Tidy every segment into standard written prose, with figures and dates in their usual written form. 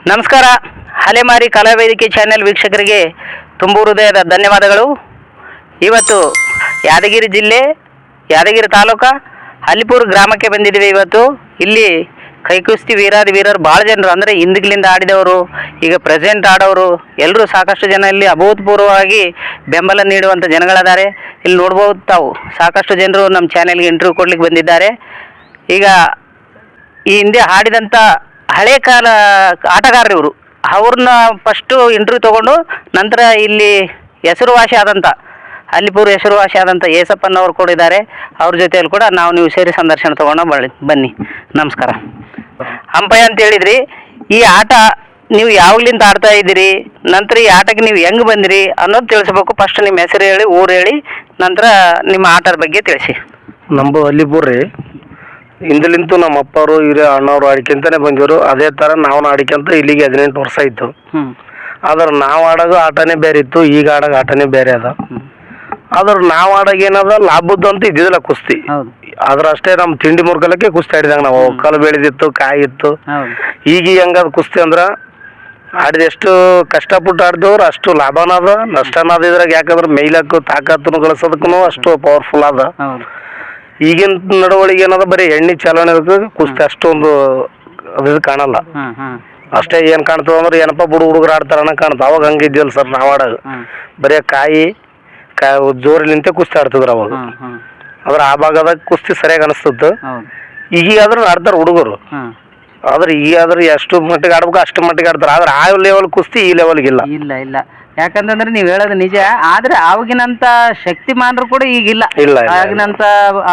ನಮಸ್ಕಾರ. ಅಲೆಮಾರಿ ಕಲಾವೇದಿಕೆ ಚಾನೆಲ್ ವೀಕ್ಷಕರಿಗೆ ತುಂಬ ಹೃದಯದ ಧನ್ಯವಾದಗಳು. ಇವತ್ತು ಯಾದಗಿರಿ ಜಿಲ್ಲೆ ಯಾದಗಿರಿ ತಾಲೂಕು ಅಲಿಪುರ ಗ್ರಾಮಕ್ಕೆ ಬಂದಿದ್ದೀವಿ. ಇವತ್ತು ಇಲ್ಲಿ ಕೈಕುಸ್ತಿ ವೀರರು ಭಾಳ ಜನರು, ಅಂದರೆ ಹಿಂದಿಗಳಿಂದ ಆಡಿದವರು, ಈಗ ಪ್ರೆಸೆಂಟ್ ಆಡೋರು ಎಲ್ಲರೂ ಸಾಕಷ್ಟು ಜನ ಇಲ್ಲಿ ಅಭೂತಪೂರ್ವವಾಗಿ ಬೆಂಬಲ ನೀಡುವಂಥ ಜನಗಳಿದ್ದಾರೆ. ಇಲ್ಲಿ ನೋಡ್ಬೋದು ತಾವು, ಸಾಕಷ್ಟು ಜನರು ನಮ್ಮ ಚಾನೆಲ್ಗೆ ಇಂಟರ್ವ್ಯೂ ಕೊಡ್ಲಿಕ್ಕೆ ಬಂದಿದ್ದಾರೆ. ಈಗ ಈ ಹಿಂದೆ ಆಡಿದಂಥ ಹಳೆ ಕಾಲ ಆಟಗಾರರು ಇವರು. ಅವ್ರನ್ನ ಫಸ್ಟು ಇಂಟರ್ವ್ಯೂ ತೊಗೊಂಡು ನಂತರ ಇಲ್ಲಿ ಹೆಸರುವಾಸಿ ಆದಂಥ ಅಲಿಪುರ ಹೆಸರುವಾಸಿ ಆದಂಥ ಏಸಪ್ಪನವ್ರು ಕೂಡ ಇದ್ದಾರೆ. ಅವ್ರ ಜೊತೆಯಲ್ಲಿ ಕೂಡ ನೀವು ಸೇರಿ ಸಂದರ್ಶನ ತೊಗೊಂಡು ಬನ್ನಿ. ನಮಸ್ಕಾರ. ಅಂಪಯ್ಯ ಅಂತ ಹೇಳಿದ್ರಿ, ಈ ಆಟ ನೀವು ಯಾವಾಗಲಿಂದ ಆಡ್ತಾ ಇದ್ದೀರಿ, ನಂತರ ಈ ಆಟಕ್ಕೆ ನೀವು ಹೆಂಗೆ ಬಂದಿರಿ ಅನ್ನೋದು ತಿಳಿಸ್ಬೇಕು. ಫಸ್ಟ್ ನಿಮ್ಮ ಹೆಸರು ಹೇಳಿ, ಊರು ಹೇಳಿ, ನಂತರ ನಿಮ್ಮ ಆಟದ ಬಗ್ಗೆ ತಿಳಿಸಿ. ನಮ್ಮದು ಅಲಿಪುರ ರೀ. ಹಿಂದಲಿಂತೂ ನಮ್ಮ ಅಪ್ಪವರು ಇವ್ರ ಅಣ್ಣವ್ರು ಆಡ್ಕೊಂತಾನೆ ಬಂದಿವರು. ಅದೇ ಥರ ನಾವು ಆಡ್ಕೊಂತ ಇಲ್ಲಿಗೆ 18 ವರ್ಷ ಆಯಿತು. ಆದ್ರೆ ನಾವು ಆಡೋದು ಆಟನೇ ಬೇರೆ ಇತ್ತು, ಈಗ ಆಡೋದು ಆಟನೇ ಬೇರೆ ಅದ. ಆದ್ರೆ ನಾವು ಆಡೋಗ ಏನದ ಲಾಭದ್ದು ಅಂತ ಇದ್ದಿದ್ದಿಲ್ಲ ಕುಸ್ತಿ. ಆದ್ರೆ ಅಷ್ಟೇ ನಮ್ಮ ತಿಂಡಿ ಮುರ್ಗಲಕ್ಕೆ ಕುಸ್ತಿ ಆಡಿದಾಗ ನಾವು ಕಲ್ಲು ಬೆಳೆದಿತ್ತು, ಕಾಯಿ ಇತ್ತು. ಈಗ ಹೆಂಗದ ಕುಸ್ತಿ ಅಂದ್ರೆ ಆಡಿದೆಷ್ಟು ಕಷ್ಟಪಟ್ಟು ಆಡಿದವ್ರು ಅಷ್ಟು ಲಾಭನ ಅದ, ನಷ್ಟನ ಅದ ಇದ್ರಾಗ. ಯಾಕಂದ್ರೆ ಮೈಲಕ್ಕೂ ತಾಕತ್ತನ್ನು ಗಳಿಸೋದಕ್ಕೂ ಅಷ್ಟು ಪವರ್ಫುಲ್ ಅದ. ಈಗಿನ ನಡವಳಿಕೆ ಏನದ ಬರೀ ಎಣ್ಣೆ ಚಾಲನೆ ಇರ್ತದೆ, ಕುಸ್ತಿ ಅಷ್ಟೊಂದು ಅದು ಕಾಣಲ್ಲ. ಅಷ್ಟೇ ಏನು ಕಾಣ್ತದ ಅಂದ್ರೆ ಏನಪ್ಪ ಹುಡುಗರು ಆಡ್ತಾರನ್ನ ಕಾಣ್ತಾವ. ಅವಾಗ ಹಂಗಿದ್ದಿಲ್ಲ ಸರ್. ನಾವು ಆಡೋದು ಬರೀ ಕಾಯಿ ಜೋರಿ ನಿಂತೆ ಕುಸ್ತಿ ಆಡ್ತಿದ್ರು ಅವಾಗ. ಆದ್ರೆ ಆ ಭಾಗದಾಗ ಕುಸ್ತಿ ಸರಿಯಾಗಿ ಅನಿಸ್ತದ. ಈಗಾದ್ರೂ ಆಡ್ತಾರೆ ಹುಡುಗರು. ಆದ್ರೆ ಈಗಾದ್ರೆ ಎಷ್ಟು ಮಟ್ಟಿಗೆ ಆಡ್ಬೇಕು ಅಷ್ಟು ಮಟ್ಟಿಗೆ ಆಡ್ತಾರೆ. ಆದ್ರೆ ಆ ಲೆವೆಲ್ ಕುಸ್ತಿ ಈ ಲೆವೆಲ್ಗಿಲ್ಲ. ಇಲ್ಲ ಯಾಕಂತಂದ್ರೆ ನೀವು ಹೇಳೋದು ನಿಜ. ಆದ್ರೆ ಆವಾಗಿನಂತ ಶಕ್ತಿಮಾನರು ಕೂಡ ಈಗಿಲ್ಲ. ಆಗಿನಂತ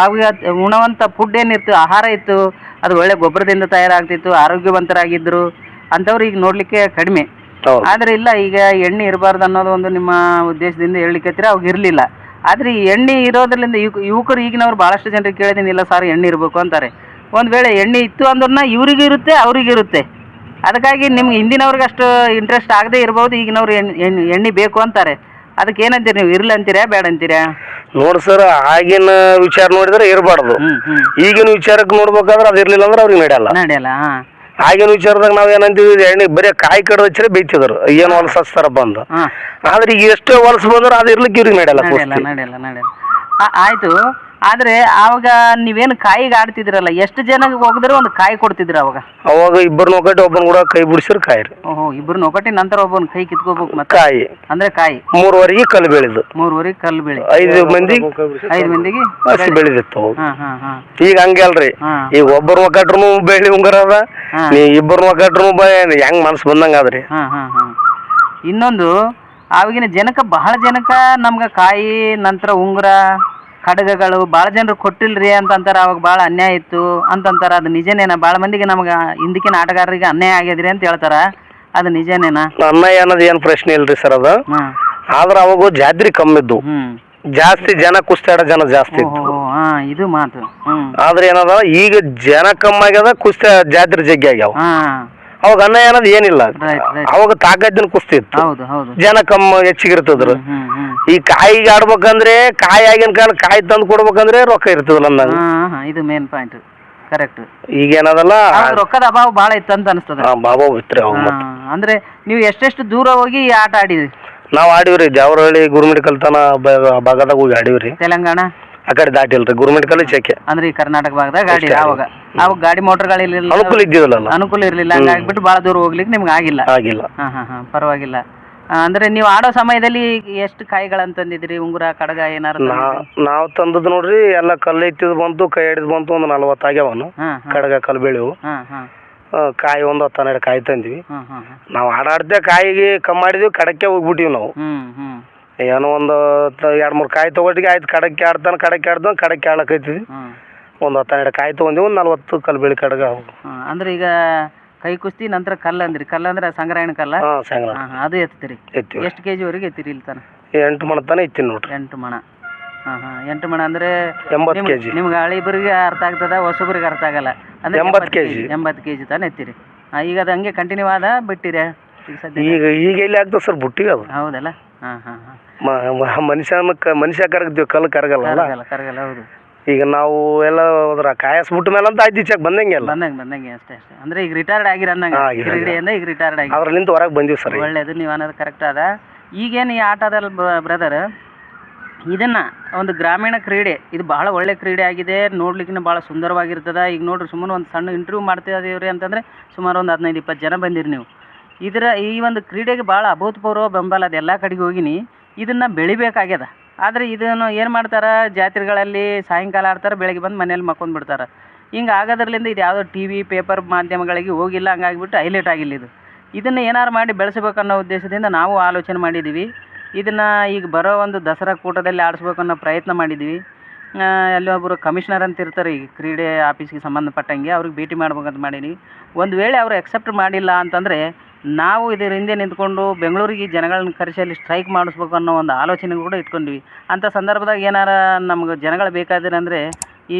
ಆವಾಗ ಉಣವಂತ ಫುಡ್ ಏನಿತ್ತು, ಆಹಾರ ಇತ್ತು, ಅದು ಒಳ್ಳೆ ಗೊಬ್ಬರದಿಂದ ತಯಾರಾಗ್ತಿತ್ತು, ಆರೋಗ್ಯವಂತರಾಗಿದ್ರು. ಅಂಥವ್ರು ಈಗ ನೋಡ್ಲಿಕ್ಕೆ ಕಡಿಮೆ. ಆದ್ರೆ ಇಲ್ಲ, ಈಗ ಎಣ್ಣೆ ಇರಬಾರ್ದು ಅನ್ನೋದು ಒಂದು ನಿಮ್ಮ ಉದ್ದೇಶದಿಂದ ಹೇಳಲಿಕ್ಕೆ ಅವಾಗ ಇರಲಿಲ್ಲ. ಆದ್ರೆ ಈ ಎಣ್ಣೆ ಇರೋದ್ರಿಂದ ಯುವಕರು ಈಗಿನವ್ರು ಭಾಳಷ್ಟು ಜನರಿಗೆ ಕೇಳಿದೀನಿ, ಇಲ್ಲ ಸರ್ ಎಣ್ಣೆ ಇರಬೇಕು ಅಂತಾರೆ. ಒಂದು ವೇಳೆ ಎಣ್ಣೆ ಇತ್ತು ಅಂದ್ರನ್ನ ಇವ್ರಿಗೂ ಇರುತ್ತೆ, ಅವ್ರಿಗೂ ಇರುತ್ತೆ. ಅದಕ್ಕಾಗಿ ನಿಮ್ಗೆ ಹಿಂದಿನವ್ರಿಗೆ ಅಷ್ಟು ಇಂಟ್ರೆಸ್ಟ್ ಆಗದೆ ಇರ್ಬೋದು, ಈಗಿನವ್ರು ಎಣ್ಣೆ ಬೇಕು ಅಂತಾರೆ. ಅದಕ್ಕೆ ಏನಂತೀರಿ ನೀವು, ಇರ್ಲಿ ಅಂತೀರಾ ಬೇಡ ಅಂತೀರಾ? ನೋಡಿ ಸರ್, ಆಗಿನ ವಿಚಾರ ನೋಡಿದ್ರೆ ಇರಬಾರ್ದು. ಈಗಿನ ವಿಚಾರಕ್ಕೆ ನೋಡ್ಬೇಕಾದ್ರೆ ಅದು ಇರ್ಲಿಲ್ಲ ಅಂದ್ರೆ ಅವ್ರಿಗೆ ನಡೆಯಲ್ಲ. ಆಗಿನ ವಿಚಾರದಾಗ ನಾವ್ ಏನಂತೀವಿ, ಎಣ್ಣೆ ಬರೀ ಕಾಯಿ ಕಡ್ದು ಹಚ್ಚಿದ್ರೆ ಬೇಯ್ತಿದ್ರು, ಏನು ಹೊಲಸ ಹಚ್ತಾರಪ್ಪ ಅಂತ. ಆದ್ರೆ ಈಗ ಎಷ್ಟೇ ಹೊಲಸ ಬಂದ್ರೆ ಅದು ಇರ್ಲಿಕ್ಕೆ ಇವ್ರಿಗೆ ನಡೆಯಲ್ಲ. ಆಯ್ತು. ಆದ್ರೆ ಆವಾಗ ನೀವೇನು ಕಾಯಿಗೆ ಆಡ್ತಿದ್ರಲ್ಲ, ಎಷ್ಟು ಜನಕ್ಕೆ ಹೋಗಿದ್ರೆ ಒಂದು ಕಾಯಿ ಕೊಡ್ತಿದ್ರ ಅವಾಗ ಇಬ್ಬರು ಒಕ್ಕಟ್ಟಿ ಒಬ್ಬನ ಕೂಡ ಕೈ ಬಿಡಿಸಿರು ಕಾಯಿ. ಓಹೋ, ಇಬ್ಬರು ಒಕ್ಕಟ್ಟಿ ನಂತರ ಒಬ್ಬನ ಕೈ ಕಿತ್ಕೋಬೇಕು. ಮತ್ತೆ ಕಾಯಿ ಅಂದ್ರೆ ಕಾಯಿ 3ವರೆಗೆ ಕಲ್ಲು ಬೆಳೆದು 3ವರೆಗೆ ಕಲ್ಲು ಬೆಳೆ 5 ಮಂದಿಗೆ ಹಸಿ ಬೆಳೆದಿತ್ತು. ಈಗ ಹಂಗೆ ಅಲ್ರಿ. ಈಗ ಒಬ್ಬರು ಒಕ್ಕಟ್ರು ಬೆಳಿ ಉಂಗರ ಅದ, ನೀ ಇಬ್ಬರು ಒಕ್ಕಟ್ರು ಹೆಂಗ್ ಮನಸ್ಸು ಬಂದಂಗ ಆದ್ರಿ. ಇನ್ನೊಂದು, ಆವಾಗಿನ ಜನಕ್ಕೆ ಬಹಳ ಜನಕ್ಕ ನಮ್ಗ ಕಾಯಿ ನಂತರ ಉಂಗುರ ಖಡ್ಗಗಳು ಭಾಳ ಜನರು ಕೊಟ್ಟಿಲ್ರಿ ಅಂತಂತಾರ. ಅವಾಗ ಭಾಳ ಅನ್ಯಾಯ ಇತ್ತು ಅಂತಂತಾರ. ಅದು ನಿಜನೇನ? ಭಾಳ ಮಂದಿಗೆ ನಮ್ಗೆ ಹಿಂದಕ್ಕಿನ ಆಟಗಾರರಿಗೆ ಅನ್ಯಾಯ ಆಗ್ಯದ್ರಿ ಅಂತ ಹೇಳ್ತಾರ. ಅದು ನಿಜನೇನ? ಅನ್ಯಾಯ ಅನ್ನೋದು ಏನು ಪ್ರಶ್ನೆ ಇಲ್ರಿ ಸರ್. ಅದು ಆದ್ರೆ ಅವಾಗ ಜಾತ್ರೆ ಕಮ್ಮಿ ಇದ್ದು, ಜಾಸ್ತಿ ಜನ ಕುಸ್ತಿ ಆಡೋ ಜನ ಜಾಸ್ತಿ ಇತ್ತು. ಇದು ಮಾತು. ಆದ್ರೆ ಏನದ, ಈಗ ಜನ ಕಮ್ಮಿ ಆಗ್ಯದ, ಕುಸ್ತಿ ಜಾತ್ರೆ ಜಗ್ಗಿ ಆಗ್ಯಾವ. ಅವಾಗ ಅನ್ಯಾಯ ಅನ್ನೋದು ಏನಿಲ್ಲ. ಅವಾಗ ತಾಕತ್ತಿನ ಕುಸ್ತಿ ಇತ್ತು, ಜನ ಹೆಚ್ಚಿಗೆ ಇರ್ತದ್ರು. ಈ ಕಾಯಿಗೆ ಆಡ್ಬೇಕಂದ್ರೆ ಕಾಯಿ ಆಗಿನ ಕಾಲ ಕಾಯಿ ತಂದು ಕೊಡ್ಬೇಕಂದ್ರೆ ರೊಕ್ಕ ಇರ್ತದಲ್ಲ ಅಂದಾಗ. ಇದು ಮೇನ್ ಪಾಯಿಂಟ್. ಕರೆಕ್ಟ್. ಈಗ ಏನದಲ್ಲ, ರೊಕ್ಕದ ಅಭಾವ ಭಾಳ ಇತ್ತು ಅಂತ ಅನಿಸ್ತದ. ಭಾವ ಇತ್ರಿ. ಅಂದ್ರೆ ನೀವು ಎಷ್ಟೆಷ್ಟು ದೂರ ಹೋಗಿ ಈ ಆಟ ಆಡಿದ್ರಿ? ನಾವ್ ಆಡಿವ್ರಿ, ಜಾವರಹಳ್ಳಿ ಗುರುಮಿಡ್ಕಲ್ ತನ ಭಾಗದಾಗ ಹೋಗಿ ಆಡಿವ್ರಿ. ತೆಲಂಗಾಣ ಆ ಕಡೆ ದಾಟಿಲ್ರಿ, ಗುರುಮಿಡ್ಕಲ್ ಚೆಕ್ಕೆ. ಅಂದ್ರೆ ಈ ಕರ್ನಾಟಕ ಭಾಗದಾಗ ಗಾಡಿ ಅವಾಗ ಗಾಡಿ ಮೋಟರ್ಗಳಿರ್ಲಿಲ್ಲ, ಅನುಕೂಲ ಇದ್ದಿಲ್ಲ. ಅನುಕೂಲ ಇರ್ಲಿಲ್ಲ. ಹಂಗಾಗ್ಬಿಟ್ಟು ಭಾಳ ದೂರ ಹೋಗ್ಲಿಕ್ಕೆ ನಿಮ್ಗೆ ಆಗಿಲ್ಲ. ಪರವಾಗಿಲ್ಲ. ಅಂದ್ರೆ ನೀವು ಆಡೋ ಸಮಯದಲ್ಲಿ ಎಷ್ಟು ಕಾಯಿಗಳಂತಂದಿದ್ರಿ? ಉಂಗುರ ಖಡ್ಗ ಏನಾರು? ನಾವ್ ತಂದದ್ ನೋಡ್ರಿ, ಎಲ್ಲ ಕಲ್ಲು ಎತ್ತಿದ್ ಬಂತು, ಕೈ ಹಿಡಿದ್ ಬಂತು, ಒಂದು 40 ಆಗ್ಯಾವನು. ಖಡ್ಗ ಕಲ್ಲು ಬೆಳೆವು. ಕಾಯಿ ಒಂದು 10-12 ಕಾಯಿ ತಂದ್ವಿ. ನಾವು ಆಡಾಡ್ದೆ ಕಾಯಿಗೆ ಕಮ್ಮಿ ಮಾಡಿದ್ವಿ, ಕಡಕ್ಕೆ ಹೋಗ್ಬಿಟ್ಟಿವಿ ನಾವು. ಏನೋ ಒಂದು 2-3 ಕಾಯಿ ತಗೊಟ್ಟಿಗೆ ಆಯ್ತು, ಕಡಕ್ಕೆ ಆಡ್ತಾನೆ ಕಡಕ್ಕೆ ಆಡಕೈತಿದ್ವಿ. ಒಂದು 10-12 ಕಾಯಿ ತಗೊಂಡಿವಿ, ಒಂದು 40 ಕಲ್ಲು ಬೆಳಿ ಖಡ್ಗ. ಅಂದ್ರೆ ಈಗ ಕೈ ಕುಸ್ತಿ ನಂತರ ಕಲ್ಲು ಅಂದ್ರಿ. ಕಲ್ಲು ಅಂದ್ರೆ ಸಂಗ್ರಹಣ ಕಲ್ಲ? ಅದು ಎತ್ತೀರಿ? ಎಷ್ಟು ಕೆಜಿ ವರೆಗೆ ಎತ್ತೀರಿ ಇಲ್ಲಿ ತನ? 8 ಮಣ ತನ ಎತ್ತೀನಿ ನೋಡ್ರಿ. 8 ಮಣ. 8 ಮಣ ಅಂದ್ರೆ 80 ಕೆಜಿ. ನಿಮ್ಗೆ ಹಳಿಬರಿಗೆ ಅರ್ಥ ಆಗ್ತದ, ಹೊಸಬರಿಗೆ ಅರ್ಥ ಆಗಲ್ಲ. ಅಂದ್ರೆ 80 ಕೆಜಿ ತನ ಎತ್ತೀರಿ. ಈಗ ಅದು ಹಂಗೆ ಕಂಟಿನ್ಯೂ ಆದ ಬಿಟ್ಟಿರಿ? ಈಗ ಎಲ್ಲಿ ಆಗ್ತದೆ ಸರ್ ಬುಟ್ಟಿಗೆ ಅದು? ಹೌದಲ್ಲ. ಮನುಷ್ಯ ಕರಗ್ತೀವಿ, ಕಲ್ಲು ಕರಗಲ್ಲ. ಕರಗಲ್ಲ. ಹೌದು. ಈಗ ನಾವು ಎಲ್ಲ ಹೋದ್ರ ಕಾಯಸ್ಬಿಟ್ಟ ಮೇಲೆ ಅಂತ ಆಯ್ತು ಈಚೆಗೆ ಬಂದಂಗೆ ಅಲ್ಲ ಬಂದಂಗೆ ಅಷ್ಟೇ ಅಂದ್ರೆ ಈಗ ರಿಟೈರ್ಡ್ ಆಗಿರ ಅನ್ನಂಗೆ ಕ್ರೀಡೆಯಿಂದ ಈಗ ರಿಟೈರ್ಡ್ ಆಗಿ ಅದ್ರಲ್ಲಿಂದ ಹೊರಗೆ ಬಂದೀವಿ ಸರ್. ಒಳ್ಳೇದು ನೀವು ಅನ್ನೋದು ಕರೆಕ್ಟ್ ಅದ. ಈಗೇನು ಈ ಆಟದಲ್ಲಿ ಬ್ರದರ್ ಇದನ್ನು ಒಂದು ಗ್ರಾಮೀಣ ಕ್ರೀಡೆ ಇದು ಭಾಳ ಒಳ್ಳೆ ಕ್ರೀಡೆ ಆಗಿದೆ, ನೋಡ್ಲಿಕ್ಕೆ ಭಾಳ ಸುಂದರವಾಗಿರ್ತದೆ. ಈಗ ನೋಡ್ರಿ ಸುಮ್ಮನೆ ಒಂದು ಸಣ್ಣ ಇಂಟರ್ವ್ಯೂ ಮಾಡ್ತಿದ್ದೀವ್ರಿ ಅಂತಂದರೆ ಸುಮಾರು ಒಂದು 15-20 ಜನ ಬಂದಿರಿ ನೀವು. ಈ ಒಂದು ಕ್ರೀಡೆಗೆ ಭಾಳ ಅಭೂತಪೂರ್ವ ಬೆಂಬಲ ಅದು ಎಲ್ಲ ಕಡೆಗೆ ಹೋಗಿನಿ. ಇದನ್ನು ಬೆಳಿಬೇಕಾಗ್ಯದ. ಆದರೆ ಇದನ್ನು ಏನು ಮಾಡ್ತಾರೆ, ಜಾತ್ರೆಗಳಲ್ಲಿ ಸಾಯಂಕಾಲ ಆಡ್ತಾರೆ, ಬೆಳಗ್ಗೆ ಬಂದು ಮನೇಲಿ ಮಕ್ಕೊಂಡ್ಬಿಡ್ತಾರೆ. ಹಿಂಗೆ ಆಗೋದ್ರಲ್ಲಿಂದ ಇದು ಯಾವುದೋ ಟಿ ವಿ ಪೇಪರ್ ಮಾಧ್ಯಮಗಳಿಗೆ ಹೋಗಿಲ್ಲ, ಹಂಗಾಗಿಬಿಟ್ಟು ಹೈಲೈಟ್ ಆಗಿಲ್ಲ. ಇದನ್ನು ಏನಾರು ಮಾಡಿ ಬೆಳೆಸಬೇಕನ್ನೋ ಉದ್ದೇಶದಿಂದ ನಾವು ಆಲೋಚನೆ ಮಾಡಿದ್ದೀವಿ. ಇದನ್ನು ಈಗ ಬರೋ ಒಂದು ದಸರಾ ಕೂಟದಲ್ಲಿ ಆಡಿಸ್ಬೇಕನ್ನೋ ಪ್ರಯತ್ನ ಮಾಡಿದ್ವಿ. ಅಲ್ಲಿ ಒಬ್ಬರು ಕಮಿಷನರ್ ಅಂತ ಇರ್ತಾರೆ ಈ ಕ್ರೀಡೆ ಆಫೀಸ್ಗೆ ಸಂಬಂಧಪಟ್ಟಂಗೆ, ಅವ್ರಿಗೆ ಭೇಟಿ ಮಾಡ್ಬೇಕಂತ ಮಾಡೀನಿ. ಒಂದು ವೇಳೆ ಅವರು ಎಕ್ಸೆಪ್ಟ್ ಮಾಡಿಲ್ಲ ಅಂತಂದರೆ ನಾವು ಇದರ ಹಿಂದೆ ನಿಂತ್ಕೊಂಡು ಬೆಂಗಳೂರಿಗೆ ಜನಗಳನ್ನ ಕರೆಸಿ ಅಲ್ಲಿ ಸ್ಟ್ರೈಕ್ ಮಾಡಿಸ್ಬೇಕು ಅನ್ನೋ ಒಂದು ಆಲೋಚನೆ ಕೂಡ ಇಟ್ಕೊಂಡ್ವಿ. ಅಂಥ ಸಂದರ್ಭದಾಗ ಏನಾರ ನಮ್ಗೆ ಜನಗಳು ಬೇಕಾದ್ರೆ ಅಂದರೆ ಈ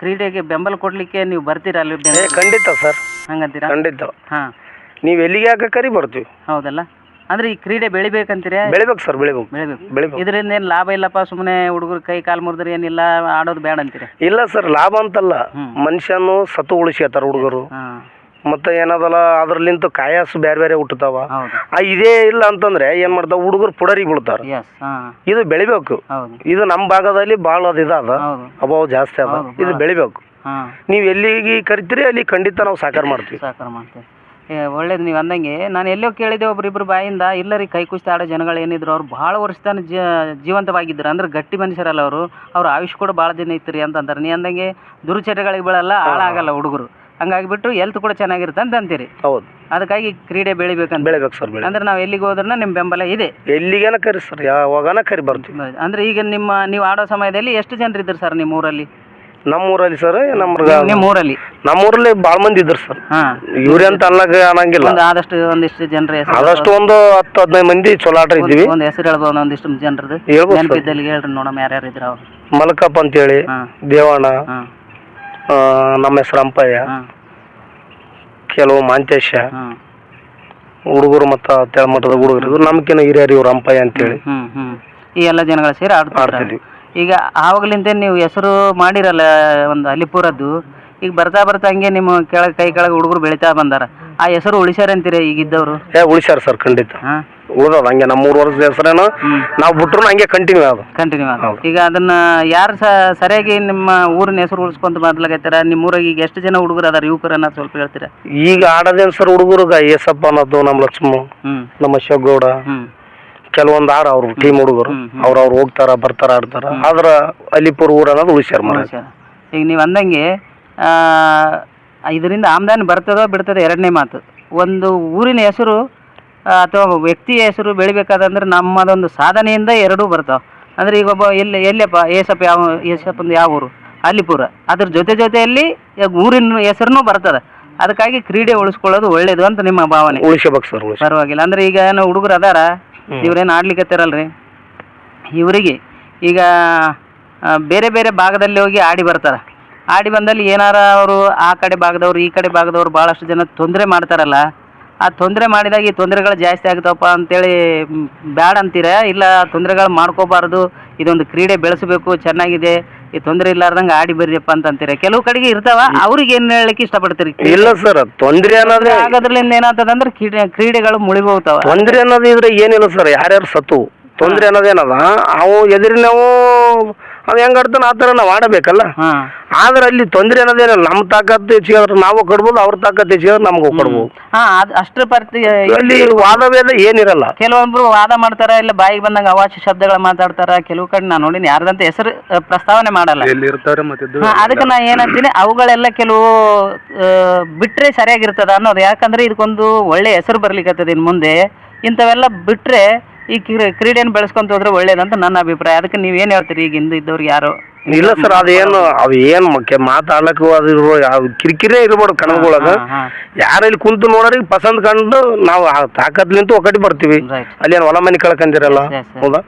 ಕ್ರೀಡೆಗೆ ಬೆಂಬಲ ಕೊಡಲಿಕ್ಕೆ ನೀವು ಬರ್ತೀರಾ ಅಲ್ಲಿ? ಖಂಡಿತ ಸರ್, ಹಂಗಂತೀರಾ? ಖಂಡಿತ. ಹಾಂ, ನೀವು ಎಲ್ಲಿಗೆ ಯಾಕೆ ಕರಿ ಬರ್ತೀವಿ. ಹೌದಲ್ಲ, ಅಂದ್ರೆ ಈ ಕ್ರೀಡೆ ಬೆಳಿಬೇಕಂತೀರಾ? ಬೆಳಿಬೇಕು ಸರ್, ಬೆಳಿಬೇಕು. ಇದರಿಂದ ಏನು ಲಾಭ ಇಲ್ಲಪ್ಪ, ಸುಮ್ಮನೆ ಹುಡುಗರು ಕೈ ಕಾಲು ಮುರಿದ್ರೆ ಏನಿಲ್ಲ, ಆಡೋದು ಬೇಡ ಅಂತೀರಾ? ಇಲ್ಲ ಸರ್, ಲಾಭ ಅಂತಲ್ಲ, ಮನುಷ್ಯನು ಸತ್ತು ಉಳಿಸ್ಯಾತಾರ ಹುಡುಗರು. ಮತ್ತೆ ಏನದಲ್ಲ ಅದ್ರಲ್ಲಿಂತ ಕಾಯಸ್ ಬೇರೆ ಬೇರೆ ಹುಟ್ಟತಾವ. ಇದೇ ಇಲ್ಲ ಅಂತಂದ್ರೆ ಏನ್ ಮಾಡ್ತಾವ, ಹುಡುಗರು ಪುಡರಿ ಬೀಳ್ತಾರ. ಇದು ಬೆಳಿಬೇಕು. ಇದು ನಮ್ಮ ಭಾಗದಲ್ಲಿ ಭಾಳ ಅದ ಅಭಾವ ಜಾಸ್ತಿ ಅದ. ಇದು ಬೆಳಿಬೇಕು. ನೀವು ಎಲ್ಲಿಗೆ ಕರಿತೀರಿ ಅಲ್ಲಿ ಖಂಡಿತ ನಾವು ಸಾಕಾರ ಮಾಡ್ತೀವಿ. ಒಳ್ಳೇದು ನೀವು ಅಂದಂಗೆ. ನಾನು ಎಲ್ಲೋ ಕೇಳಿದೆ ಒಬ್ರಿಬ್ರು ಬಾಯಿಂದ, ಇಲ್ಲ ರೀ ಕೈ ಕುಸ್ತಿ ಆಡೋ ಜನಗಳು ಏನಿದ್ರು ಅವ್ರು ಭಾಳ ವರ್ಷ ತಾನು ಜೀವಂತವಾಗಿದ್ರು, ಅಂದ್ರೆ ಗಟ್ಟಿ ಮನುಷ್ಯರಲ್ಲ ಅವ್ರ ಆಯುಷ್ ಕೂಡ ಭಾಳ ದಿನ ಇತ್ತು ರೀ ಅಂತಂತಾರೆ. ನೀ ಅಂದಂಗೆ ದುರುಚಟಗಳಿಗೆ ಬೀಳಲ್ಲ, ಹಾಳಾಗಲ್ಲ ಹುಡುಗರು, ಹಂಗಾಗಿಬಿಟ್ಟು ಹೆಲ್ತ್ ಕೂಡ ಚೆನ್ನಾಗಿರುತ್ತೆ ಅಂತ ಅಂತೀರಿ. ಹೌದು, ಅದಕ್ಕಾಗಿ ಕ್ರೀಡೆ ಬೆಳಿಬೇಕು ಸರ್. ಅಂದ್ರೆ ನಾವು ಎಲ್ಲಿಗೆ ಹೋದ್ರೂ ನಿಮ್ಮ ಬೆಂಬಲ ಇದೆ. ಎಲ್ಲಿಗೇನ ಕರಿ ಸರ್, ಯಾವಾಗನ ಕರಿ ಬರ್ತೀವಿ. ಅಂದ್ರೆ ಈಗ ನೀವು ಆಡೋ ಸಮಯದಲ್ಲಿ ಎಷ್ಟು ಜನರು ಇದ್ರು ಸರ್ ನಿಮ್ಮ ಊರಲ್ಲಿ? ನಮ್ಮೂರಲ್ಲಿ ಸರ್, ನಮ್ಮೂರಲ್ಲಿ ಭಾಳ ಮಂದಿ ಇದ್ರು ಸರ್. ಇವ್ರಿ ಅಂತ ಅನ್ನಂಗಿಲ್ಲ, ಆದಷ್ಟು ಒಂದಿಷ್ಟು ಜನರ ಆದಷ್ಟು ಒಂದು 10-15 ಮಂದಿ ಚಲೋ ಆಟ ಇದ್ದೀವಿ. ಒಂದು ಹೆಸರು ಹೇಳ್ಬೋದು, ಒಂದಿಷ್ಟು ಜನರದ್ದು ನೆನಪಿದ್ದಲ್ಲಿ ಹೇಳ್ರಿ ನೋಡಮ್ಮ ಯಾರ್ಯಾರು ಇದ್ರು ಅವ್ರು. ಮಲ್ಕಪ್ಪ ಅಂತೇಳಿ, ದೇವಣ್ಣ, ನಮ್ಮ ಹೆಸರು ಅಂಪಯ್ಯ, ಕೆಲವು ಮಾಂತೇಶ ಹುಡುಗರು, ಮತ್ತು ತೆಳಮಟ್ಟದ ಹುಡುಗರು, ನಮ್ಕಿನ ಹಿರಿಯರು ಇವ್ರು ಅಂಪಯ್ಯ ಅಂತೇಳಿ. ಈ ಎಲ್ಲ ಜನಗಳು ಸೇರಿ ಆಡ್ತಿದ್ವಿ. ಈಗ ಆವಾಗಲಿಂದ ನೀವು ಹೆಸರು ಮಾಡಿರಲ್ಲ ಒಂದು ಅಲಿಪುರದ್ದು, ಈಗ ಬರ್ತಾ ಹಂಗೆ ನಿಮ್ಮ ಕೈ ಕೆಳಗೆ ಹುಡುಗರು ಬೆಳಿತಾ ಬಂದಾರ, ಆ ಹೆಸರು ಉಳಿಸ್ಯಾರ ಅಂತೀರಿ ಈಗಿದ್ದವರು? ಉಳಿಸ್ಯಾರ ಸರ್, ಖಂಡಿತ ಉಳ್ದದ. ಹಂಗೆ ನಮ್ಮ 3 ವರ್ಷದ ಹೆಸರೇನು ನಾವು ಬಿಟ್ರು ಹಂಗೆ ಕಂಟಿನ್ಯೂ ಆದ. ಈಗ ಅದನ್ನ ಯಾರು ಸರಿಯಾಗಿ ನಿಮ್ಮ ಊರಿನ ಹೆಸರು ಉಳಿಸ್ಕೊಂತ ಬರ್ಲಾಗತ್ತಾರ? ನಿಮ್ಮ ಊರಾಗ ಈಗ ಎಷ್ಟು ಜನ ಹುಡುಗರು ಅದಾರ, ಯುವಕರು ಅನ್ನೋದು ಸ್ವಲ್ಪ ಹೇಳ್ತೀರಾ? ಈಗ ಆಡೋದೇನು ಸರ್, ಹುಡುಗರು ಏಸಪ್ಪ ಅನ್ನೋದು, ನಮ್ಮ ಲಕ್ಷ್ಮ, ನಮ್ಮ ಶಿವಗೌಡ, ಕೆಲವೊಂದು ಆಡ ಅವ್ರು ಟೀಮ್ ಹುಡುಗರು, ಅವ್ರು ಹೋಗ್ತಾರ ಬರ್ತಾರ ಆಡ್ತಾರ. ಆದ್ರ ಅಲಿಪುರ ಊರ ಅನ್ನೋದು ಉಳಿಸ್ಯಾರ. ಈಗ ನೀವು ಅಂದಂಗೆ ಇದರಿಂದ ಆಮದಾನಿ ಬರ್ತದೋ ಬಿಡ್ತದೆ ಎರಡನೇ ಮಾತು. ಒಂದು ಊರಿನ ಹೆಸರು ಅಥವಾ ವ್ಯಕ್ತಿಯ ಹೆಸರು ಬೆಳಿಬೇಕಾದಂದ್ರೆ ನಮ್ಮದೊಂದು ಸಾಧನೆಯಿಂದ ಎರಡೂ ಬರ್ತಾವೆ. ಅಂದರೆ ಈಗ ಒಬ್ಬ ಎಲ್ಲಪ್ಪ ಏಸಪ್ಪಂದು ಯಾವ ಊರು? ಅಲಿಪುರ. ಅದ್ರ ಜೊತೆಯಲ್ಲಿ ಊರಿನ ಹೆಸರು ಬರ್ತದೆ. ಅದಕ್ಕಾಗಿ ಕ್ರೀಡೆ ಉಳಿಸ್ಕೊಳ್ಳೋದು ಒಳ್ಳೇದು ಅಂತ ನಿಮ್ಮ ಭಾವನೆ? ಉಳಿಸಬೇಕು ಸರ್, ಪರವಾಗಿಲ್ಲ. ಅಂದ್ರೆ ಈಗ ಏನೋ ಹುಡುಗರು ಅದಾರ, ಇವ್ರೇನು ಆಡ್ಲಿಕ್ಕತ್ತಿರಲ್ರಿ, ಇವರಿಗೆ ಈಗ ಬೇರೆ ಬೇರೆ ಭಾಗದಲ್ಲಿ ಹೋಗಿ ಆಡಿ ಬರ್ತಾರೆ. ಆಡಿ ಬಂದಲ್ಲಿ ಏನಾರ ಅವರು ಆ ಕಡೆ ಭಾಗದವ್ರು ಈ ಕಡೆ ಭಾಗದವ್ರು ಭಾಳಷ್ಟು ಜನ ತೊಂದರೆ ಮಾಡ್ತಾರಲ್ಲ, ಆ ತೊಂದರೆ ಮಾಡಿದಾಗ ಈ ತೊಂದರೆಗಳು ಜಾಸ್ತಿ ಆಗ್ತಾವಪ್ಪ ಅಂತೇಳಿ ಬ್ಯಾಡ ಅಂತೀರ? ಇಲ್ಲ ತೊಂದರೆಗಳು ಮಾಡ್ಕೋಬಾರ್ದು, ಇದೊಂದು ಕ್ರೀಡೆ ಬೆಳೆಸಬೇಕು, ಚೆನ್ನಾಗಿದೆ, ಈ ತೊಂದರೆ ಇಲ್ಲಾರ್ದಂಗೆ ಆಡಿ ಬರ್ರಿಯಪ್ಪ ಅಂತ ಅಂತೀರ? ಕೆಲವು ಕಡೆಗೆ ಇರ್ತಾವ, ಅವ್ರಿಗೆ ಏನು ಹೇಳಲಿಕ್ಕೆ ಇಷ್ಟಪಡ್ತೀರಿ? ಇಲ್ಲ ಸರ್, ತೊಂದರೆ ಅನ್ನೋದು ಆಗೋದ್ರಿಂದ ಏನಾಗ್ತದಂದ್ರೆ ಕ್ರೀಡೆಗಳು ಮುಳಿಬೋಗ್ತಾವ. ತೊಂದರೆ ಅನ್ನೋದು ಇದ್ರೆ ಏನಿಲ್ಲ ಸರ್, ಯಾರ್ಯಾರು ಸತ್ತು ತೊಂದರೆ ಅನ್ನೋದೇನದ ಅವು ಎದುರಿ ನಾವು ಅದು ಹೆಂಗ್ ಆಡ್ತಾನೆ ಆ ಥರ ನಾವು ಆಡಬೇಕಲ್ಲ. ಆದ್ರೆ ಅಲ್ಲಿ ತೊಂದರೆ ಅನ್ನೋದೇನಲ್ಲ, ನಮ್ಮ ತಾಕತ್ತು ಹೆಚ್ಚಿಗೆ ನಾವು ಕೊಡ್ಬೋದು, ಅವ್ರ ತಾಕತ್ತು ಹೆಚ್ಚಿಗೆ ನಮ್ಗೆ ಕೊಡ್ಬೋದು. ಅಷ್ಟರ ಅಲ್ಲಿ ವಾದವೇದ ಏನಿರಲ್ಲ. ಕೆಲವೊಬ್ರು ವಾದ ಮಾಡ್ತಾರ, ಇಲ್ಲ ಬಾಯಿಗೆ ಬಂದಾಗ ಅವಾಚ್ಯ ಶಬ್ದಗಳು ಮಾತಾಡ್ತಾರ. ಕೆಲವು ಕಡೆ ನಾನು ನೋಡಿನಿ ಯಾರ್ದಂತ ಹೆಸರು ಪ್ರಸ್ತಾವನೆ ಮಾಡಲ್ಲ. ಅದಕ್ಕೆ ನಾ ಏನಂತೀನಿ, ಅವುಗಳೆಲ್ಲ ಕೆಲವು ಬಿಟ್ರೆ ಸರಿಯಾಗಿರ್ತದ ಅನ್ನೋದು. ಯಾಕಂದ್ರೆ ಇದಕ್ಕೊಂದು ಒಳ್ಳೆ ಹೆಸರು ಬರ್ಲಿಕ್ಕತ್ತದ ಇನ್ನು ಮುಂದೆ. ಇಂಥವೆಲ್ಲ ಬಿಟ್ರೆ ಈ ಕ್ರೀಡೆಯನ್ನು ಬೆಳೆಸ್ಕೊಂತ ಹೋದ್ರೆ ಒಳ್ಳೇದಂತ ನನ್ನ ಅಭಿಪ್ರಾಯ. ಅದಕ್ಕೆ ನೀವೇನು ಹೇಳ್ತೀರಿ? ಈಗ ಹಿಂದೆ ಇದ್ದವ್ರು ಯಾರು? ಇಲ್ಲ ಸರ್, ಅವೇನು ಮಾತಾಡ್ಲಕ್ಕ ಅದು ಕಿರಿಕಿರೇ ಇರ್ಬೋದು ಕಣಗಳಾಗ. ಯಾರಲ್ಲಿ ಕುಂತು ನೋಡೋರಿಗೆ ಪಸಂದ್ ಕಂಡು ನಾವು ತಾಕತ್ಲಿಂತ ಒಕ್ಕಟಿ ಬರ್ತೀವಿ. ಅಲ್ಲಿ ಏನು ಹೊಲ ಮನೆ ಕಳ್ಕೊಂಡಿರಲ್ಲ, ಹೌದಾ?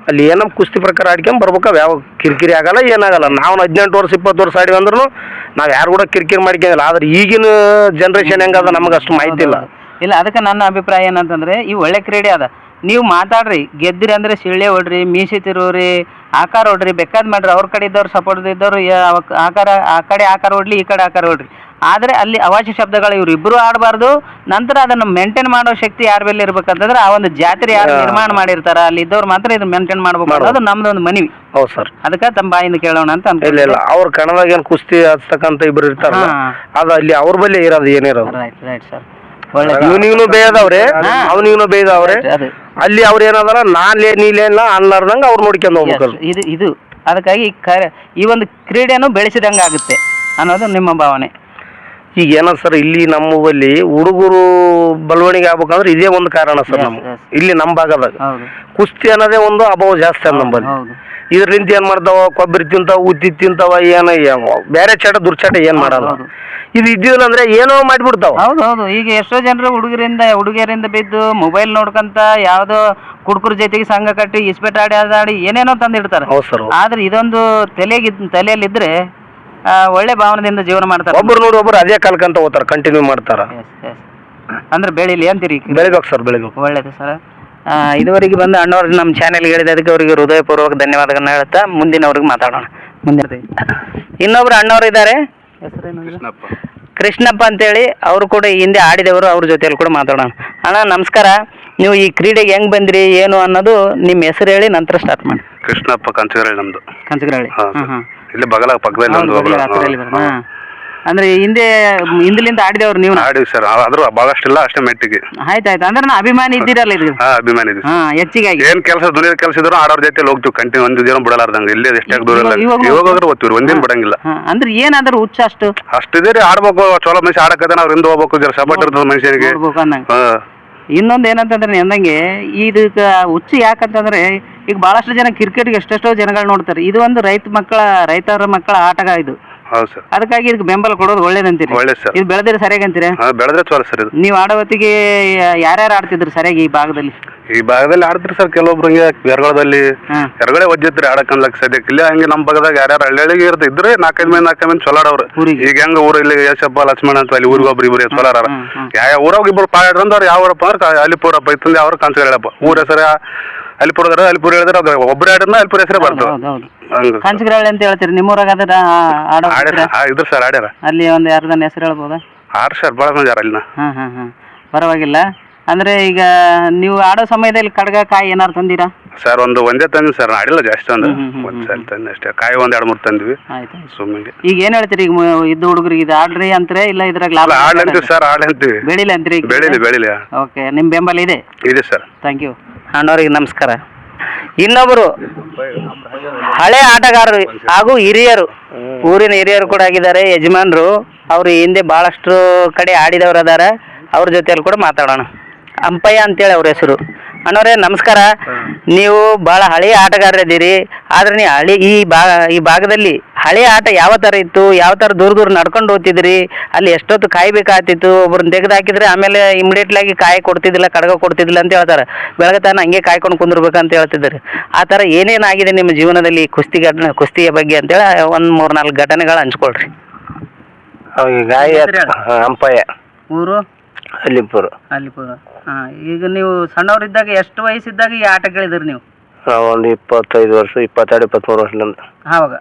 ಅಲ್ಲಿ ಏನೋ ಕುಸ್ತಿ ಪ್ರಕಾರ ಆಡ್ಕೊಂಡ್ ಬರ್ಬೇಕು, ಯಾವ ಕಿರಿಕಿರಿ ಆಗಲ್ಲ, ಏನಾಗಲ್ಲ. ನಾವು 18 ವರ್ಷ 20 ವರ್ಷ ಆಡಿವಿ ಅಂದ್ರೂ ನಾವು ಯಾರು ಕೂಡ ಕಿರಿಕಿರಿ ಮಾಡ್ಕೊಂಡಿಲ್ಲ. ಆದ್ರೆ ಈಗಿನ ಜನ್ರೇಷನ್ ಹೆಂಗದ ನಮಗೆ ಅಷ್ಟು ಮಾಹಿತಿ ಇಲ್ಲ. ಅದಕ್ಕೆ ನನ್ನ ಅಭಿಪ್ರಾಯ ಏನಂತಂದ್ರೆ, ಈ ಒಳ್ಳೆ ಕ್ರೀಡೆ ಅದ, ನೀವು ಮಾತಾಡ್ರಿ, ಗೆದ್ದಿರಿ ಅಂದ್ರೆ ಸಿಳ್ಳೆ ಹೊಡ್ರಿ, ಮೀಸಿ ತಿರೋರಿ, ಆಕಾರ ಹೊಡ್ರಿ, ಬೇಕಾದ್ ಮಾಡ್ರಿ. ಅವ್ರ ಕಡೆ ಇದ್ದವ್ರು ಸಪೋರ್ಟ್ ಇದ್ದವ್ರು ಆಕಾರ ಹೊಡ್ಲಿ, ಈ ಕಡೆ ಆಕಾರ ಹೊಡ್ರಿ. ಆದರೆ ಅಲ್ಲಿ ಅವಾಚ್ಯ ಶಬ್ದಗಳು ಇವ್ರು ಇಬ್ಬರು ಆಡಬಾರ್ದು. ನಂತರ ಅದನ್ನು ಮೇಂಟೈನ್ ಮಾಡೋ ಶಕ್ತಿ ಯಾರ ಮೇಲೆ ಇರ್ಬೇಕಂತಂದ್ರೆ ಆ ಒಂದು ಜಾತ್ರೆ ಯಾರು ನಿರ್ಮಾಣ ಮಾಡಿರ್ತಾರ ಅಲ್ಲಿ ಇದ್ದವ್ರು ಮಾತ್ರ ಇದನ್ನ ಮೇಂಟೈನ್ ಮಾಡ್ಬೇಕು ಅನ್ನೋದು ನಮ್ದು ಒಂದು ಮನವಿ. ಹೌದು ಸರ್. ಅದಕ್ಕೆ ತಮ್ಮ ಬಾಯಿಂದ ಕೇಳೋಣ ಅಂತ ಇಲ್ಲ ಇಲ್ಲ, ಅವ್ರ ಕಣದಾಗ ಏನು ಕುಸ್ತಿ ಹಚ್ತಕ್ಕಂತ ಇಬ್ರು ಇರ್ತಾರಲ್ಲ, ಅದು ಅಲ್ಲಿ ಅವ್ರ ಬಳಿ ಇರೋದು ಏನಿರೋದು. Right sir. ಒಳ್ಳೆ ಇವನಿಗೂ ಬೇಯದವ್ರೆ, ಅವನಿಗೂ ಬೇಯದವ್ರೆ. ಅಲ್ಲಿ ಅವ್ರ ಏನದಾರ ನೀಲೇನ ಅನ್ಲಾರ್ದಂಗ ಅವ್ರು ನೋಡ್ಕೊಂಡು ಹೋಗ್ಬೇಕು. ಇದು ಅದಕ್ಕಾಗಿ ಈ ಒಂದು ಕ್ರೀಡೆಯನ್ನು ಬೆಳೆಸಿದಂಗೆ ಆಗುತ್ತೆ ಅನ್ನೋದು ನಿಮ್ಮ ಭಾವನೆ. ಈಗ ಏನೋ ಸರ್, ಇಲ್ಲಿ ನಮ್ಮ ಬಲ್ಲಿ ಹುಡುಗರು ಬೆಳವಣಿಗೆ ಆಗ್ಬೇಕಂದ್ರೆ ಇದೇ ಒಂದು ಕಾರಣ ಸರ್. ಇಲ್ಲಿ ನಮ್ಮ ಭಾಗದಾಗ ಕುಸ್ತಿ ಅನ್ನೋದೇ ಒಂದು ಅಭಾವ ಜಾಸ್ತಿ ಅದ ನಮ್ಮಲ್ಲಿ. ಇದ್ರಿಂದ ಏನ್ ಮಾಡ್ತಾವ, ಕೊಬ್ಬರಿ ತಿಂತಾವ, ಉದ್ದಿ ತಿಂತಾವ, ಏನೋ ಬೇರೆ ಚಟ ದುರ್ಚಟ ಏನ್ ಮಾಡಲ್ಲ. ಇದು ಇದ್ದಿಲ್ಲ ಅಂದ್ರೆ ಏನೋ ಮಾಡ್ಬಿಡ್ತಾವ. ಹೌದು. ಈಗ ಎಷ್ಟೋ ಜನರು ಹುಡುಗಿಯರಿಂದ ಬಿದ್ದು ಮೊಬೈಲ್ ನೋಡ್ಕೊಂತ ಯಾವ್ದೋ ಕುಡ್ಕುರ ಜೊತೆಗೆ ಸಂಘ ಕಟ್ಟಿ ಇಸ್ಪೆಟ್ ಆಡಿ ಏನೇನೋ ತಂದಿಡ್ತಾರೆ. ಆದ್ರೆ ಇದೊಂದು ತಲೆಯಲ್ಲಿದ್ರೆ ಒಳ್ಳೆ ಭಾವನೆಯಿಂದ ಜೀವನ ಮಾಡ್ತಾರೆ. ಒಬ್ರು ನೋಡಿ ಒಬ್ರು ಅದೇ ಕಲ್ಕಂತ ಹೋಗ್ತಾರ, ಕಂಟಿನ್ಯೂ ಮಾಡ್ತಾರ. ಅಂದ್ರೆ ಬೆಳಿಲಿ ಅಂತೀರಿ. ಬೆಳಿಬೇಕು ಸರ್, ಬೆಳಿಬೇಕು. ಒಳ್ಳೇದು ಸರ್. ಇದುವರೆಗೆ ಬಂದು ಅಣ್ಣವ್ರಿಗೆ ನಮ್ಮ ಚಾನೆಲ್ಗೆ ಹೇಳಿದ ಅದಕ್ಕೆ ಅವರಿಗೆ ಹೃದಯಪೂರ್ವಕ ಧನ್ಯವಾದಗಳನ್ನ ಹೇಳ್ತಾ ಮುಂದಿನವ್ರಿಗೆ ಮಾತಾಡೋಣ. ಇನ್ನೊಬ್ರು ಅಣ್ಣವ್ರು ಇದ್ದಾರೆ, ಕೃಷ್ಣಪ್ಪ ಅಂತೇಳಿ. ಅವರು ಕೂಡ ಈ ಹಿಂದೆ ಆಡಿದವರು, ಅವ್ರ ಜೊತೆಯಲ್ಲಿ ಕೂಡ ಮಾತಾಡೋಣ. ಅಣ್ಣ ನಮಸ್ಕಾರ. ನೀವು ಈ ಕ್ರೀಡೆಗೆ ಹೆಂಗ್ ಬಂದ್ರಿ ಏನು ಅನ್ನೋದು ನಿಮ್ಮ ಹೆಸರು ಹೇಳಿ ನಂತರ ಸ್ಟಾರ್ಟ್ ಮಾಡಿ. ಕೃಷ್ಣಪ್ಪ ಕಂಚಗರಳ್ಳಿ ನಮ್ದು. ಕಂಚಗರಳ್ಳಿ ಇಲ್ಲಿ ಪಕ್ಕದಲ್ಲಿ. ಅಂದ್ರೆ ಹಿಂದಲಿಂದ ಆಡಿದವ್ರು ನೀವು? ಆಡಿವಿ ಸರ್, ಆದ್ರೂ ಬಹಳಷ್ಟಿಲ್ಲ, ಅಷ್ಟೇ ಮೆಟ್ಟಿಗೆ. ಆಯ್ತಾಯ್ತು. ಅಂದ್ರೆ ಅಭಿಮಾನಿ ಇದ್ದೀರಲ್ಲ ಇದು? ಅಭಿಮಾನಿ ಇದೀವಿ. ಹೆಚ್ಚಿಗಾಗಿ ಏನ್ ದುನಿಯದ ಕೆಲಸ ಇದ್ರು ಆಡೋರ್ ಜೊತೆ ಹೋಗ್ತೀವಿ ಕಂಟಿನ್ಯೂ, ಒಂದು ದಿನ ಬಿಡಲಾರ್ದಂಗ. ಇಲ್ಲೇ ಎಷ್ಟೇ ದೂರ ಇಲ್ಲ, ಇವಾಗ ಓದ್ತೀವಿ, ಒಂದಿನ ಬಿಡಂಗಿಲ್ಲ. ಅಂದ್ರೆ ಏನಾದ್ರು ಹುಚ್ಚ ಅಷ್ಟಿದೆ ರೀ. ಆಡ್ಬೇಕು, ಚಲೋ ಮನುಷ್ಯ ಆಡಕದ ನಾವ್ ಹಿಂದೆ ಹೋಗ್ಬೇಕು, ಜರ ಸಪೋರ್ಟ್ ಇರ್ತದ ಮನುಷ್ಯನಿಗೆ. ಇನ್ನೊಂದು ಏನಂತಂದ್ರೆ ಅಂದಂಗೆ ಇದಕ್ಕೆ ಹುಚ್ಚು ಯಾಕಂತಂದ್ರೆ ಈಗ ಬಹಳಷ್ಟು ಜನ ಕ್ರಿಕೆಟ್ಗೆ ಎಷ್ಟೆಷ್ಟೋ ಜನಗಳು ನೋಡ್ತಾರೆ. ಇದು ಒಂದು ರೈತರ ಮಕ್ಕಳ ಆಟಗ ಇದು. ಹೌದು ಸರ್. ಅದಕ್ಕಾಗಿ ಇದಕ್ಕೆ ಬೆಂಬಲ ಕೊಡೋದು ಒಳ್ಳೇದಂತೀರಿ. ಒಳ್ಳೇದು ಸರ್. ಇದು ಬೆಳೆದ್ರೆ ಸರಿಯಾಗಿ ಅಂತೀರಾ? ಬೆಳೆದ್ರೆ ಚಲೋ ಸರ್. ಇದು ನೀವು ಆಡೋ ಹೊತ್ತಿಗೆ ಯಾರ್ಯಾರು ಆಡ್ತಿದ್ರು ಸರಿಯಾಗಿ ಈ ಭಾಗದಲ್ಲಿ? ಈ ಭಾಗದಲ್ಲಿ ಆಡ್ತಿರಿ ಸರ್, ಕೆಲವೊಬ್ರು ಹಿಂಗೆ ಎರಗಳದಲ್ಲಿ ಎರಗಳೇ ಒಜ್ಜಿತ್ರಿ ಆಡಕ್ಕನ್ಲಕ್ ಸದ್ಯಕ್ಕೆ. ಇಲ್ಲ ಹಂಗೆ ನಮ್ಮ ಭಾಗದಾಗ ಯಾರ್ಯಾರು ಹಳ್ಳಿಗೆ ಇದ್ರೆ ನಾಲ್ಕೈದು ಮಂದಿ ಚಲೋ ಆಡವ್ರು. ಈಗ ಹೆಂಗ ಊರು ಇಲ್ಲಿ ಯಶಪ್ಪ ಲಕ್ಷ್ಮಣ ಅಂತ ಅಲ್ಲಿ ಊರಿಗೆ ಒಬ್ರು ಇಬ್ರು ಚಲೋ ಆಡಾರ. ಯಾವ ಊರಾಗ ಇಬ್ರು ಪಾಡ ಅಂದ್ರೆ ಯಾವ ಊರಪ್ಪ ಅಂದ್ರೆ ಅಲಿಪುರಪ್ಪ ಇತ್ತಂದ್ರೆ ಅವ್ರು ಕಂಚಗರಳ್ಳಪ್ಪ. ಊರ ಹೆಸರು ಅಲಿಪುರದಾರ, ಅಲಿಪುರ ಹೇಳಿದ್ರೆ ಅದ್ರ ಒಬ್ಬರು ಆಡಿದ್ರೆ ಅಲಿಪುರ ಹೆಸರೇ ಬರ್ತದೆ. ಕಂಚಗರಳ್ಳಿ ಅಂತ ಹೇಳ್ತೀರಿ ನಿಮ್ಮೂರಾಗ? ಇದ್ರ ಸರ್ ಆಡ್ಯಾರ. ಅಲ್ಲಿ ಒಂದು ಯಾರ್ದನ್ನ ಹೆಸರು ಹೇಳ್ಬೋದಾ? ಸರ್ ಭಾಳ ಮಂದಿ ಅಲ್ಲಿನ. ಪರವಾಗಿಲ್ಲ. ಅಂದ್ರೆ ಈಗ ನೀವು ಆಡೋ ಸಮಯದಲ್ಲಿ ಕಡ್ಗ ಕಾಯಿ ಏನಾರು ತಂದಿರಾ? ಸರ್ ಒಂದೇ ತಂದ್ವಿ ಸರ್, ಆಡಿಲ್ಲ ಜಾಸ್ತಿ. ಒಂದ್ ಸಲ ತಂದ್ವಿ ಅಷ್ಟೇ. ಕಾಯಿ 1-2-3 ತಂದ್ವಿ ಸುಮ್ಮನೆ. ಈಗ ಏನ್ ಹೇಳ್ತೀರಿ ಈಗ ಇದ್ದು ಹುಡುಗರಿಗೆ ಇದು ಆಡ್ರಿ ಅಂತಾರೆ, ಇಲ್ಲ ಇದ್ರಾಗ ಲಾಭ? ಆಡ್ಲಂತೀವಿ ಸರ್, ಆಡ್ಲಂತೀವಿ. ಬೆಳಿಲಿ ಅಂತೀರಿ? ಬೆಳಿಲಿ. ಓಕೆ, ನಿಮ್ ಬೆಂಬಲ ಇದೆ? ಇದೆ ಸರ್. Thank you. ಅಣ್ಣವ್ರಿಗೆ ನಮಸ್ಕಾರ. ಇನ್ನೊಬ್ಬರು ಹಳೆ ಆಟಗಾರರು ಹಾಗೂ ಹಿರಿಯರು, ಊರಿನ ಹಿರಿಯರು ಕೂಡ ಆಗಿದ್ದಾರೆ, ಯಜಮಾನ್ರು. ಅವರು ಹಿಂದೆ ಬಹಳಷ್ಟು ಕಡೆ ಆಡಿದವರು ಅದಾರ. ಅವ್ರ ಜೊತೆಯಲ್ಲಿ ಕೂಡ ಮಾತಾಡೋಣ. ಅಂಪಯ್ಯ ಅಂತೇಳಿ ಅವ್ರ ಹೆಸರು. ಅಣ್ಣವ್ರೆ ನಮಸ್ಕಾರ. ನೀವು ಭಾಳ ಹಳೆಯ ಆಟಗಾರರಿದ್ದೀರಿ. ಆದ್ರೆ ನೀವು ಈ ಭಾಗದಲ್ಲಿ ಹಳೆಯ ಆಟ ಯಾವ ಥರ ಇತ್ತು, ಯಾವ ಥರ ದೂರ ನಡ್ಕೊಂಡು ಹೋಗ್ತಿದ್ರಿ? ಅಲ್ಲಿ ಎಷ್ಟೊತ್ತು ಕಾಯ್ಬೇಕಾಗ್ತಿತ್ತು, ಒಬ್ರನ್ನ ತೆಗೆದು ಹಾಕಿದ್ರೆ ಆಮೇಲೆ ಇಮಿಡಿಯೇಟ್ಲಾಗಿ ಕಾಯಿ ಕೊಡ್ತಿದ್ದಿಲ್ಲ, ಕಡ್ಗ ಕೊಡ್ತಿದ್ದಿಲ್ಲ ಅಂತ ಹೇಳ್ತಾರೆ. ಬೆಳಗ್ತಾನ ಹಂಗೆ ಕಾಯ್ಕೊಂಡು ಕುಂದಿರ್ಬೇಕಂತ ಹೇಳ್ತಿದ್ದಾರೆ. ಆ ಥರ ಏನೇನಾಗಿದೆ ನಿಮ್ಮ ಜೀವನದಲ್ಲಿ ಕುಸ್ತಿಯ ಬಗ್ಗೆ ಅಂತೇಳಿ ಒಂದು 3-4 ಘಟನೆಗಳು ಹಂಚ್ಕೊಳ್ರಿ. ಅಂಪಯ್ಯ, ಊರು ಅಲ್ಲಿಪುರ. ಈಗ ನೀವು ಸಣ್ಣವರಿದ್ದಾಗ ಎಷ್ಟು ವಯಸ್ಸಿದ್ದಾಗ ಈ ಆಟಗಳಿದ್ರಿ ನೀವು? ಒಂದು 25 ವರ್ಷ, 22-23 ವರ್ಷದಿಂದ. ಅವಾಗ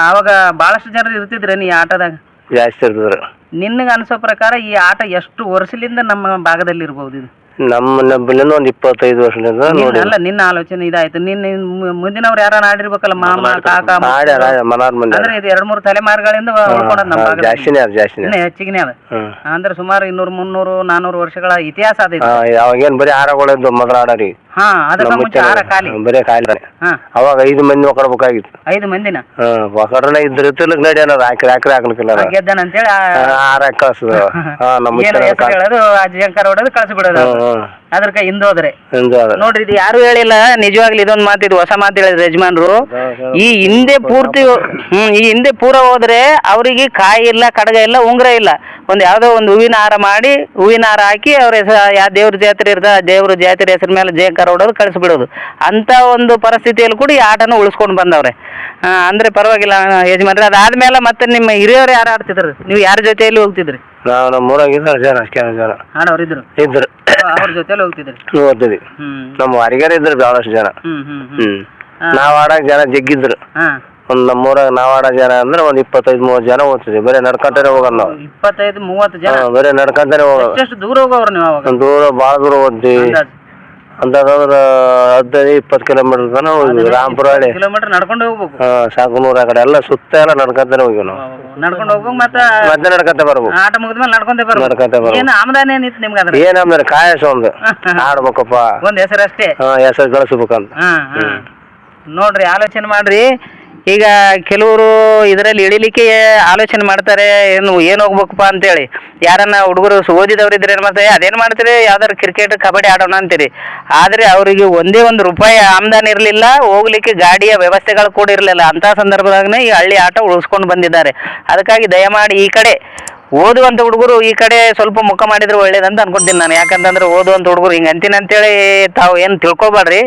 ಅವಾಗ ಬಹಳಷ್ಟು ಜನರು ಇರ್ತಿದ್ರೇನು ಈ ಆಟದಾಗ? ಜಾಸ್ತಿ ಇರ್ತಿದ್ರು. ನಿನಗೆ ಅನ್ಸೋ ಪ್ರಕಾರ ಈ ಆಟ ಎಷ್ಟು ವರ್ಷದಿಂದ ನಮ್ಮ ಭಾಗದಲ್ಲಿ ಇರ್ಬೋದು? ಇದು ನಮ್ಮಲ್ಲಿಂದ ಒಂದು 25 ವರ್ಷದಿಂದ ನೋಡಿ. ಅಲ್ಲ, ನಿನ್ನ ಆಲೋಚನೆ ಇದಾಯ್ತು. ಮುಂದಿನವ್ರು ಯಾರು ಆಡಿರ್ಬೇಕಲ್ಲ, ಮಾಮ ಕಾಕ ಅಂದ್ರೆ ಇದು 2-3 ತಲೆಮಾರುಗಳಿಂದ ಉಳ್ಕೊಂಡದ್ ನಮ್ಮ ಭಾಗದಲ್ಲಿ. ಹೆಚ್ಚಿಗೆ ಅದ ಅಂದ್ರೆ ಸುಮಾರು 200-300-400 ವರ್ಷಗಳ ಇತಿಹಾಸ ಅದ. ಅವಾಗೇನ್ ಬರೀ ಆರಗಳಿದ್ದು ಮೊದಲ ಆಡಾರಿ. ಅದಕ್ಕೆ ಮುಂಚೆ ಆರ ಖಾಲಿ, ಬರೀ ಖಾಲಿ. ಅವಾಗ 5 ಮಂದಿ ಒಕ್ಕಡ್ಬೇಕಾಗಿತ್ತು. 5 ಮಂದಿನ ಒಕ್ಕಡ್ರನ್ನ ಇದ್ರ ನಡಿ ಅನ್ನೋದು ಹಾಕ್ಲಿಕ್ಕಿಲ್ಲ, ಗೆದ್ದನ ಅಂತೇಳಿ ಕಳ್ಸೋದು. ಹೇಳೋದು ಅಜ್ಜಂಕರ್ ಹೊಡೋದು ಕಳ್ಸಿಬಿಡೋದು. ಅದ್ರಕ ಹಿಂದೋದ್ರೆ ನೋಡ್ರಿ, ಇದು ಯಾರು ಹೇಳಿಲ್ಲ. ನಿಜವಾಗ್ಲಿ ಇದೊಂದು ಮಾತು, ಇದು ಹೊಸ ಮಾತು ಹೇಳಿದ್ರು ಯಜಮಾನ್ರು. ಈ ಹಿಂದೆ ಪೂರ ಹೋದ್ರೆ ಅವರಿಗೆ ಕಾಯಿ ಇಲ್ಲ, ಕಡಗ ಇಲ್ಲ, ಉಂಗ್ರ ಇಲ್ಲ. ಯಾವ್ದೋ ಒಂದು ಹೂವಿನ ಹಾರ ಮಾಡಿ, ಹೂವಿನ ಹಾರ ಹಾಕಿ ಅವ್ರ ಹೆಸರು ಯಾವ ದೇವ್ರ ಜಾತ್ರೆ ಇರ್ತದೆ, ದೇವ್ರ ಜಾತ್ರೆ ಹೆಸರು ಮೇಲೆ ಜಯಂಕಾರ ಹೊಡೋದು ಕಳಿಸ್ಬಿಡೋದು. ಅಂತ ಒಂದು ಪರಿಸ್ಥಿತಿಯಲ್ಲಿ ಕೂಡ ಈ ಆಟನ ಉಳಿಸ್ಕೊಂಡು ಬಂದವ್ರೆ. ಅಂದ್ರೆ ಪರವಾಗಿಲ್ಲ ಯಜಮಾನ್ರಿ. ಅದಾದ್ಮೇಲೆ ಮತ್ತೆ ನಿಮ್ಮ ಹಿರಿಯರು ಯಾರು ಆಡ್ತಿದ್ರು? ನೀವು ಯಾರ ಜೊತೆಯಲ್ಲಿ ಹೋಗ್ತಿದ್ರಿ? ನಾವು ನಮ್ಮೂರಾಗಿದ್ದ ಜನ ಆಡೋರು ಇದ್ರು, ಅವ್ರ ಜೊತೆಲಿ ಹೋಗ್ತಿದ್ರಿ? ಓದ್ತಿದ್ವಿ. ನಮ್ಮ ವಾರಿಗಾರ ಇದ್ರು ಬಹಳಷ್ಟು ಜನ. ನಾವ್ ಆಡಕ್ ಜನ ಜಗ್ಗಿದ್ರು. ಒಂದ್ ನಮ್ಮೂರಾಗ ನಾವ್ ಆಡೋ ಜನ ಅಂದ್ರೆ ಒಂದ್ 25-30 ಜನ ಹೋಗ್ತಿದ್ವಿ. ಬರೀ ನಡ್ಕೊಂತಾನೆ ಹೋಗೋದು ನಾವು. 25-30 ಜನ ಬರೀ ನಡ್ಕೊಂತಾನೆ ಹೋಗೋದು. ಎಷ್ಟು ದೂರ ಹೋಗೋರು ನೀವು ಅವಾಗ? ದೂರ ಬಾಳ ದೂರ ಹೋಗ್ತೀವಿ. ಅಂತಂದ್ರ 15-20 ಕಿಲೋಮೀಟರ್ ತನ ಹೋಗಿದ್ವಿ. ರಾಮಪುರ ಹಳ್ಳಿ ಕಿಲೋಮೀಟರ್ ನಡ್ಕೊಂಡು ಹೋಗ್ಬೇಕು. ಸಾಕನೂರ್ ಆ ಕಡೆ ಎಲ್ಲ ಸುತ್ತ ಎಲ್ಲ ನಡ್ಕೊಂತಾನೆ ಹೋಗಿವಿ ನಾವು. ನಡ್ಕೊಂಡು ಹೋಗ್ಬೇಕು ಮತ್ತೆ ನಡ್ಕೊಂತ ಬರ್ಬೇಕು. ಆಟ ಮುಗಿದ್ಮೇಲೆ ನಡ್ಕೊಂತ ಬರ್ಬೇಕು. ಏನು ಆಮದಾನಿ ಏನಿತ್ತು ನಿಮ್ಗೆ ಅದ್ರ? ಏನಂದ್ರೆ ಕಾಯಸ ಒಂದು ಆಡ್ಬೇಕಪ್ಪ, ಒಂದ್ ಹೆಸರು ಅಷ್ಟೇ, ಹೆಸರು ಗಳಿಸ್ಬೇಕಂತ. ನೋಡ್ರಿ ಆಲೋಚನೆ ಮಾಡ್ರಿ. ಈಗ ಕೆಲವರು ಇದರಲ್ಲಿ ಇಳಿಲಿಕ್ಕೆ ಆಲೋಚನೆ ಮಾಡ್ತಾರೆ, ಏನು ಹೋಗ್ಬೇಕಪ್ಪ ಅಂತೇಳಿ. ಯಾರನ್ನ ಹುಡುಗರು ಓದಿದವ್ರು ಇದ್ರೆ ಏನು ಮಾಡ್ತಾರೆ, ಅದೇನು ಮಾಡ್ತೀರಿ ಯಾವ್ದಾರು ಕ್ರಿಕೆಟ್ ಕಬಡ್ಡಿ ಆಡೋಣ ಅಂತೀರಿ. ಆದರೆ ಅವರಿಗೆ ಒಂದೇ ಒಂದು ರೂಪಾಯಿ ಆಮದಾನಿ ಇರಲಿಲ್ಲ, ಹೋಗ್ಲಿಕ್ಕೆ ಗಾಡಿಯ ವ್ಯವಸ್ಥೆಗಳು ಕೂಡ ಇರಲಿಲ್ಲ. ಅಂಥ ಸಂದರ್ಭದಾಗನೇ ಈ ಹಳ್ಳಿ ಆಟ ಉಳಿಸ್ಕೊಂಡು ಬಂದಿದ್ದಾರೆ. ಅದಕ್ಕಾಗಿ ದಯಮಾಡಿ ಈ ಕಡೆ ಓದುವಂಥ ಹುಡುಗರು ಈ ಕಡೆ ಸ್ವಲ್ಪ ಮುಖ ಮಾಡಿದ್ರೆ ಒಳ್ಳೇದಂತ ಅನ್ಕೊಳ್ತೀನಿ ನಾನು. ಯಾಕಂತಂದ್ರೆ ಓದುವಂಥ ಹುಡುಗರು ಹಿಂಗೆ ಅಂತೀನಿ ಅಂತೇಳಿ ತಾವು ಏನು ತಿಳ್ಕೊಬೇಡ್ರಿ.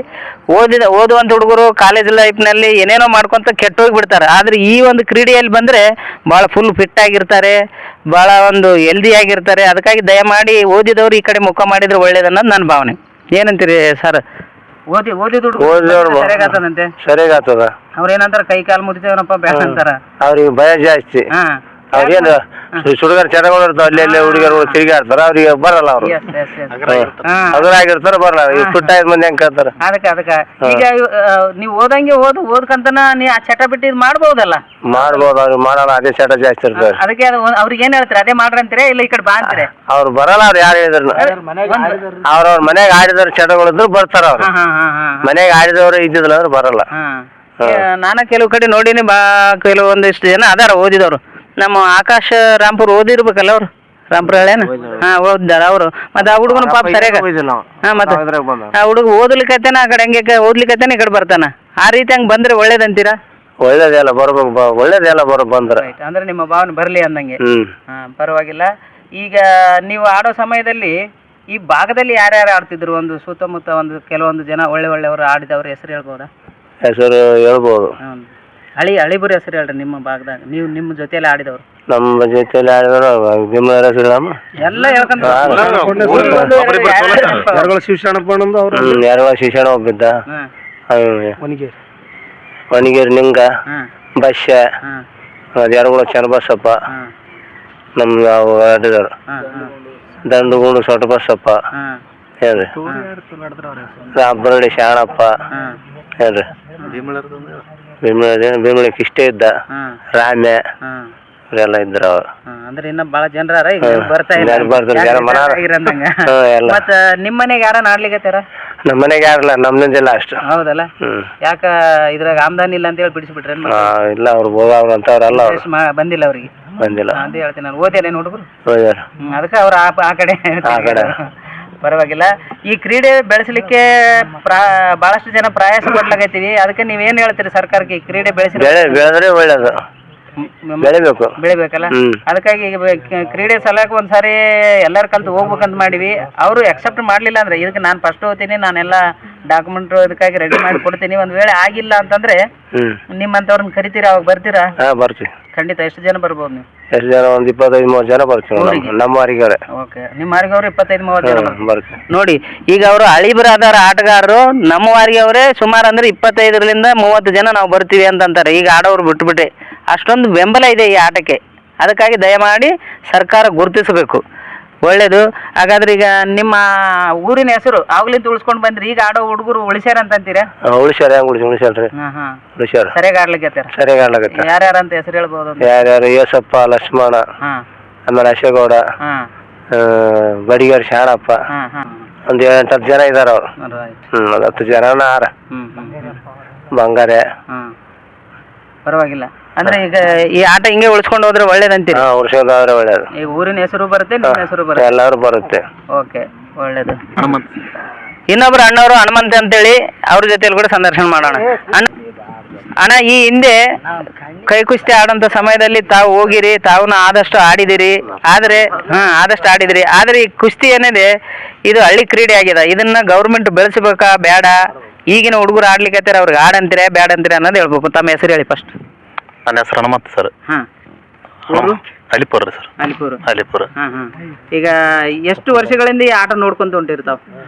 ಓದುವಂಥ ಹುಡುಗರು ಕಾಲೇಜ್ ಲೈಫ್ನಲ್ಲಿ ಏನೇನೋ ಮಾಡ್ಕೊತ ಕೆಟ್ಟೋಗಿಬಿಡ್ತಾರೆ. ಆದರೆ ಈ ಒಂದು ಕ್ರೀಡೆಯಲ್ಲಿ ಬಂದರೆ ಭಾಳ ಫುಲ್ ಫಿಟ್ ಆಗಿರ್ತಾರೆ, ಭಾಳ ಒಂದು ಹೆಲ್ದಿ ಆಗಿರ್ತಾರೆ. ಅದಕ್ಕಾಗಿ ದಯಮಾಡಿ ಓದಿದವರು ಈ ಕಡೆ ಮುಖ ಮಾಡಿದ್ರೆ ಒಳ್ಳೇದನ್ನೋದು ನನ್ನ ಭಾವನೆ. ಏನಂತೀರಿ ಸರ್? ಓದಿದವ್ರು ಸರಿಯಾಗತ್ತದಂತೆ. ಸರಿಯಾಗತ್ತದ. ಅವ್ರು ಏನಂತಾರ, ಕೈ ಕಾಲು ಮುರಿತೇವನಪ್ಪ ಬೇಡ ಅಂತಾರ. ಅವ್ರಿಗೆ ಭಯ ಜಾಸ್ತಿ. ಅವ್ರೇನು ಸುಡುಗಾರ ಚಟಗಳು ಇರ್ತಾವ, ಅಲ್ಲಿ ಹುಡುಗರು ತಿರುಗಾಡ್ತಾರ, ಅವ್ರಿಗೆ ಬರಲ್ಲ. ಅವ್ರು ಅದ್ರಾಗಿರ್ತಾರ, ಬರಲ್ಲ. ಫುಟ್ ಆಯ್ತು ಮಂದಿ ಹೆಂಗ್ ಕೇಳ್ತಾರ. ಅದಕ್ಕೆ ಈಗ ನೀವು ಓದಂಗೆ ಓದ್ಕಂತನ ನೀ ಆ ಚಟ ಬಿಟ್ಟು ಇದು ಮಾಡ್ಬೋದಲ್ಲ? ಮಾಡ್ಬೋದು. ಅವ್ರಿಗೆ ಮಾಡಲ್ಲ, ಅದೇ ಚಟ ಜಾಸ್ತಿ ಇರ್ತಾರೆ. ಅದಕ್ಕೆ ಅವ್ರಿಗೆ ಏನ್ ಹೇಳ್ತಾರೆ, ಅದೇ ಮಾಡ್ರಿ ಅಂತೀರಾ ಇಲ್ಲ ಈ ಕಡೆ ಬಾ ಅಂತೀರಿ? ಅವ್ರು ಬರಲ್ಲ. ಅವ್ರು ಯಾರು ಹೇಳಿದ್ರು, ಅವ್ರವ್ರ ಮನೆಗೆ ಆಡಿದವ್ರ ಚಟಗಳಿದ್ರು ಬರ್ತಾರ. ಅವ್ರು ಮನೆಗೆ ಆಡಿದವ್ರು ಇದ್ದಿದ್ದಿಲ್ಲ ಅಂದ್ರೆ ಬರಲ್ಲ. ನಾನು ಕೆಲವು ಕಡೆ ನೋಡಿನಿ, ಕೆಲವೊಂದಿಷ್ಟು ಜನ ಅದಾರ ಓದಿದವರು. ನಮ್ಮ ಆಕಾಶ ರಾಂಪುರ್ ಓದಿರ್ಬೇಕಲ್ಲ ಅವ್ರು, ರಾಂಪುರ ಹಳ್ಳೇನ? ಓದಿದಾರ ಅವರು. ಮತ್ತೆ ಆ ಹುಡುಗನ ಪಾಪ ಸರಿಯಾಗ ಮತ್ತೆ ಆ ಹುಡುಗ ಓದ್ಲಿಕ್ಕತ್ತೇನ ಆ ಕಡೆ ಹಂಗೆ ಓದ್ಲಿಕ್ಕತ್ತೇನ ಈ ಕಡೆ ಬರ್ತಾನ. ಆ ರೀತಿ ಹಂಗೆ ಬಂದ್ರೆ ಒಳ್ಳೇದಂತೀರಾ? ಒಳ್ಳೇದೆಲ್ಲ ಬರ್ಬೇಕು, ಒಳ್ಳೇದೆಲ್ಲ ಬಂದ್ರೆ ಅಂದ್ರೆ ನಿಮ್ಮ ಭಾವನೆ ಬರಲಿ ಅಂದಂಗೆ. ಪರವಾಗಿಲ್ಲ. ಈಗ ನೀವು ಆಡೋ ಸಮಯದಲ್ಲಿ ಈ ಭಾಗದಲ್ಲಿ ಯಾರ್ಯಾರು ಆಡ್ತಿದ್ರು? ಒಂದು ಸುತ್ತಮುತ್ತ ಒಂದು ಕೆಲವೊಂದು ಜನ ಒಳ್ಳೆಯವರು ಆಡಿದವ್ರ ಹೆಸರು ಹೇಳ್ಬೋದಾ? ಹೆಸರು ಹೇಳ್ಬೋದು. ಹಳಿಬುರಿ ಹೆಸರು ಹೇಳ್ರಿ ನಿಮ್ಮ ಭಾಗದಾಗ, ನೀವು ನಿಮ್ಮ ಜೊತೆಯಲ್ಲಿ ಆಡಿದವರು. ನಮ್ಮ ಜೊತೆಯಲ್ಲಿ ಆಡಿದವರು ಎಲ್ಲ ಶಿಕ್ಷಣ ಒಬ್ಬಿದ್ದ. ವನಿಗೇರಿ ನಿಂಗ ಬಸ್ಯ ಎರಗುಳ ಚನ್ನಬಸಪ್ಪ ನಮ್ಗೆ ಆಡಿದವರು. ದಂಡುಗುಂಡು ಸೊಟ್ಟ ಬಸಪ್ಪ ಹೇಳ್ರಿ. ರಾಮಪುರಳ್ಳಿ ಶಾಣಪ್ಪ ಹೇಳ್ರಿ. ಭೀಮಳಿ ಕಿಷ್ಟೇ ಇದ್ದ, ರಾಮ್ಯ ಇವರೆಲ್ಲ ಇದ್ರ. ಅವ್ರು ಅಂದ್ರೆ ಇನ್ನ ಬಾಳ ಜನರ ಬರ್ತಾ ಮತ್ತ ನಿಮ್ ಮನೆಗೆ ಯಾರ ಆಡ್ಲಿಕತ್ತಾರ? ನಮ್ಮ ಮನೆಗೆ ಯಾರಲ್ಲ, ನಮ್ದಿಂದಿಲ್ಲ ಅಷ್ಟು. ಹೌದಲ್ಲ? ಯಾಕ ಇದ್ರಾಗ ಆಮ್ದಾನಿ ಇಲ್ಲ ಅಂತ ಹೇಳಿ ಬಿಡಿಸ್ಬಿಟ್ರೆ? ಇಲ್ಲ, ಅವ್ರು ಹೋಗವ್ರು ಅಂತವ್ರಲ್ಲ, ಬಂದಿಲ್ಲ ಅವ್ರಿಗೆ. ಬಂದಿಲ್ಲ ಅಂತ ಹೇಳ್ತೀನಿ ನಾನು. ಓದೇನೇನು ಹುಡುಗರು? ಅದಕ್ಕೆ ಅವ್ರು ಆ ಕಡೆ. ಪರವಾಗಿಲ್ಲ. ಈ ಕ್ರೀಡೆ ಬೆಳೆಸಲಿಕ್ಕೆ ಬಹಳಷ್ಟು ಜನ ಪ್ರಯಾಸ ಪಡ್ಲಾಗೈತಿವಿ. ಅದಕ್ಕೆ ನೀವೇನ್ ಹೇಳ್ತೀರಿ ಸರ್ಕಾರಕ್ಕೆ? ಈ ಕ್ರೀಡೆ ಬೆಳೆದ್ರೆ ಒಳ್ಳೇದು, ಬೆಳಿಬೇಕಲ್ಲ. ಅದಕ್ಕಾಗಿ ಕ್ರೀಡೆ ಸಲಕ್ಕೆ ಒಂದ್ಸಾರಿ ಎಲ್ಲಾರು ಕಲ್ತು ಹೋಗ್ಬೇಕಂತ ಮಾಡಿವಿ. ಅವರು ಅಕ್ಸೆಪ್ಟ್ ಮಾಡ್ಲಿಲ್ಲ ಅಂದ್ರೆ ಇದಕ್ಕೆ ನಾನು ಫಸ್ಟ್ ಹೋಗ್ತೀನಿ, ನಾನೆಲ್ಲ ಡಾಕ್ಯುಮೆಂಟ್ ಇದಕ್ಕಾಗಿ ರೆಡಿ ಮಾಡಿ ಕೊಡ್ತೀನಿ. ಒಂದ್ ವೇಳೆ ಆಗಿಲ್ಲ ಅಂತಂದ್ರೆ ನಿಮ್ಮಂತವ್ರನ್ನ ಕರಿತೀರಾ? ಅವಾಗ ಬರ್ತೀರಾ? ಬರ್ತೀವಿ ಖಂಡಿತ. ಎಷ್ಟು ಜನ ಬರ್ಬೋದು ನೀವು? ಎಷ್ಟು ಜನ? ಒಂದ್ 25-30 ಜನ ಬರ್ತೀವಿ ನಮ್ಮ ವಾರಿಗೆ. ಓಕೆ, ನಿಮ್ಮ ವಾರಿಗೆ ಅವರು 25-30 ಜನ ಬರ್ತೀವಿ. ನೋಡಿ, ಈಗ ಅವರು ಹಳಿಬರಾದಾರ ಆಟಗಾರರು, ನಮ್ಮ ವಾರಿಗೆ ಅವರೇ ಸುಮಾರು ಅಂದ್ರೆ 25-30 ಜನ ನಾವು ಬರ್ತೀವಿ ಅಂತಂತಾರೆ. ಈಗ ಆಡೋರು ಬಿಟ್ಬಿಟ್ಟೆ. ಅಷ್ಟೊಂದು ಬೆಂಬಲ ಇದೆ ಈ ಆಟಕ್ಕೆ. ಅದಕ್ಕಾಗಿ ದಯಮಾಡಿ ಸರ್ಕಾರ ಗುರುತಿಸಬೇಕು. ಒಳ್ಳೇದು. ಹಾಗಾದ್ರೆ ಈಗ ನಿಮ್ಮ ಊರಿನ ಹೆಸರು ಆಗ್ಲಿಂದ ಉಳಿಸ್ಕೊಂಡು ಬಂದ್ರಿ, ಈಗ ಆಡೋ ಹುಡುಗರು ಉಳಿಸ್ಯಾರ ಅಂತ ಅಂತೀರಾ? ಸರಿಯಾಗಿ ಆಡ್ಲಿಕ್ಕೆ ಯಾರ್ಯಾರ ಅಂತ ಹೆಸರು ಹೇಳ್ಬೋದು? ಯಾರ್ಯಾರು? ಯೇಸಪ್ಪ, ಲಕ್ಷ್ಮಣ, ಆಮೇಲೆ ಅಶೋಗೌಡ, ಬಡಿಗೇರ್ ಶಾಣಪ್ಪ, ಒಂದ್ 8-10 ಜನ ಇದಾರ ಅವ್ರು. 10 ಜನ ಆರ ಬಂಗಾರೆ. ಪರವಾಗಿಲ್ಲ. ಅಂದ್ರೆ ಈಗ ಈ ಆಟ ಹಿಂಗೆ ಉಳಿಸ್ಕೊಂಡು ಹೋದ್ರೆ ಒಳ್ಳೇದಂತೀರಿ? ಉಳಿಸ್ಕೊಂಡ್ರೆ ಒಳ್ಳೇದು. ಈಗ ಊರಿನ ಹೆಸರು ಬರುತ್ತೆ, ನಿಮ್ಮ ಹೆಸರು ಬರುತ್ತೆ, ಎಲ್ಲಾರು ಬರುತ್ತೆ. ಓಕೆ, ಒಳ್ಳೇದು. ಇನ್ನೊಬ್ರು ಅಣ್ಣವರು ಹನುಮಂತ ಅಂತೇಳಿ, ಅವ್ರ ಜೊತೆಲಿ ಕೂಡ ಸಂದರ್ಶನ ಮಾಡೋಣ. ಅಣ್ಣ, ಈ ಹಿಂದೆ ಕೈ ಕುಸ್ತಿ ಆಡೋಂಥ ಸಮಯದಲ್ಲಿ ತಾವು ಹೋಗಿರಿ, ತಾವು ಆದಷ್ಟು ಆಡಿದಿರಿ. ಆದ್ರೆ ಆದ್ರೆ ಈ ಕುಸ್ತಿ ಏನಿದೆ ಇದು ಹಳ್ಳಿ ಕ್ರೀಡೆ ಆಗಿದೆ. ಇದನ್ನ ಗೌರ್ಮೆಂಟ್ ಬೆಳೆಸಬೇಕಾ ಬೇಡ? ಈಗಿನ ಹುಡುಗರು ಆಡ್ಲಿಕ್ಕೆ ಅವ್ರಿಗೆ ಆಡಂತೀರ ಬೇಡ ಅಂತೀರ ಅನ್ನೋದು ಹೇಳ್ಬೇಕು. ತಮ್ಮ ಹೆಸರು ಹೇಳಿ ಫಸ್ಟ್. ನನ್ನ ಹೆಸರು ಹನುಮಂತ ಸರ್. ಅಲಿಪುರ ಸರ್. ಅಲಿಪುರ. ಈಗ ಎಷ್ಟು ವರ್ಷಗಳಿಂದ ಈ ಆಟ ನೋಡ್ಕೊಂತ ಹೊಂಟಿರ್ತಾವ?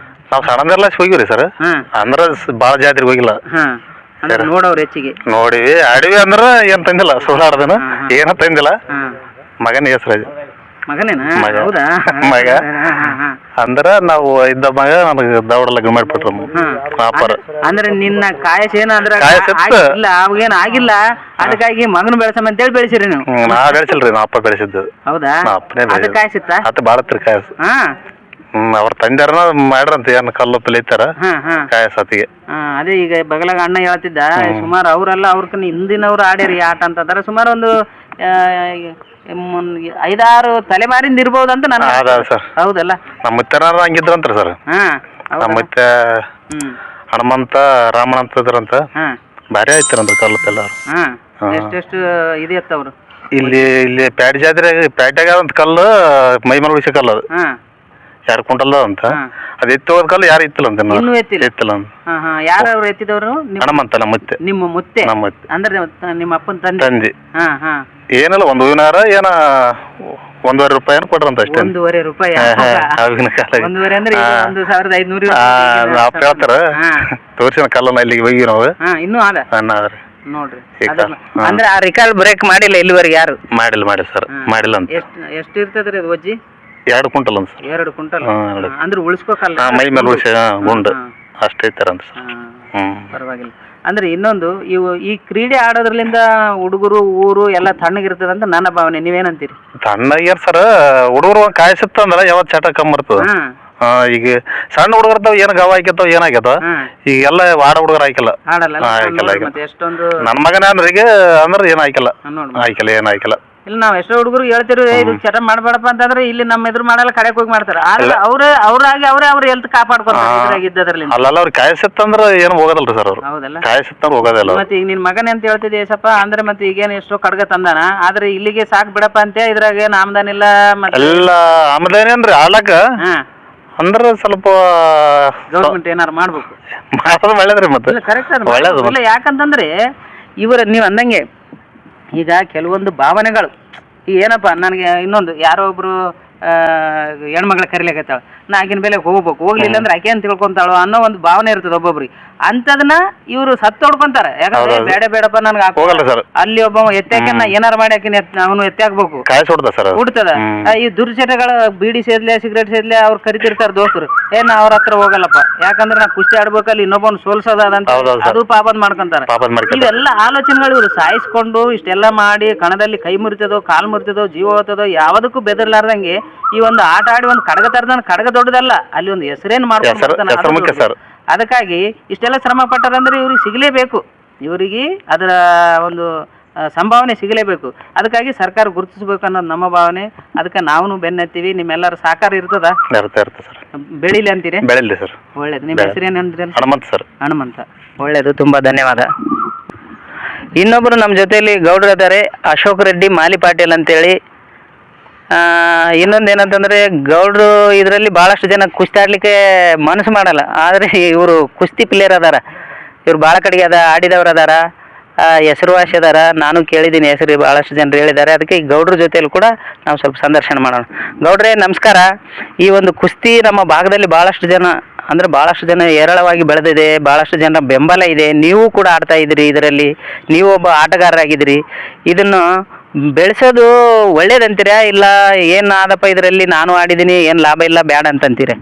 ನಾವು ಸಣ್ಣದೆಲ್ಲ ಹೋಗಿವ್ರಿ ಸರ್. ಅಂದ್ರೆ ಭಾಳ ಜಾತ್ರೆಗೆ ಹೋಗಿಲ್ಲ. ಅಂದ್ರೆ ನೋಡವ್ರು ಹೆಚ್ಚಿಗೆ ನೋಡಿವಿ ಆಡಿವಿ ಅಂದ್ರ ಏನ್ ತಂದಿಲ್ಲ ಸುಳ್ಳಾಡ್ದನ ಏನ ತಂದಿಲ್ಲ ಮಗನ ಹೆಸರು ಮಗನೇನಾ ಮಗ. ಹೌದಾ ಮಗ. ಅಂದ್ರ ನಾವು ಇದ್ದ ಮಗ ನನಗೆ ದೌಡ ಲಗ್ನ ಮಾಡಿಬಿಟ್ರು ವ್ಯಾಪಾರ. ಅಂದ್ರೆ ನಿನ್ನ ಕಾಯಸ್ ಏನಾದ್ರ ಕಾಯಸಿತ್ತು. ಇಲ್ಲ ಅವಾಗೇನ್ ಆಗಿಲ್ಲ ಅದಕ್ಕಾಗಿ ಮಗನ ಬೆಳೆಸಮ ಅಂತೇಳಿ ಬೆಳೆಸಿರಿ ನೀವು. ನಾ ಬೆಳೆಸಿಲ್ರಿ ನಾ ಅಪ್ಪ ಬೆಳೆಸಿದ್ದು. ಹೌದಾ ನಾ ಅಪ್ಪನೇ ಅದು ಬೆಳೆಸಿದ್ದು. ಕಾಯಿಸಿತ್ತ ಅತ್ತ ಬಾಳ ಹತ್ರ ಕಾಯಸ್. ಹಾ ಅವ್ರ ತಂದ್ಯಾರನ ಮಾಡ್ರಂತ ಏನ್ ಕಲ್ಲು ಪಲಿತಾರ ಹಾ ಹಾ ಕಾಯಸ್ ಅತ್ತಿಗೆ. ಅದೇ ಈಗ ಬಗಲಾಗ ಅಣ್ಣ ಹೇಳ್ತಿದ್ದ ಸುಮಾರು ಅವ್ರಲ್ಲ ಅವ್ರಕನ್ನ ಹಿಂದಿನವ್ರು ಆಡ್ಯಾರ ಈ ಆಟ ಅಂತಂದ್ರೆ ಸುಮಾರು ಒಂದು 5-6 ತಲೆಮಾರಿಂದ ಇರ್ಬೋದು ಅಂತ ನಾನು ಸರ್ ಹೌದಲ್ಲ. ನಮ್ಮ ಮುತ್ತನಾರ ಹಂಗಿದ್ರಂತ್ರ ಸರ್. ಹಾ ನಮ್ಮ ಮುತ್ತ ಹನುಮಂತ ರಾಮಣ ಅಂತ ಇದ್ರಂತ ಹಾ ಭಾರಿ ಆಯ್ತಾರಂದ್ರ ಕಲ್ಲು ಪೆಲ್ಲ. ಹಾ ಎಷ್ಟೆಷ್ಟು ಇದೆಯತ್ತ ಅವ್ರು ಇಲ್ಲಿ ಪ್ಯಾಟ್ ಜಾತ್ರೆ ಪ್ಯಾಟ್ಯಾಗ ಅಂತ ಕಲ್ಲು ಮೈಮೇಲೆ ಉಳಿಸ ಕಲ್ಲು ಅದು ಹಾ 2 ಕ್ವಿಂಟಲ್ ಅಂತ ಅದು ಎತ್ತಿ ಹೋದ ಕಲ್ಲು ಯಾರು ಇತ್ತಿಲ್ಲ ಅಂತ ಇನ್ನೂ ಎತ್ತಿಲ್ಲ ಅಂತ. ಯಾರವ್ರು ಎತ್ತಿದವರು ಹನುಮಂತ ನಮ್ಮ ಮುತ್ತೆ. ನಿಮ್ಮ ಮುತ್ತೆ ನಮ್ಮ ಮುತ್ತೆ ಅಂದ್ರೆ ನಿಮ್ಮ ಅಪ್ಪನ ತಂದೆ. ತಂದಿ ಹಾ ಹಾ ಏನಲ್ಲ ಒಂದು ಹೂವಿನಾರ ಏನ 1.5 ರೂಪಾಯಿ ಏನು ಕೊಡ್ರಂತ ಅಷ್ಟೇ. 1.5 ರೂಪಾಯಿ ಆಗಿನ ಕಾಲ 1.5 ಅಂದ್ರೆ ಈಗ 1,500 ಅಪ್ಪ ಹೇಳ್ತಾರ ತೋರ್ಸಿನ ಕಲ್ಲನ್ನ ಇಲ್ಲಿಗೆ ಹೋಗಿ ನಾವು ಇನ್ನೂ ಅದ ಅನ್ನಾದ್ರಿ ನೋಡ್ರಿ ಅಂದ್ರೆ ಆ ರಿಕಾಲ್ ಬ್ರೇಕ್ ಮಾಡಿಲ್ಲ ಇಲ್ಲಿವರೆಗೆ ಯಾರು ಮಾಡಿಲ್ಲ ಸರ್ ಮಾಡಿಲ್ಲ ಅಂತ. ಎಷ್ಟು ಇರ್ತದ್ರಿ ಅದು ವಜ್ಜಿ 2 ಕ್ವಿಂಟಲ್ ಅಂತ ಸರ್. 2 ಕ್ವಿಂಟಲ್ ಅಂದ್ರೆ ಉಳಿಸ್ಬೇಕಲ್ಲ ಮೈ ಮೇಲೆ ಉಳಿಸಿ ಗುಂಡು ಅಷ್ಟೇ ಇತ್ತಾರಂತ ಸರ್. ಪರವಾಗಿಲ್ಲ. ಅಂದ್ರೆ ಇನ್ನೊಂದು ಇವು ಈ ಕ್ರೀಡೆ ಆಡೋದ್ರಲಿಂದ ಹುಡುಗರು ಊರು ಎಲ್ಲ ತಣ್ಣಗಿರ್ತದ ಅಂತ ನನ್ನ ಭಾವನೆ. ನೀವೇನಂತೀರಿ? ತಣ್ಣಗೇರ್ ಸರ್ ಹುಡುಗರು ಕಾಯಿಸುತ್ತಂದ್ರ ಯಾವತ್ ಚಟ ಕಮ್ಮಿ ಇರ್ತದ. ಈಗ ಸಣ್ಣ ಹುಡುಗರ್ತಾವ ಏನ್ ಗವ ಹಾಕ್ಯತಾವ ಏನಾಗ್ಯತಾವ ಈಗ ಎಲ್ಲ ವಾಡ ಹುಡುಗರು ಹಾಕಿಲ್ಲ ಎಷ್ಟೊಂದು ನನ್ನ ಮಗನ ಅಂದ್ರಿಗೆ ಅಂದ್ರೆ ಏನ್ ಹಾಕಿಲ್ಲ ಏನ್ ಹಾಕಿಲ್ಲ. ಇಲ್ಲ ನಾವ್ ಎಷ್ಟೋ ಹುಡುಗರು ಹೇಳ್ತಿರು ಇದು ಚಟ ಮಾಡ್ಬೇಡಪ್ಪ ಅಂತಂದ್ರೆ ಇಲ್ಲಿ ನಮ್ಮ ಎದುರು ಮಾಡಲ್ಲ ಕಡೆಕ್ ಹೋಗಿ ಮಾಡ್ತಾರ. ಆದ್ರೆ ಅವ್ರಾಗಿ ಅವ್ರ ಹೆಲ್ತ್ ಕಾಪಾಡ್ಕೊಂಡ್ರಲ್ಲಿ ಅಲ್ಲ ಅವ್ರು ಕಾಯಿಸತ್ತಂದ್ರ ಏನ್ ಹೋಗೋದಲ್ರಿ ಸರ್ ಅವ್ರು. ಹೌದಲ್ಲ ಕಾಯಿಸತ್ತಂದ್ರ ಹೋಗೋದಿಲ್ಲ. ಮತ್ತೆ ಈಗ ನಿನ್ ಮಗನೇ ಅಂತ ಹೇಳ್ತಿದ್ದೆ ಏಸಪ್ಪ ಅಂದ್ರೆ ಮತ್ತೆ ಈಗೇನ್ ಎಷ್ಟೋ ಕಡ್ಗ ತಂದಾನ ಆದ್ರೆ ಇಲ್ಲಿಗೆ ಸಾಕ್ ಬಿಡಪ್ಪ ಅಂತ ಇದ್ರಾಗ ಏನ್ ಆಮದಾನಿ ಇಲ್ಲ ಎಲ್ಲ ಆಮದಾನಿ ಅಂದ್ರಿ ಆಳಕ ಅಂದ್ರ ಸ್ವಲ್ಪ ಗೌರ್ಮೆಂಟ್ ಏನಾರು ಮಾಡ್ಬೇಕು ಒಳ್ಳೇದ್ರಿ. ಮತ್ತೆ ಕರೆಕ್ಟ್ ಇಲ್ಲ ಯಾಕಂತಂದ್ರೆ ಇವ್ರ ನೀವ್ ಅಂದಂಗೆ ಈಗ ಕೆಲವೊಂದು ಭಾವನೆಗಳು ಈಗ ಏನಪ್ಪ ನನಗೆ ಇನ್ನೊಂದು ಯಾರೋ ಒಬ್ರು ಹೆಣ್ಮಗಳ ಕರಿಲಿಕತ್ತಾಳ ನಾ ಆಕಿನ ಬೆಲೆ ಹೋಗ್ಲಿಲ್ಲ ಅಂದ್ರೆ ಆಕೆ ಅಂತ ತಿಳ್ಕೊಂತಾಳು ಅನ್ನೋ ಒಂದು ಭಾವನೆ ಇರ್ತದೆ ಒಬ್ಬೊಬ್ರಿಗೆ. ಅಂತದನ್ನ ಇವರು ಸತ್ತು ಹೊಡ್ಕೊಂತಾರ. ಯಾಕಂದ್ರೆ ಬೇಡ ಬೇಡಪ್ಪ ನನ್ಗೆ ಅಲ್ಲಿ ಒಬ್ಬ ಎತ್ತಾಕ ನಾ ಏನಾರು ಮಾಡಿ ಆಕಿನ ಅವನು ಎತ್ತಿ ಹಾಕ್ಬೇಕು ಹುಡ್ತದ. ಈ ದುರ್ಚಟಗಳ ಬೀಡಿ ಸೇದ್ಲೆ ಸಿಗರೇಟ್ ಸೇದ್ಲೆ ಅವ್ರು ಕರಿತಿರ್ತಾರ ದೋಸ್ತರು ನಾ ಅವ್ರ ಹತ್ರ ಹೋಗಲ್ಲಪ್ಪ ಯಾಕಂದ್ರೆ ನಾ ಕುಸ್ತಿ ಆಡ್ಬೇಕಲ್ಲಿ ಇನ್ನೊಬ್ಬನ ಸೋಲ್ಸೋದಂತ ಅದು ಪಾಪದ್ ಮಾಡ್ಕೊಂತಾರ. ಇವೆಲ್ಲ ಆಲೋಚನೆಗಳು ಇವ್ರು ಸಾಯಿಸ್ಕೊಂಡು ಇಷ್ಟೆಲ್ಲ ಮಾಡಿ ಕಣದಲ್ಲಿ ಕೈ ಮುರಿತದೋ ಕಾಲ್ ಮುರಿತದೋ ಜೀವ ಹೋಗ್ತದೋ ಯಾವುದಕ್ಕೂ ಬೆದರ್ಲಾರ್ದಂಗೆ ಈ ಒಂದು ಆಟ ಆಡಿ ಒಂದು ಕಡಗ ತರದನ್ ಕಡಗ ದೊಡ್ಡದಲ್ಲ ಅಲ್ಲಿ ಒಂದು ಹೆಸರೇನು ಮಾಡ್ತಾರೆ. ಅದಕ್ಕಾಗಿ ಇಷ್ಟೆಲ್ಲ ಶ್ರಮ ಪಟ್ಟಾರಂದ್ರೆ ಇವ್ರಿಗೆ ಸಿಗಲೇಬೇಕು. ಇವರಿಗೆ ಅದರ ಒಂದು ಸಂಭಾವನೆ ಸಿಗಲೇಬೇಕು. ಅದಕ್ಕಾಗಿ ಸರ್ಕಾರ ಗುರುತಿಸಬೇಕು ಅನ್ನೋದು ನಮ್ಮ ಭಾವನೆ. ಅದಕ್ಕೆ ನಾವು ಬೆನ್ನತ್ತೀವಿ. ನಿಮ್ಮೆಲ್ಲರ ಸಹಕಾರ ಇರ್ತದ ಬೆಳಿಲಿ ಅಂತೀರಿ? ಒಳ್ಳೇದು. ನಿಮ್ಮ ಹೆಸರೇನಂದ್ರೆ? ಹನುಮಂತ ಸರ್. ಹನುಮಂತ. ಒಳ್ಳೇದು, ತುಂಬಾ ಧನ್ಯವಾದ. ಇನ್ನೊಬ್ರು ನಮ್ಮ ಜೊತೆಯಲ್ಲಿ ಗೌಡ್ರು ಇದ್ದಾರೆ, ಅಶೋಕ್ ರೆಡ್ಡಿ ಮಾಲಿ ಪಾಟೀಲ್ ಅಂತೇಳಿ. ಇನ್ನೊಂದು ಏನಂತಂದ್ರೆ ಗೌಡ್ರು ಇದರಲ್ಲಿ ಭಾಳಷ್ಟು ಜನ ಕುಸ್ತಿ ಆಡ್ಲಿಕ್ಕೆ ಮನಸ್ಸು ಮಾಡಲ್ಲ. ಆದರೆ ಇವರು ಕುಸ್ತಿ ಪ್ಲೇಯರ್ ಅದಾರ. ಇವ್ರು ಭಾಳ ಕಡೆಗೆ ಆಡಿದವ್ರು ಅದಾರ, ಹೆಸರುವಾಸಿ ಅದಾರ. ನಾನು ಕೇಳಿದ್ದೀನಿ ಹೆಸರು, ಭಾಳಷ್ಟು ಜನರು ಹೇಳಿದ್ದಾರೆ. ಅದಕ್ಕೆ ಈ ಗೌಡ್ರ ಜೊತೆಯಲ್ಲಿ ಕೂಡ ನಾವು ಸ್ವಲ್ಪ ಸಂದರ್ಶನ ಮಾಡೋಣ. ಗೌಡ್ರೆ ನಮಸ್ಕಾರ. ಈ ಒಂದು ಕುಸ್ತಿ ನಮ್ಮ ಭಾಗದಲ್ಲಿ ಭಾಳಷ್ಟು ಜನ ಹೇರಳವಾಗಿ ಬೆಳೆದಿದೆ, ಭಾಳಷ್ಟು ಜನ ಬೆಂಬಲ ಇದೆ. ನೀವು ಕೂಡ ಆಡ್ತಾ ಇದ್ದೀರಿ ಇದರಲ್ಲಿ, ನೀವು ಒಬ್ಬ ಆಟಗಾರರಾಗಿದ್ದೀರಿ. ಇದನ್ನು ಬೆಳೆಸೋದು ಒಳ್ಳೇದಂತೀರಾ ಇಲ್ಲ ಏನ್ ಆದಪ್ಪ ಇದರಲ್ಲಿ ನಾನು ಆಡಿದೀನಿ ಏನ್ ಲಾಭ ಇಲ್ಲ ಬ್ಯಾಡ ಅಂತಂತೀರ?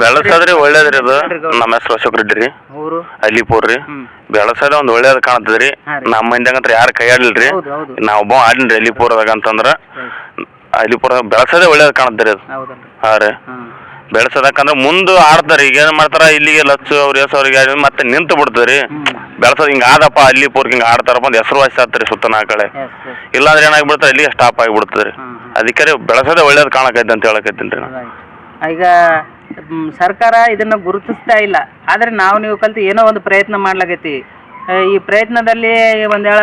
ಬೆಳಸದ್ರಿ ಒಳ್ಳೇದ್ರಿ. ಅದು ನಮ್ಮ ಹೆಸರು ಅಶೋಕ್ ರೆಡ್ಡಿ ರೀ, ಅಲ್ಲಿಪುರ್ ರೀ. ಬೆಳಸದ ಒಂದ್ ಒಳ್ಳೇದ್ ಕಾಣತದ್ರಿ. ನಮ್ಮ ಮಂದ್ಯಾಗಂತ್ರ ಯಾರು ಕೈ ಆಡ್ಲಿಲ್ರಿ. ನಾ ಒಬ್ಬ ಆಡಿನ್ರಿ ಅಲ್ಲಿಪುರದಾಗ ಅಂತಂದ್ರ ಅಲ್ಲಿಪುರ ಬೆಳಸದೇ ಒಳ್ಳೇದ್ ಕಾಣತ್ರಿ ಅದು. ಹಾ ರೀ ಬೆಳಸದಕ್ಕಂದ್ರ ಮುಂದೆ ಆಡ್ತಾರ. ಈಗ ಏನ್ ಮಾಡ್ತಾರ ಇಲ್ಲಿಗೆ ಲಚ್ಚು ಅವ್ರ ಹೆಸರಿಗೆ ಮತ್ತೆ ನಿಂತು ಬಿಡ್ತದ್ರಿ. ಬೆಳಸದ್ ಹಿಂಗ ಆದಪ್ಪ ಅಲ್ಲಿಪುರ್ ಹಿಂಗ ಆಡ್ತಾರಪ್ಪ ಅಂತ ಹೆಸರುವಾಸಿ ಆಗ್ತರಿ ಸುತ್ತನ ಆ ಕಡೆ. ಇಲ್ಲಾಂದ್ರೆ ಏನಾಗ್ಬಿಡ್ತಾರ ಇಲ್ಲಿಗೆ ಸ್ಟಾಪ್ ಆಗಿಬಿಡ್ತದ್ರಿ. ಅದಕ್ಕೆ ಬೆಳಸದೇ ಒಳ್ಳೇದ್ ಕಾಣಕೈತಿ ಅಂತ ಹೇಳಕೈತಿನ್ರಿ. ಈಗ ಸರ್ಕಾರ ಇದನ್ನ ಗುರುತಿಸ್ತಾ ಇಲ್ಲ, ಆದ್ರೆ ನೀವು ಕಲ್ತು ಏನೋ ಒಂದು ಪ್ರಯತ್ನ ಮಾಡ್ಲಾಗೈತಿ. ಈ ಪ್ರಯತ್ನದಲ್ಲಿ ಒಂದೇಳ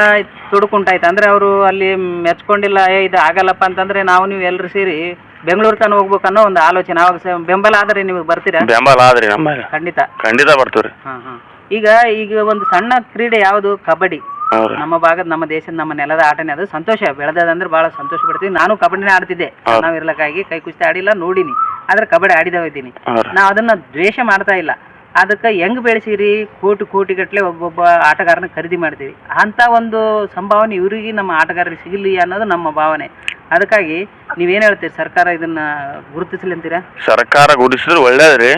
ತುಡುಕುಂಟಾಯ್ತು ಅಂದ್ರೆ ಅವರು ಅಲ್ಲಿ ಮೆಚ್ಕೊಂಡಿಲ್ಲ, ಇದು ಆಗಲ್ಲಪ್ಪ ಅಂತಂದ್ರೆ ನೀವು ಎಲ್ಲರೂ ಸೇರಿ ಬೆಂಗಳೂರು ತನ ಹೋಗ್ಬೇಕನ್ನೋ ಒಂದು ಆಲೋಚನೆ. ಅವಾಗ ಬೆಂಬಲ ಆದ್ರೆ ನಿಮಗೆ ಬರ್ತೀರಾ? ಬೆಂಬಲ ಆದ್ರಿ ನಮ್ಮ ಖಂಡಿತ ಬರ್ತೀವ್ರಿ. ಈಗ ಒಂದು ಸಣ್ಣ ಕ್ರೀಡೆ ಯಾವುದು? ಕಬಡ್ಡಿ. ನಮ್ಮ ಭಾಗದ, ನಮ್ಮ ದೇಶದ, ನಮ್ಮ ನೆಲದ ಆಟನೇ ಅದು. ಸಂತೋಷ ಬೆಳೆದಂದ್ರೆ ಬಹಳ ಸಂತೋಷ ಪಡ್ತೀವಿ. ನಾನು ಕಬಡ್ಡಿನೇ ಆಡ್ತಿದ್ದೆ. ನಾವು ಇರ್ಲಕ್ಕಾಗಿ ಕೈ ಕುಸ್ತಿ ಆಡಿಲ್ಲ, ನೋಡಿನಿ. ಆದ್ರೆ ಕಬಡ್ಡಿ ಆಡಿದವ ಇದ್ದೀನಿ. ನಾವು ಅದನ್ನ ದ್ವೇಷ ಮಾಡ್ತಾ ಇಲ್ಲ. ಅದಕ್ಕೆ ಹೆಂಗ್ ಬೆಳೆಸಿರಿ, ಕೋಟಿ ಗಟ್ಟಲೆ ಒಬ್ಬೊಬ್ಬ ಆಟಗಾರನ ಖರೀದಿ ಮಾಡ್ತೀವಿ. ಅಂತ ಒಂದು ಸಂಭಾವನೆ ಇವರಿಗೆ ನಮ್ಮ ಆಟಗಾರರಿಗೆ ಸಿಗಲಿ ಅನ್ನೋದು ನಮ್ಮ ಭಾವನೆ. ಅದಕ್ಕಾಗಿ ನೀವೇನ್ ಹೇಳ್ತೀರಿ, ಸರ್ಕಾರ ಇದನ್ನ ಗುರುತಿಸಲಿ ಅಂತೀರಾ? ಸರ್ಕಾರ ಗುರುತಿಸಿದ್ರೆ ಒಳ್ಳೇದ್ರಿ.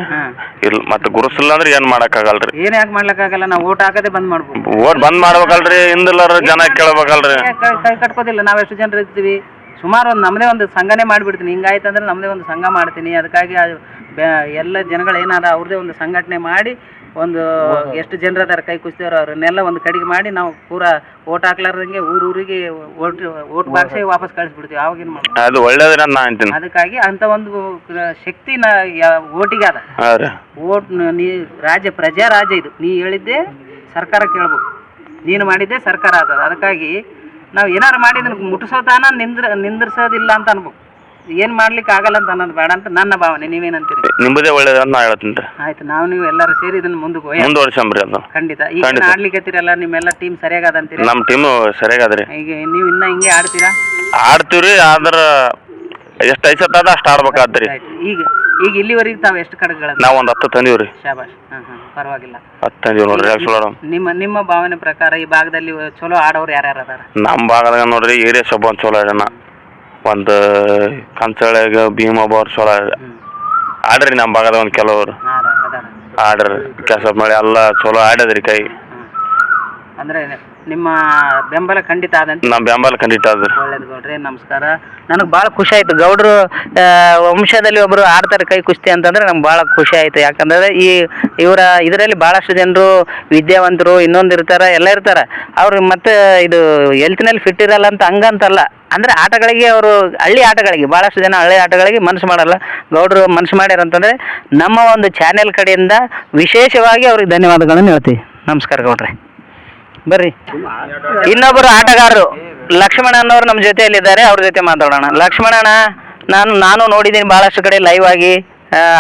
ಇಲ್ಲ ಮತ್ತೆ ಗುರುತಿಸಿಲ್ಲ ಅಂದ್ರೆ ಏನ್ ಮಾಡಕ್ಕಾಗಲ್ರಿ. ಏನ್ ಯಾಕೆ ಮಾಡ್ಲಿಕ್ಕಾಗಲ್ಲ, ನಾವು ಓಟ್ ಹಾಕದೆ ಬಂದ್ ಮಾಡ್ಬೋದು. ಓಟ್ ಬಂದ್ ಮಾಡ್ಬೇಕಲ್ರಿ, ಹಿಂದಿಲ್ಲಾರ ಜನ ಕೇಳ್ಬೇಕಲ್ರಿ. ಕೈ ಕಟ್ಕೋದಿಲ್ಲ, ನಾವೆಷ್ಟು ಜನರು ಇರ್ತೀವಿ. ಸುಮಾರು ಒಂದು ನಮ್ಮದೇ ಒಂದು ಸಂಘನೇ ಮಾಡಿಬಿಡ್ತೀನಿ. ಹಿಂಗಾಯ್ತು ಅಂದ್ರೆ ನಮ್ಮದೇ ಒಂದು ಸಂಘ ಮಾಡ್ತೀನಿ. ಅದಕ್ಕಾಗಿ ಎಲ್ಲ ಜನಗಳು ಏನಾರ ಅವ್ರದ್ದೇ ಒಂದು ಸಂಘಟನೆ ಮಾಡಿ ಒಂದು ಎಷ್ಟು ಜನರು ಅದಾರ ಕೈ ಕುಸ್ತಿಯವ್ರು ಅವ್ರನ್ನೆಲ್ಲ ಒಂದು ಕಡೆಗೆ ಮಾಡಿ ನಾವು ಪೂರಾ ಓಟ್ ಹಾಕ್ಲಾರ್ದಂಗೆ ಊರಿಗೆ ಓಟ್ ಬಾಕ್ಸೇ ವಾಪಸ್ ಕಳಿಸ್ಬಿಡ್ತೀವಿ. ಅವಾಗೇನು ಮಾಡಿ ಅದು ಒಳ್ಳೇದ್ರಿ ಅಂತ ನಾ ಅಂತೀನಿ. ಅದಕ್ಕಾಗಿ ಅಂತ ಒಂದು ಶಕ್ತಿ ಓಟಿಗೆ ಅದ. ಓಟ್ ನೀ ಪ್ರಜಾ ರಾಜ್ಯ ಇದು. ನೀ ಹೇಳಿದ್ದೆ ಸರ್ಕಾರ ಕೇಳ್ಬೇಕು, ನೀನು ಮಾಡಿದ್ದೆ ಸರ್ಕಾರ ಆಗ್ತದೆ. ಅದಕ್ಕಾಗಿ ನಾವು ಏನಾರು ಮಾಡಿ ಇದನ್ನು ಮುಟ್ಟಿಸೋತಾನ ನಿಂದ್ರಿಸೋದಿಲ್ಲ ಅಂತ ಅನ್ಬೇಕು. ಏನು ಮಾಡ್ಲಿಕ್ಕೆ ಆಗಲ್ಲ ಅಂತ ಅನ್ನೋದು ಬೇಡ ಅಂತ ನನ್ನ ಭಾವನೆ. ನೀವೇನಂತೀರಿ? ನಿಮ್ಮದೇ ಒಳ್ಳೇದಂತ ನಾ ಹೇಳ್ತೀನಿ. ಆಯ್ತು, ನೀವು ಎಲ್ಲರೂ ಸೇರಿ ಇದನ್ನ ಮುಂದುವರ್ಸಂಬ್ರಿ ಅದು ಖಂಡಿತ. ಈಗ ಆಡ್ಲಿಕ್ಕತ್ತೀರಲ್ಲ, ನಿಮ್ಮೆಲ್ಲ ಟೀಮ್ ಸರಿಯಾಗದಂತೀರಿ? ನಮ್ಮ ಟೀಮ್ ಸರಿಯಾಗದ್ರಿ. ಈಗ ನೀವು ಇನ್ನ ಹಿಂಗೆ ಆಡ್ತೀರಾ? ಆಡ್ತೀವ್ರಿ, ಆದ್ರ ಎಷ್ಟು ಐಸತ್ ಅದ ಅಷ್ಟು ಆಡ್ಬೇಕಾದ್ರಿ. ಈಗ ಇಲ್ಲಿವರೆಗೆ ತಾವು ಎಷ್ಟು ಕಡೆಗಳ? ನಾವು ಒಂದು 10 ತಂದೀವ್ರಿ. ಶಾಬಾಷ್. ಪರವಾಗಿಲ್ಲ. 10 ತಂದೀವಿ ನೋಡ್ರಿ. ನಿಮ್ಮ ಭಾವನೆ ಪ್ರಕಾರ ಈ ಭಾಗದಲ್ಲಿ ಚಲೋ ಆಡೋರು ಯಾರ್ಯಾರು ಅದಾರ? ನಮ್ಮ ಭಾಗದಾಗ ನೋಡ್ರಿ ಏರಿಯಾ ಒಬ್ಬ ಒಂದು ಚಲೋ ಜನ, ಒಂದು ಕಂಚಳೆಗ ಭೀಮೊಬ್ಬರು ಚಲೋ ಆಡ್ರಿ. ನಮ್ಮ ಭಾಗದಾಗ ಒಂದು ಕೆಲವರು ಆಡ್ರಿ. ಕೆಸಪ್ ಮಾಡಿ ಎಲ್ಲ ಚಲೋ ಆಡದ್ರಿ. ಕೈ ಅಂದ್ರೆ ನಿಮ್ಮ ಬೆಂಬಲ ಖಂಡಿತ ಆದಂತ? ನಮ್ಮ ಬೆಂಬಲ ಖಂಡಿತ ಆದ್ರಿ. ಒಳ್ಳೇದು ಗೌಡ್ರಿ, ನಮಸ್ಕಾರ. ನನಗೆ ಭಾಳ ಖುಷಿ ಆಯ್ತು. ಗೌಡ್ರು ವಂಶದಲ್ಲಿ ಒಬ್ಬರು ಆಡ್ತಾರೆ ಕೈ ಕುಸ್ತಿ ಅಂತಂದ್ರೆ ನಮ್ಗೆ ಭಾಳ ಖುಷಿ ಆಯ್ತು. ಯಾಕಂದ್ರೆ ಇವರ ಇದರಲ್ಲಿ ಭಾಳಷ್ಟು ಜನರು ವಿದ್ಯಾವಂತರು ಇನ್ನೊಂದು ಇರ್ತಾರೆ, ಎಲ್ಲ ಇರ್ತಾರೆ. ಅವ್ರು ಮತ್ತೆ ಇದು ಹೆಲ್ತ್ನಲ್ಲಿ ಫಿಟ್ ಇರಲ್ಲ ಅಂತ ಹಂಗಂತಲ್ಲ. ಅಂದರೆ ಆಟಗಳಿಗೆ ಅವರು ಹಳ್ಳಿ ಆಟಗಳಿಗೆ ಭಾಳಷ್ಟು ಜನ ಹಳ್ಳಿ ಆಟಗಳಿಗೆ ಮನಸ್ಸು ಮಾಡಲ್ಲ. ಗೌಡ್ರು ಮನಸ್ಸು ಮಾಡ್ಯಾರ ಅಂತಂದರೆ ನಮ್ಮ ಒಂದು ಚಾನೆಲ್ ಕಡೆಯಿಂದ ವಿಶೇಷವಾಗಿ ಅವ್ರಿಗೆ ಧನ್ಯವಾದಗಳನ್ನು ಹೇಳ್ತೀವಿ. ನಮಸ್ಕಾರ ಗೌಡ್ರೆ. ಬರ್ರಿ, ಇನ್ನೊಬ್ಬರು ಆಟಗಾರರು ಲಕ್ಷ್ಮಣ ಅನ್ನೋರು ನಮ್ಮ ಜೊತೆಯಲ್ಲಿದ್ದಾರೆ, ಅವ್ರ ಜೊತೆ ಮಾತಾಡೋಣ. ಲಕ್ಷ್ಮಣಣ್ಣ, ನಾನು ನೋಡಿದ್ದೀನಿ ಭಾಳಷ್ಟು ಕಡೆ ಲೈವ್ ಆಗಿ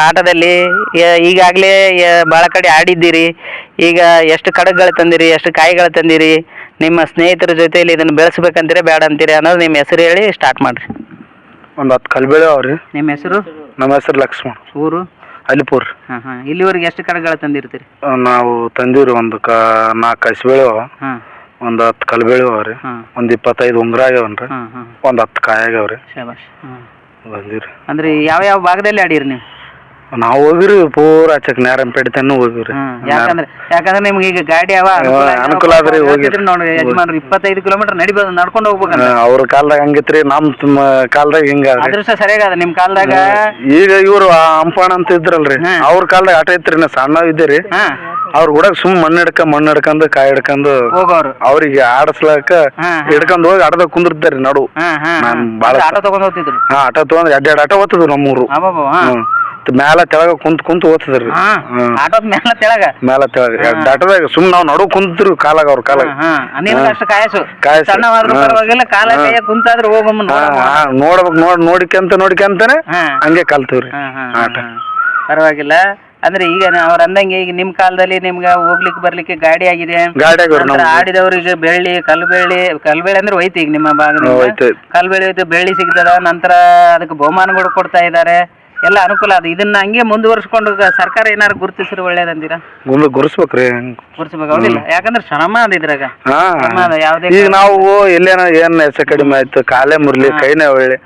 ಆಟದಲ್ಲಿ. ಈಗಾಗಲೇ ಭಾಳ ಕಡೆ ಆಡಿದ್ದೀರಿ. ಈಗ ಎಷ್ಟು ಕಡಗಗಳು ತಂದಿರಿ, ಎಷ್ಟು ಕಾಯಿಗಳು ತಂದಿರಿ? ನಿಮ್ಮ ಸ್ನೇಹಿತರ ಜೊತೆಯಲ್ಲಿ ಇದನ್ನು ಬೆಳೆಸ್ಬೇಕಂತೀರಿ ಬೇಡ ಅಂತೀರಿ ಅನ್ನೋದು ನಿಮ್ಮ ಹೆಸರು ಹೇಳಿ ಸ್ಟಾರ್ಟ್ ಮಾಡಿರಿ. ಒಂದು 10 ಕಲ್ಬೇಳೆ ಅವ್ರಿ. ನಿಮ್ಮ ಹೆಸರು? ನಮ್ಮ ಹೆಸರು ಲಕ್ಷ್ಮಣ್. ಊರು? ಅಲಿಪುರ್. ಇಲ್ಲಿವರೆಗೆ ಎಷ್ಟು ಕಡಗಳು ತಂದಿರ್ತೀರಿ? ನಾವು ತಂದೀವ್ರಿ ಒಂದು 4 ಹಸಿಬೇಳೆ ಅವ, ಒಂದು 10 ಕಲ್ಬೇಳೆ ಅವ್ರಿ, ಒಂದು 25 ಉಂಗುರ ಆಗ್ಯಾವನ್ರಿ, ಒಂದು 10 ಕಾಯಿ ಆಗ್ಯಾವ್ರಿ. ಶಾಬಾಷ್. ಬಂದಿವ್ರಿ. ಅಂದ್ರೆ ಯಾವ ಭಾಗದಲ್ಲಿ ಆಡಿರಿ ನೀವು? ನಾವು ಹೋಗಿರಿ ಪೂರ ಆಚಕ್ ನ್ಯಾರಂಪೇಟೆ ತನಕ ಹೋಗಿವ್ರಿ. ಯಾಕಂದ್ರೆ ನಿಮ್ಗೆ ಈಗ ಗಾಡಿ ಅನುಕೂಲ ಆದ್ರಿ. ಹೋಗಿರಿ ನೋಡಿ ಯಜಮಾನ್ರು 25 ಕಿಲೋಮೀಟರ್ ನಡಿಬೋದು, ನಡ್ಕೊಂಡು ಹೋಗ್ಬೇಕಂತ. ಅವ್ರ ಕಾಲದಾಗ ಹಂಗಿತ್ರಿ, ನಮ್ಮ ಕಾಲದಾಗ ಹಿಂಗ ಅದೃಷ್ಟ ಸರಿಯಾಗದ ನಿಮ್ ಕಾಲದಾಗ. ಈಗ ಇವ್ರು ಅಂಪಣ ಅಂತ ಇದ್ರಲ್ರಿ, ಅವ್ರ ಕಾಲದಾಗ ಆಟ ಇತ್ರಿ. ನಾ ಸಣ್ಣ ಇದ್ದೀರಿ. ಅವ್ರ ಕೂಡ ಮಣ್ಣು ಹಿಡ್ಕೊಂಡು ಕಾಯಿ ಹಿಡ್ಕೊಂಡು ಹೋಗೋರು. ಅವ್ರಿಗೆ ಆಡಸ್ಲಾಕ ಹಿಡ್ಕೊಂಡ್ ಹೋಗಿ ಆಟದಾಗ ಕುಂದಿರ್ತಾರಿ ನಡು. ಬಾಳ ಆಟೋ ತಗೊಂಡ್ ಹೋಗ್ತಿದ್ರು. ಆಟ ತಗೊಂಡ್ 2 ಆಟ ಓದ್ತಿದ್ರು ನಮ್ಮೂರು. ಮ್ಯಾಲ ತೆಳಗ ಕುಂತ್ ಓದ್ತಿದ್ರಿ. ಆಟೋದ್ ಮ್ಯಾಲ ತೆಳಗ ಆಟದಾಗ ಸುಮ್ನೆ ನಾವ್ ನಡು ಕುಂತಿದ್ರು ಕಾಲಾಗ ಅವ್ರ ಕಾಲಾಗ. ಅಷ್ಟು ಕಾಯಸು ಪರವಾಗಿಲ್ಲ, ಕಾಲ ಕೈಯ ಕುಂತಾದ್ರೆ ಹೋಗಮ್ಮ ನೋಡ್ಬೇಕು. ನೋಡಿಕಂತಾನೆ ಹಂಗೆ ಕಲ್ತೀವ್ರಿ ಆಟ. ಪರವಾಗಿಲ್ಲ. ಅಂದ್ರೆ ಈಗ ಅವ್ರ ಅಂದಂಗೆ ಈಗ ನಿಮ್ ಕಾಲದಲ್ಲಿ ನಿಮ್ಗೆ ಹೋಗ್ಲಿಕ್ಕೆ ಬರ್ಲಿಕ್ಕೆ ಗಾಡಿ ಆಗಿದೆ. ಆಡಿದವ್ರಿಗೆ ಬೆಳ್ಳಿ ಕಲ್ಬೇಳೆ ಅಂದ್ರೆ ಹೋಯ್ತು. ಈಗ ನಿಮ್ಮ ಭಾಗದಲ್ಲಿ ಕಲ್ಬೇಳೆ ಹೋಯ್ತು, ಬೆಳ್ಳಿ ಸಿಗ್ತದ. ನಂತರ ಅದಕ್ಕೆ ಬಹುಮಾನಗಳು ಕೊಡ್ತಾ ಇದ್ದಾರೆ, ಎಲ್ಲ ಅನುಕೂಲ ಅದು. ಇದನ್ನ ಹಂಗೆ ಮುಂದುವರ್ಸ್ಕೊಂಡು ಸರ್ಕಾರ ಏನಾರು ಗುರುತಿಸಿದ್ರೆ ಒಳ್ಳೇದಂತೀರಾ? ಗುರುತಿಸ್ಬೇಕ್ರಿ. ಗುರುತಿಸ್ಬೇಕು, ಹೌದಿಲ್ಲ? ಯಾಕಂದ್ರೆ ಶ್ರಮ ಅದ ಇದ್ರಾಗ. ಈಗ ನಾವು ಎಲ್ಲೇನ ಏನ್ ಹೆಚ್ಚು ಕಡಿಮೆ ಆಯ್ತು, ಕಾಲೇ ಮುರ್ಲಿ, ಕೈನೇ ಒಳ್ಳೆ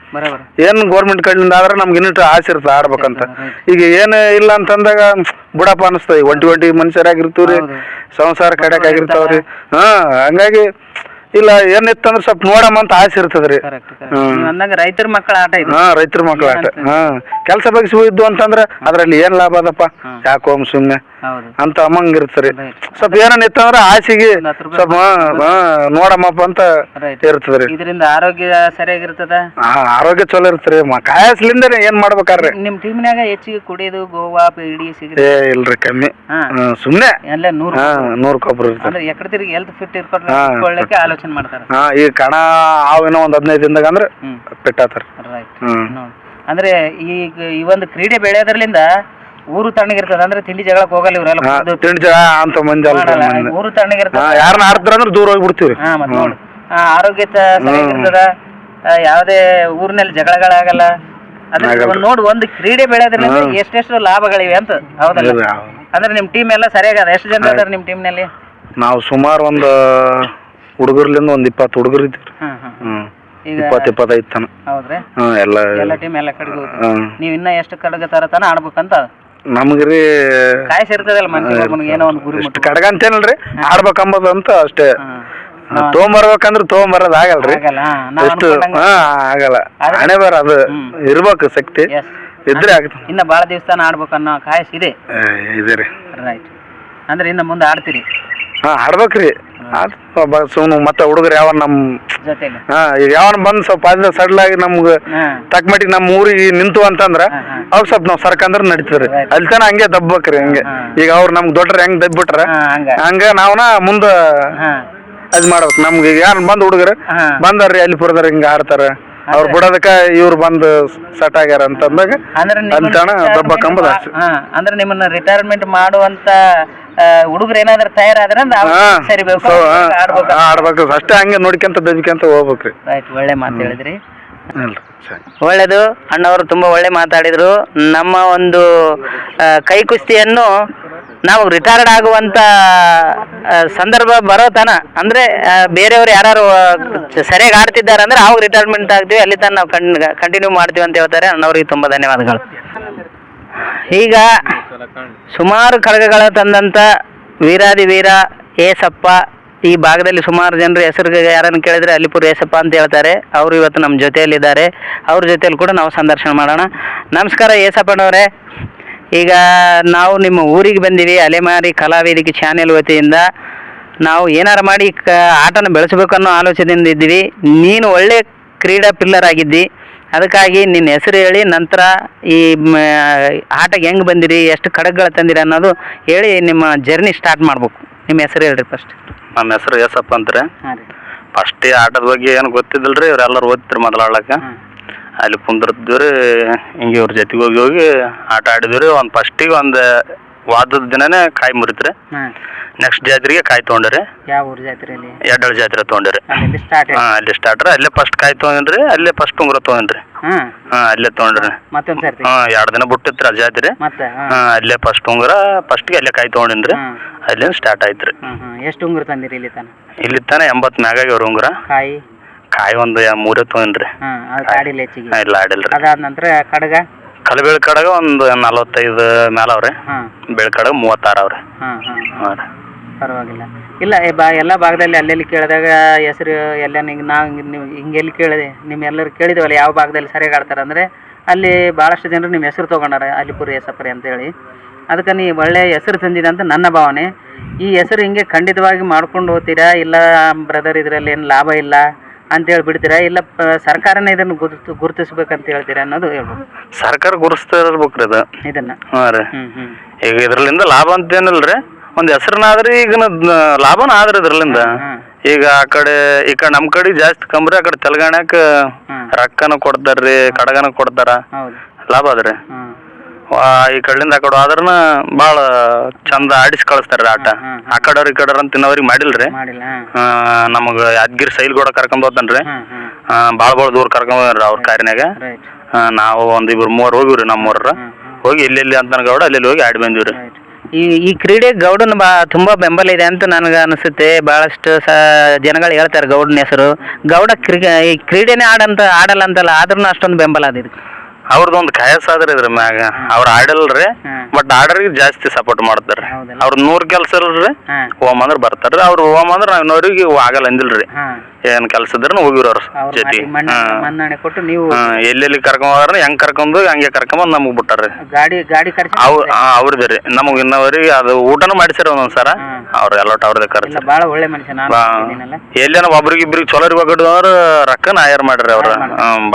ಏನ್ ಗೌರ್ಮೆಂಟ್ ಕಡೆಯಿಂದ ಆದ್ರೆ ನಮ್ಗೆ ಇನ್ನಿಟ್ಟು ಆಸೆ ಇರ್ತದೆ ಆಡ್ಬೇಕಂತ. ಈಗ ಏನು ಇಲ್ಲ ಅಂತಂದಾಗ ಬುಡಪ್ಪ ಅನಿಸ್ತದೆ. ಒಂಟಿ ಮನುಷ್ಯರಾಗಿರ್ತೀವ್ರಿ, ಸಂಸಾರ ಕಡೆಕಾಗಿರ್ತಾವ್ರಿ. ಹಂಗಾಗಿ ಇಲ್ಲ ಏನಿತ್ತಂದ್ರೆ ಸ್ವಲ್ಪ ನೋಡಮ್ಮ ಅಂತ ಆಸೆ ಇರ್ತದ್ರಿ. ರೈತರ ಮಕ್ಕಳ ಆಟ ಇದು. ರೈತರ ಮಕ್ಕಳ ಆಟ. ಕೆಲಸ ಬಗ್ಸಿದ್ದು ಅಂತಂದ್ರ ಅದ್ರಲ್ಲಿ ಏನ್ ಲಾಭ ಅದಪ್ಪ, ಯಾಕೋ ಸುಮ್ನೆ ಅಂತ ಅಮ್ಮಂಗ್ ಇರ್ತರಿ. ಸ್ವಲ್ಪ ಏನೇನ್ ಇತ್ತಂದ್ರ ಆಸೆಗೆ ಸ್ವಲ್ಪ ನೋಡಮ್ಮಪ್ಪ ಅಂತ ಇರ್ತದ್ರಿ. ಇದರಿಂದ ಆರೋಗ್ಯ ಸರಿಯಾಗಿರ್ತದ. ಆರೋಗ್ಯ ಚಲೋ ಇರ್ತರಿ. ಕಾಯಸ್ಲಿಂದ ಏನ್ ಮಾಡ್ಬೇಕಾರ್ರಿ? ನಿಮ್ ಟೀಮ್ನಾಗ ಹೆಚ್ಚಿಗೆ ಕುಡಿಯೋದು ಗೋವಾ ಬೀಡಿ ಸಿಗದೆ ಇಲ್ರಿ, ಕಮ್ಮಿ. ಸುಮ್ನೆ ಎಲ್ಲ 100 ಕೊಬ್ರು ಇರ್ತದೆ. ಎಕಡೆ ತಿರುಗಿ ಹೆಲ್ತ್ ಫಿಟ್ ಇಟ್ಕೊಳ್ಳಕ್ಕೆ ಆಲೋಚನೆ ಮಾಡ್ತಾರೆ. ಈ ಕಣ ಅವೇನೋ ಒಂದ್ 15 ದಿನದಾಗ ಅಂದ್ರೆ ಪೆಟ್ಟಾತಾರ. ಅಂದ್ರೆ ಈಗ ಈ ಒಂದು ಕ್ರೀಡೆ ಬೆಳೆಯೋದ್ರಲಿಂದ ಊರು ತಣ್ಣಗಿರ್ತದ. ಅಂದ್ರೆ ತಿಂಡಿ ಜಗಳಕ್ಕೆ ಹೋಗಲ್ಲ ಇವರೆಲ್ಲ. ತಿಂಡಿ ಜಗಳ ಅಂತ ಮಂದಿ ಊರು ತಣ್ಣಗಿರ್ತದ. ಯಾರನ್ನ ಆಡ್ತಾರ ಅಂದ್ರೆ ದೂರ ಹೋಗ್ಬಿಡ್ತೀವ್ರಿ. ಆರೋಗ್ಯ ಸರಿಯಾಗಿರ್ತದ. ಯಾವುದೇ ಊರಿನಲ್ಲಿ ಜಗಳಗಳಾಗಲ್ಲ. ಅದ್ರ ನೋಡಿ ಒಂದು ಕ್ರೀಡೆ ಬೆಳೆಯೋದ್ರಿಂದ ಎಷ್ಟೆಷ್ಟು ಲಾಭಗಳಿವೆ ಅಂತ ಹೌದಲ್ಲ? ಅಂದ್ರೆ ನಿಮ್ ಟೀಮ್ ಎಲ್ಲ ಸರಿಯಾಗದ? ಎಷ್ಟು ಜನ ಇದಾರೆ ನಿಮ್ ಟೀಮ್ ನಲ್ಲಿ? ನಾವು ಸುಮಾರು ಒಂದು ಹುಡುಗರ್ಲಿಂದ ಒಂದ್ 20 ಹುಡುಗರು ಇದ್ದೀವಿ. 20-25 ತನ. ಹೌದ್ರಿ? ಎಲ್ಲ ಟೀಮ್ ಎಲ್ಲ ಕಡೆಗೆ ನೀವ್ ಇನ್ನ ಎಷ್ಟು ಕಡೆಗೆ ತನ ಆಡ್ಬೇಕಂತ ನಮ್ಗ್ರಿ ಕಾಯ್ಸಿ ಇರ್ತದಲ್ಲ ಮನ್ಸಿಗೆ ಏನೋ ಒಂದು ಗುರಿ ಕಡಗ ಅಂತೇನಲ್ರಿ, ಆಡ್ಬೇಕಂಬುದು ಅಂತ ಅಷ್ಟೇ. ತೊಗೊಂಬರ್ಬೇಕಂದ್ರೆ ತೊಗೊಂಬರೋದ್ ಆಗಲ್ರಿ, ಎಷ್ಟು ಆಗಲ್ಲ. ಹಣೆ ಬರ ಅದು ಇರ್ಬೇಕು ಶಕ್ತಿ ಇದ್ರೆ ಆಗುತ್ತೆ. ಇನ್ನ ಬಾಳ ದಿವಸ ಆಡ್ಬೇಕನ್ನೋ ಕಾಯ್ಸ್ ಇದೆ ರೀ. ರೈಟ್. ಅಂದ್ರೆ ಇನ್ನ ಮುಂದೆ ಆಡ್ತೀರಿ? ಆಡ್ಬೇಕ್ರಿ. ಸುಮ್ನೆ ಮತ್ತೆ ಹುಡುಗರು ಯಾವ ನಮ್ ಜೊತೆಲಿ ಈಗ ಯಾವನ್ ಬಂದ್ ಸ್ವಲ್ಪ ಅದ ಸಡಲ್ ಆಗಿ ನಮ್ಗ ತಕ್ಕ ಮಟ್ಟಿಗೆ ನಮ್ ಊರಿಗೆ ನಿಂತು ಅಂತಂದ್ರ ಅವ್ ಸ್ವಲ್ಪ ನಾವ್ ಸರ್ಕಂದ್ರ ನಡೀತದ್ರಿ. ಅಲ್ಲಿ ತನ ಹಂಗೆ ದಬ್ಬೇಕ್ರಿ. ಹಂಗೆ ಈಗ ಅವ್ರು ನಮ್ಗ್ ದೊಡ್ಡ್ರ ಹೆಂಗ್ ದಬ್ಬಿಟ್ರ ಹಂಗ ನಾವ್ನ ಮುಂದ ಅದ್ ಮಾಡ್ಬೇಕು. ನಮ್ಗೆ ಯಾರು ಬಂದ್ ಹುಡುಗರು ಬಂದಾರ್ರಿ ಅಲ್ಲಿಪುರದಾರ ಹಿಂಗ ಆಡ್ತಾರ, ಅವ್ರು ಬಿಡೋದಕ್ಕ ಇವ್ರು ಬಂದು ಸಟ್ ಆಗ್ಯಾರ ಅಂತಂದಾಗ ಅಲ್ಲಿ ತನ ದಬ್ಬಕಂಬುದು ಅಷ್ಟೇ. ಅಂದ್ರೆ ನಿಮ್ಮನ್ನ ರಿಟೈರ್ಮೆಂಟ್ ಮಾಡುವಂತ ಹುಡುಗರು ಏನಾದ್ರು ತಯಾರಾದ್ರೆ ಆಡ್ಬೇಕು ಅಷ್ಟೇ. ಹಂಗೆ ನೋಡ್ಕೊಂತ ದಬ್ಬಿಕೊಂತ ಹೋಗ್ಬೇಕ್ರಿ. ರೈಟ್. ಒಳ್ಳೆ ಮಾತು ಹೇಳಿದ್ರಿ. ಒಳ್ಳೇದು. ಅಣ್ಣವರು ತುಂಬಾ ಒಳ್ಳೆ ಮಾತಾಡಿದ್ರು. ನಮ್ಮ ಒಂದು ಕೈ ಕುಸ್ತಿಯನ್ನು ನಾವು ರಿಟೈರ್ಡ್ ಆಗುವಂತ ಸಂದರ್ಭ ಬರೋ ತನ ಅಂದ್ರೆ ಬೇರೆಯವ್ರು ಯಾರು ಸರಿಯಾಗಿ ಆಡ್ತಿದ್ದಾರೆ ಅಂದ್ರೆ ಅವಾಗ ರಿಟೈರ್ಮೆಂಟ್ ಆಗ್ತೀವಿ, ಅಲ್ಲಿ ತನ ನಾವು ಕಂಟಿನ್ಯೂ ಮಾಡ್ತೀವಿ ಅಂತ ಹೇಳ್ತಾರೆ. ಅಣ್ಣವ್ರಿಗೆ ತುಂಬಾ ಧನ್ಯವಾದಗಳು. ಈಗ ಸುಮಾರು ಖಡ್ಗಗಳ ತಂದಂತ ವೀರಾದಿ ವೀರ ಏಸಪ್ಪ ಈ ಭಾಗದಲ್ಲಿ ಸುಮಾರು ಜನರು ಹೆಸರು ಯಾರನ್ನು ಕೇಳಿದ್ರೆ ಅಲ್ಲಿಪುರ ಏಸಪ್ಪ ಅಂತ ಹೇಳ್ತಾರೆ. ಅವರು ಇವತ್ತು ನಮ್ಮ ಜೊತೆಯಲ್ಲಿದ್ದಾರೆ. ಅವ್ರ ಜೊತೆಯಲ್ಲಿ ಕೂಡ ನಾವು ಸಂದರ್ಶನ ಮಾಡೋಣ. ನಮಸ್ಕಾರ ಏಸಪ್ಪನವರೇ. ಈಗ ನಾವು ನಿಮ್ಮ ಊರಿಗೆ ಬಂದೀವಿ. ಅಲೆಮಾರಿ ಕಲಾವೇದಿಕೆ ಚಾನೆಲ್ ವತಿಯಿಂದ ನಾವು ಏನಾರು ಮಾಡಿ ಆಟನ ಬೆಳೆಸಬೇಕು ಅನ್ನೋ ಆಲೋಚನೆಯಿಂದ ಇದ್ದೀವಿ. ನೀನು ಒಳ್ಳೆ ಕ್ರೀಡಾ ಪಿಲ್ಲರ್ ಆಗಿದ್ದಿ. ಅದಕ್ಕಾಗಿ ನಿನ್ನ ಹೆಸರು ಹೇಳಿ ನಂತರ ಈ ಆಟಕ್ಕೆ ಹೆಂಗೆ ಬಂದಿರಿ, ಎಷ್ಟು ಖಡ್ಗಗಳು ತಂದಿರಿ ಅನ್ನೋದು ಹೇಳಿ ನಿಮ್ಮ ಜರ್ನಿ ಸ್ಟಾರ್ಟ್ ಮಾಡ್ಬೇಕು. ನಿಮ್ಮ ಹೆಸರು ಹೇಳ್ರಿ ಫಸ್ಟ್. ನಮ್ಮ ಹೆಸರು ಏಸಪ್ಪ ಅಂತಾರೆ. ಫಸ್ಟ್ ಆಟದ ಬಗ್ಗೆ ಏನು ಗೊತ್ತಿದ್ದಿಲ್ರಿ. ಇವರೆಲ್ಲರೂ ಓದ್ತಿರು ಮೊದಲಾಡ್ಲಕ್ಕ. ಅಲ್ಲಿ ಕುಂದಿರ್ತಿದ್ವಿ ರೀ. ಹಿಂಗೆ ಇವ್ರ ಜೊತೆಗೆ ಹೋಗಿ ಆಟ ಆಡಿದ್ವಿ. ಒಂದು ಫಸ್ಟಿಗೆ ಒಂದು ವಾದದ ದಿನನೇ ಕಾಯಿ ಮುರಿತ್ರಿ. ನೆಕ್ಸ್ಟ್ ಜಾತ್ರೆಗೆ ಕಾಯಿ ತೊಗೊಂಡ್ರಿ. ಯಾವ ಊರು ಜಾತ್ರೆಯಲ್ಲಿ? ಎಡ್ಡಳ ಜಾತ್ರೆ ತೊಗೊಂಡ್ರಿ. ಅಲ್ಲಿ ಸ್ಟಾರ್ಟ್ರಿ. ಅಲ್ಲೇ ಫಸ್ಟ್ ಕಾಯಿ ತೊಗೊಂಡ್ರಿ. ಅಲ್ಲೇ ಫಸ್ಟ್ ಉಂಗುರ ತೊಗೊಂಡ್ರಿ. ಅಲ್ಲೇ ತೊಗೊಂಡ್ರಿ. 2 ದಿನ ಬಿಟ್ಟಿತ್ರಿ ಆ ಜಾತ್ರೆ. ಅಲ್ಲೇ ಫಸ್ಟ್ ಉಂಗುರ ಫಸ್ಟ್ಗೆ ಅಲ್ಲೇ ಕಾಯಿ ತೊಗೊಂಡಿನ್ರಿ. ಅಲ್ಲೇ ಸ್ಟಾರ್ಟ್ ಆಯ್ತ್ರಿ. ಎಷ್ಟು ಉಂಗುರ ತಂದಿರಿ ಇಲ್ಲಿ ತಾನ? ಇಲ್ಲಿ ತಾನ 80 ಮ್ಯಾಗ ಆಗ್ಯಾವ್ರಿ ಉಂಗುರ. ಕಾಯಿ ಒಂದು 3 ತೊಗೊಂಡ್ರಿ. ಇಲ್ಲ ಆಡಿಲ್ರಿ. ಅದಾದ ನಂತರ ಕಡಗ ಕಲಬೇಳೆ ಕಡಗ ಒಂದು 45 ಮ್ಯಾಲ ಅವ್ರಿ. ಬೆಳೆ ಕಡಗ 36 ಅವ್ರಿ. ಪರವಾಗಿಲ್ಲ. ಇಲ್ಲ ಎಲ್ಲ ಭಾಗದಲ್ಲಿ ಅಲ್ಲೆಲ್ಲಿ ಕೇಳಿದಾಗ ಹೆಸರು ಎಲ್ಲ ನಾವು ಹಿಂಗೆಲ್ಲಿ ಕೇಳಿದೆ ನಿಮ್ಮೆಲ್ಲರೂ ಕೇಳಿದೇವಲ್ಲ ಯಾವ ಭಾಗದಲ್ಲಿ ಸರಿಯಾಗಿ ಆಡ್ತಾರೆ ಅಂದರೆ ಅಲ್ಲಿ ಭಾಳಷ್ಟು ಜನರು ನಿಮ್ಮ ಹೆಸರು ತೊಗೊಂಡಾರ ಅಲ್ಲಿಪುರ ಏಸಪ್ಪರಿ ಅಂತೇಳಿ. ಅದಕ್ಕೆ ನೀ ಒಳ್ಳೆಯ ಹೆಸರು ತಂದಿದೆ ಅಂತ ನನ್ನ ಭಾವನೆ. ಈ ಹೆಸರು ಹಿಂಗೆ ಖಂಡಿತವಾಗಿ ಮಾಡ್ಕೊಂಡು ಹೋಗ್ತೀರಾ, ಇಲ್ಲ ಬ್ರದರ್ ಇದರಲ್ಲಿ ಏನು ಲಾಭ ಇಲ್ಲ ಅಂತೇಳಿ ಬಿಡ್ತೀರಾ, ಇಲ್ಲ ಸರ್ಕಾರನೇ ಇದನ್ನು ಗುರುತಿಸ್ಬೇಕಂತ ಹೇಳ್ತೀರಾ ಅನ್ನೋದು ಹೇಳ್ಬೋದು. ಸರ್ಕಾರ ಗುರುತಿಸ್ತಾ ಇರ್ಬೇಕ್ರಿ ಇದನ್ನ. ಹಾಂ ರೀ. ಈಗ ಇದ್ರಲ್ಲಿಂದ ಲಾಭ ಅಂತೇನಿಲ್ರಿ, ಒಂದು ಹೆಸರನ್ನಾದ್ರಿ ಈಗ ಲಾಭನ ಆದ್ರಿ ಇದ್ರಲ್ಲಿಂದ. ಈಗ ಈ ಕಡೆ ನಮ್ಮ ಕಡೆ ಜಾಸ್ತಿ ಕಮ್ರಿ, ಆ ಕಡೆ ತೆಲಂಗಾಣಕ್ಕೆ ರೊಕ್ಕನ ಕೊಡ್ತಾರ್ರಿ, ಕಡಗನ ಕೊಡ್ತಾರ, ಲಾಭ ಅದ್ರಿ. ಈ ಕಡೆಯಿಂದ ಆ ಕಡೆ ಆದ್ರನ ಭಾಳ ಚಂದ ಆಡಿಸಿ ಕಳಿಸ್ತಾರ್ರಿ ಆಟ. ಆ ಕಡೆಯವ್ರ ಈ ಕಡೆಯವ್ರ ಅಂತ ಇನ್ನವ್ರಿಗೆ ಮಾಡಿಲ್ರಿ. ನಮಗೆ ಯಾದಗಿರಿ ಸೈಲ್ಗೌಡ ಕರ್ಕೊಂಡ್ ಹೋಗ್ತಾನ್ರಿ. ಭಾಳ ದೂರ ಕರ್ಕೊಂಡ್ ಹೋಗ್ರಿ ಅವ್ರ ಕಾರಿನಾಗ. ನಾವು 1-2-3 ಹೋಗಿವ್ರಿ ನಮ್ಮೂರ. ಹೋಗಿ ಎಲ್ಲೆಲ್ಲಿ ಅಂತ ಗೌಡ ಅಲ್ಲೆಲ್ಲಿ ಹೋಗಿ ಆಡಿ ಬಂದಿವ್ರಿ. ಈ ಕ್ರೀಡೆ ಗೌಡನ ತುಂಬಾ ಬೆಂಬಲ ಇದೆ ಅಂತ ನನಗೆ ಅನಿಸುತ್ತೆ. ಬಹಳಷ್ಟು ಜನಗಳು ಹೇಳ್ತಾರೆ ಗೌಡನ ಹೆಸರು. ಗೌಡ ಈ ಕ್ರೀಡೆನೇ ಆಡಲ್ಲ ಅಂತಲ್ಲ, ಆದ್ರೂ ಅಷ್ಟೊಂದು ಬೆಂಬಲ ಅದ ಇದಕ್ಕೆ. ಅವ್ರದ್ದೊಂದು ಕಾಯಸ್ ಆದ್ರಿ ಇದ್ರ ಮ್ಯಾಗ. ಅವ್ರು ಆಡಲ್ರಿ, ಬಟ್ ಆಡೋರಿಗೆ ಜಾಸ್ತಿ ಸಪೋರ್ಟ್ ಮಾಡ್ತಾರ್ರಿ. ಅವ್ರ 100 ಕೆಲಸ ಇಲ್ರಿ, ಹೋಮ್ ಅಂದ್ರ ಬರ್ತಾರ್ರಿ. ಅವ್ರು ಹೋಮ್ ಅಂದ್ರ ನಾವ್ ಇನ್ನೋರಿಗೆ ಆಗಲ್ಲ ಅಂದಿಲ್ರಿ. ಏನ್ ಕೆಲಸ ಇದ್ರ ಹೋಗಿವ್ರಿ ಅವ್ರ ಜೊತೆ. ಎಲ್ಲೆಲ್ಲಿ ಕರ್ಕೊಂಡ್ ಹೋದ್ರ ಹೆಂಗ್ ಕರ್ಕೊಂಡ್ ಹಂಗೆ ಕರ್ಕೊಂಡ್ ನಮಗ್ ಬಿಟ್ಟಾರ್ರಿ. ಅವ್ರದ್ರಿ. ನಮಗ್ ಇನ್ನವರಿಗೆ ಅದು ಊಟನೂ ಮಾಡಿಸ್ಯಾರ ಒಂದೊಂದ್ಸರ. ಅವ್ರ ಎಲ್ಲೊಟ್ಟು ಅವ್ರದೇ ಖರ್ಚು. ಎಲ್ಲೇನ ಒಬ್ರಿಗಿಬ್ರಿಗೆ ಚಲೋರಿಗೆ ಹೋಗಿಡ್ದವ್ರ ರೊಕ್ಕನ ಆಯರ್ ಮಾಡ್ರಿ. ಅವ್ರ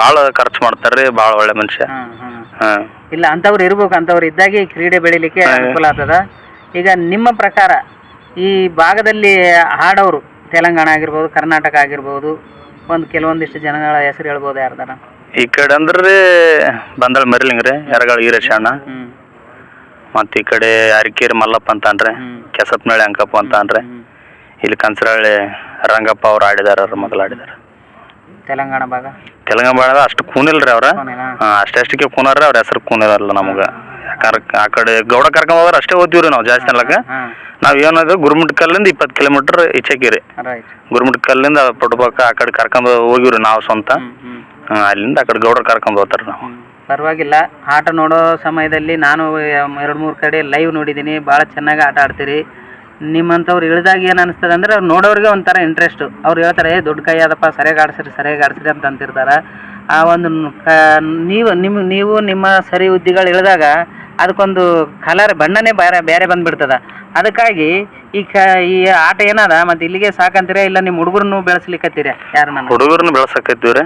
ಬಾಳ ಖರ್ಚು ಮಾಡ್ತಾರ್ರಿ. ಬಾಳ ಒಳ್ಳೆ ಮನುಷ್ಯ. ಇಲ್ಲ ಅಂತವ್ರು ಇರ್ಬೇಕು. ಅಂತವ್ರು ಇದ್ದಾಗೆ ಕ್ರೀಡೆ ಬೆಳಿಲಿಕ್ಕೆ ಅನುಕೂಲ ಆಗ್ತದ. ಈಗ ನಿಮ್ಮ ಪ್ರಕಾರ ಈ ಭಾಗದಲ್ಲಿ ಹಾಡೋರು ತೆಲಂಗಾಣ ಆಗಿರ್ಬೋದು, ಕರ್ನಾಟಕ ಆಗಿರ್ಬೋದು, ಕೆಲವೊಂದಿಷ್ಟು ಜನಗಳ ಹೆಸರು ಹೇಳ್ಬೋದು ಯಾರ್ದಾರ? ಈ ಕಡೆ ಅಂದ್ರಿ ಬಂದಳ ಮರಿಲಿಂಗ್ರಿ, ಯರಗಾಳ ಈರೇಶಣ್ಣ. ಮತ್ತ ಈ ಕಡೆ ಅರಿಕೇರಿ ಮಲ್ಲಪ್ಪ ಅಂತಾನ್ರಿ, ಕೆಸಪ್ನಳ್ಳಿ ಅಂಕಪ್ಪ ಅಂತಾನ್ರಿ. ಇಲ್ಲಿ ಕಂಸರಳ್ಳಿ ರಂಗಪ್ಪ ಅವ್ರು ಆಡಿದಾರ, ಮೊದಲು ಆಡಿದಾರ. ತೆಲಂಗಾಣ ಭಾಗ ಅಷ್ಟು ಕೂನಿಲ್ರಿ ಅವ್ರ ಅಷ್ಟಕ್ಕೆ ಕೂನಾರ ಅವ್ರ ಹೆಸರು ಕೂನಿರಲ್ಲ ನಮ್ಗೆ. ಯಾಕಂದ್ರೆ ಆ ಕಡೆ ಗೌಡ ಕರ್ಕೊಂಡ್ ಹೋದ್ರೆ ಅಷ್ಟೇ ಓದ್ತೀವ್ರಿ ನಾವು ಜಾಸ್ತಿ ಅನ್ಲಕ್ಕ. ನಾವ್ ಏನದು ಗುರುಮಿಟ್ ಕಲ್ಲಿಂದ 20 ಕಿಲೋಮೀಟರ್ ಈಚೆಕಿರಿ. ಗುರುಮಿಟ್ ಕಲ್ಲಿಂದ ಪುಟ್ಬಕ್ಕ ಆ ಕಡೆ ಕರ್ಕೊಂಡ್ ಹೋಗಿವ್ರಿ ನಾವು ಸ್ವಂತ. ಅಲ್ಲಿಂದ ಆ ಕಡೆ ಗೌಡ್ರ ಕರ್ಕೊಂಡ್ ಹೋಗ್ತಾರ ನಾವು. ಪರವಾಗಿಲ್ಲ. ಆಟ ನೋಡೋ ಸಮಯದಲ್ಲಿ ನಾನು 2-3 ಕಡೆ ಲೈವ್ ನೋಡಿದ್ದೀನಿ. ಭಾಳ ಚೆನ್ನಾಗಿ ಆಟ ಆಡ್ತೀರಿ. ನಿಮ್ಮಂಥವ್ರು ಇಳಿದಾಗ ಏನು ಅನಿಸ್ತದೆ ಅಂದ್ರೆ ಅವ್ರು ನೋಡೋರಿಗೆ ಒಂಥರ ಇಂಟ್ರೆಸ್ಟು. ಅವ್ರು ಹೇಳ್ತಾರೆ ದೊಡ್ಡ ಕೈ ಆದಪ್ಪ, ಸರಿಯಾಗಿ ಆಡಿಸ್ರಿ ಅಂತ ಅಂತಿರ್ತಾರೆ. ಆ ಒಂದು ನೀವು ನಿಮ್ಮ ಸರಿ ಹುದ್ದಿಗಳು ಇಳಿದಾಗ ಅದಕ್ಕೊಂದು ಕಲರ್ ಬಣ್ಣನೇ ಬೇರೆ ಬಂದ್ಬಿಡ್ತದ. ಅದಕ್ಕಾಗಿ ಈ ಆಟ ಏನದ ಮತ್ತೆ ಇಲ್ಲಿಗೆ ಸಾಕಂತೀರಾ ಇಲ್ಲ ನಿಮ್ಮ ಹುಡುಗರನ್ನು ಬೆಳೆಸ್ಲಿಕ್ಕತ್ತೀರಾ? ಯಾರು ನನ್ನ ಹುಡುಗರನ್ನು ಬೆಳೆಸಕತ್ತೀವ್ರಿ.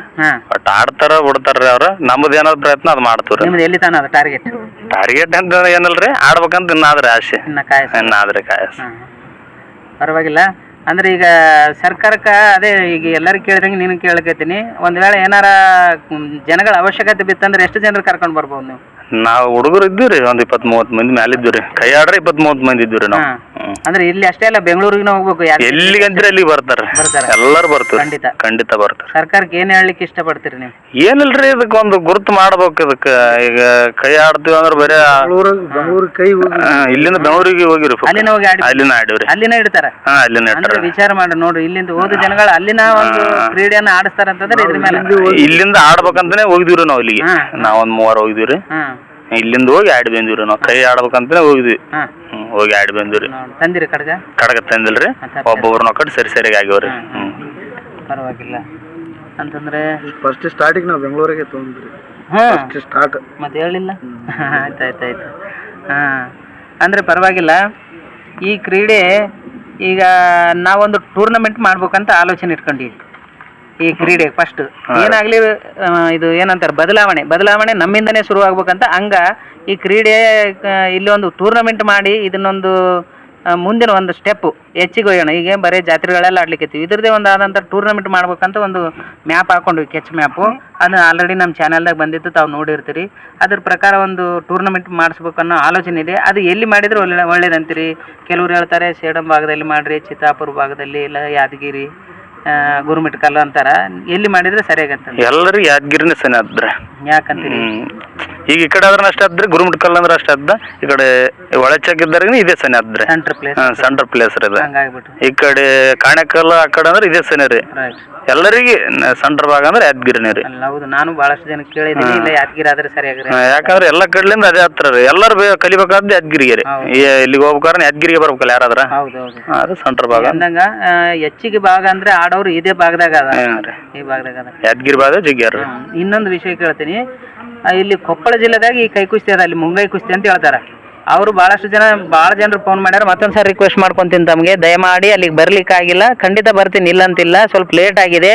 ಬಟ್ ಆಡ್ತಾರ ಬಿಡ್ತಾರ್ರಿ ಅವ್ರ. ನಮ್ದು ಏನಾದ್ರು ಪ್ರಯತ್ನ ಅದು ಮಾಡ್ತೀವ್ರಿ. ನಿಮ್ದು ಎಲ್ಲಿ ತಾನ ಅದ ಟಾರ್ಗೆಟ್ ಅಂತ ಏನಲ್ರಿ, ಆಡ್ಬೇಕಂತ ಇನ್ನಾದ್ರೆ ಆಸೆ, ಇನ್ನಾದ್ರೆ ಕಾಯಸ. ಪರವಾಗಿಲ್ಲ. ಅಂದ್ರೆ ಈಗ ಸರ್ಕಾರಕ್ಕೆ ಅದೇ ಈಗ ಎಲ್ಲರೂ ಕೇಳಿದಂಗೆ ನೀನು ಕೇಳಕತ್ತೀನಿ. ಒಂದ್ ವೇಳೆ ಏನಾರ ಜನಗಳ ಅವಶ್ಯಕತೆ ಬಿತ್ತಂದ್ರೆ ಎಷ್ಟು ಜನರು ಕರ್ಕೊಂಡು ಬರ್ಬೋದು ನೀವು? ನಾವು ಹುಡುಗರು ಇದ್ದೀವ್ರಿ, ಒಂದ್ 20-30 ಮಂದಿ ಮ್ಯಾಲ ಇದ್ದೀವ್ರಿ. ಕೈ ಆಡ್ರೆ 20-30 ಮಂದಿ ಇದ್ದೀವ್ರಿ ನಾವು. ಅಂದ್ರೆ ಇಲ್ಲಿ ಅಷ್ಟೇ ಅಲ್ಲ, ಬೆಂಗಳೂರಿಗೆ ಹೋಗ್ಬೇಕು. ಎಲ್ಲಿಗಂದ್ರೆ ಅಲ್ಲಿ ಬರ್ತಾರೆ, ಎಲ್ಲರೂ ಬರ್ತಾರೆ. ಖಂಡಿತ ಬರ್ತಾರೆ. ಸರ್ಕಾರಕ್ಕೆ ಏನ್ ಹೇಳಲಿಕ್ಕೆ ಇಷ್ಟಪಡ್ತೀರಿ ನೀವು? ಏನಿಲ್ರಿ, ಇದಕ್ಕೆ ಒಂದು ಗುರುತು ಮಾಡ್ಬೇಕು. ಇದಕ್ಕ ಈಗ ಕೈ ಆಡ್ತೀವಿ ಅಂದ್ರೆ ಬರೇ ಇಲ್ಲಿಂದ ಬೆಂಗಳೂರಿಗೆ ಹೋಗಿರಿ, ಅಲ್ಲಿನ ಆಡಿವ್ರಿ. ಅಲ್ಲಿನ ಇಡ್ತಾರ. ಅಲ್ಲಿನ ಇಡ್ತಾರ. ವಿಚಾರ ಮಾಡಿ ನೋಡ್ರಿ, ಇಲ್ಲಿಂದ ಓದು ಜನಗಳು ಅಲ್ಲಿನ ಒಂದು ಕ್ರೀಡೆಯನ್ನ ಆಡಿಸ್ತಾರ ಅಂತಂದ್ರೆ ಇದ್ರ ಮೇಲೆ ಇಲ್ಲಿಂದ ಆಡ್ಬೇಕಂತಾನೆ ಹೋಗಿದ್ವಿ ನಾವು. ಇಲ್ಲಿಗೆ ನಾವೊಂದ್ 3 ಹೋಗಿದ್ವಿ. ಇಲ್ಲಿಂದ ಹೋಗಿ ಆಡಿ ಬಂದಿವ್ರಿ ನಾವು. ಕೈ ಆಡ್ಬೇಕಂತಾನೆ ಹೋಗಿದ್ವಿ. ಹೋಗಿ ಆಡಿ ಬಂದಿವ್ರಿ. ತಂದಿರಿ ಕಡಗ ತಂದಿಲ್ರಿ, ಒಬ್ಬೊಬ್ರು ಕಡೆ ಸರಿಯಾಗಿ ಆಗ್ಯವ್ರಿ. ಪರವಾಗಿಲ್ಲ. ಅಂತಂದ್ರೆ ಫಸ್ಟ್ ಸ್ಟಾರ್ಟಿಂಗ್ ನಾವು ಬೆಂಗಳೂರಿಗೆ ತೊಗೊಂಡ್ರಿ. ಸ್ಟಾರ್ಟ್ ಮತ್ತೆ ಹೇಳಿಲ್ಲ. ಆಯ್ತಾಯ್ತು. ಅಂದ್ರೆ ಪರವಾಗಿಲ್ಲ. ಈ ಕ್ರೀಡೆ ಈಗ ನಾವೊಂದು ಟೂರ್ನಮೆಂಟ್ ಮಾಡ್ಬೇಕಂತ ಆಲೋಚನೆ ಇಟ್ಕೊಂಡಿವಿ. ಈ ಕ್ರೀಡೆ ಫಸ್ಟ್ ಏನಾಗ್ಲಿ ಇದು ಏನಂತಾರೆ ಬದಲಾವಣೆ ನಮ್ಮಿಂದನೇ ಶುರು ಆಗ್ಬೇಕಂತ ಹಂಗ ಈ ಕ್ರೀಡೆ ಇಲ್ಲಿ ಒಂದು ಟೂರ್ನಮೆಂಟ್ ಮಾಡಿ ಇದನ್ನೊಂದು ಮುಂದಿನ ಒಂದು ಸ್ಟೆಪ್ ಹೆಚ್ಚಿಗೆ ಒಯ್ಯೋಣ. ಈಗ ಬರೀ ಜಾತ್ರೆಗಳೆಲ್ಲ ಆಡ್ಲಿಕ್ಕತ್ತೀವಿ. ಇದ್ರದ್ದೇ ಒಂದು ಆದಂಥ ಟೂರ್ನಮೆಂಟ್ ಮಾಡ್ಬೇಕಂತ ಒಂದು ಮ್ಯಾಪ್ ಹಾಕೊಂಡ್ವಿ, ಕೆಚ್ ಮ್ಯಾಪು. ಅದು ಆಲ್ರೆಡಿ ನಮ್ಮ ಚಾನಲ್ದಾಗ ಬಂದಿತ್ತು, ತಾವು ನೋಡಿರ್ತೀರಿ. ಅದ್ರ ಪ್ರಕಾರ ಒಂದು ಟೂರ್ನಮೆಂಟ್ ಮಾಡಿಸ್ಬೇಕನ್ನೋ ಆಲೋಚನೆ ಇದೆ. ಅದು ಎಲ್ಲಿ ಮಾಡಿದ್ರೆ ಒಳ್ಳೇದಂತೀರಿ? ಕೆಲವ್ರು ಹೇಳ್ತಾರೆ ಸೇಡಂ ಭಾಗದಲ್ಲಿ ಮಾಡ್ರಿ, ಚಿತ್ತಾಪುರ ಭಾಗದಲ್ಲಿ, ಇಲ್ಲ ಯಾದಗಿರಿ, ಗುರುಮಿಟ್ ಕಲ್ಲು ಅಂತಾರ. ಎಲ್ಲಿ ಮಾಡಿದ್ರೆ ಸರಿಯಾಗಂತ? ಎಲ್ಲರಿಗೂ ಯಾದಗಿರಿನೇ ಸನಿ ಆದ್ರೆ. ಯಾಕಂತೀರಿ? ಈಗ ಈ ಕಡೆ ಆದ್ರೆ ಅಷ್ಟೇ ಆದ್ರೆ, ಗುರುಮಿಟ್ ಕಲ್ಲು ಅಂದ್ರೆ ಅಷ್ಟೇ ಆದ. ಈ ಕಡೆ ಒಳಚಕ್ಕಿದ್ದಾರೆ ಇದೇ ಸನಿ ಆದ್ರೆ, ಸೆಂಟ್ರ್ ಪ್ಲೇಸ್ ರೀ. ಈ ಕಡೆ ಕಾಣೆಕಲ್ಲು ಆ ಕಡೆ ಅಂದ್ರೆ ಇದೇ ಸನಿ ರೀ. ಎಲ್ಲರಿಗೆ ಸೆಂಟ್ರ್ ಭಾಗ ಅಂದ್ರೆ ಯಾದಗಿರಿನೇ ರೀ. ಹೌದು, ನಾನು ಬಹಳಷ್ಟು ಜನ ಕೇಳಿದ್ದೀನಿ, ಇಲ್ಲ ಯಾದಗಿರಿ ಆದ್ರೆ ಸರಿಯಾಗ್ರಿ. ಯಾಕಂದ್ರೆ ಎಲ್ಲ ಕಡ್ಲಿಂದ ಅದೇ ಹತ್ರ ರೀ. ಎಲ್ಲರೂ ಕಲಿಬೇಕಾದ ಯಾದಗಿರಿಗೆ ರೀ. ಇಲ್ಲಿಗೆ ಹೋಗ್ಬೇಕಾದ್ರೆ ಯಾದಗಿರಿಗೆ ಬರ್ಬೇಕಲ್ಲ ಯಾರಾದ್ರ. ಅದು ಸೆಂಟ್ರ್ ಭಾಗ ಅಂದಂಗ ಹೆಚ್ಚಿಗೆ ಭಾಗ ಅಂದ್ರೆ ಆಡೋರು ಇದೇ ಭಾಗದಾಗ ಅದ, ಈ ಭಾಗದಾಗ ಅದ, ಯಾದಗಿರಿ ಭಾಗ ಜಿಗ್ಯಾರ. ಇನ್ನೊಂದು ವಿಷಯ ಕೇಳ್ತೀನಿ. ಇಲ್ಲಿ ಕೊಪ್ಪಳ ಜಿಲ್ಲೆದಾಗ ಈ ಕೈ ಕುಸ್ತಿ ಅದ, ಅಲ್ಲಿ ಮುಂಗೈ ಕುಸ್ತಿ ಅಂತ ಹೇಳ್ತಾರ. ಅವರು ಭಾಳ ಜನರು ಫೋನ್ ಮಾಡ್ಯಾರ. ಮತ್ತೊಂದು ಸಾರಿ ರಿಕ್ವೆಸ್ಟ್ ಮಾಡ್ಕೊತೀನಿ ತಮಗೆ, ದಯಮಾಡಿ ಅಲ್ಲಿಗೆ ಬರ್ಲಿಕ್ಕಾಗಿಲ್ಲ. ಖಂಡಿತ ಬರ್ತೀನಿ, ಇಲ್ಲಂತಿಲ್ಲ. ಸ್ವಲ್ಪ ಲೇಟ್ ಆಗಿದೆ,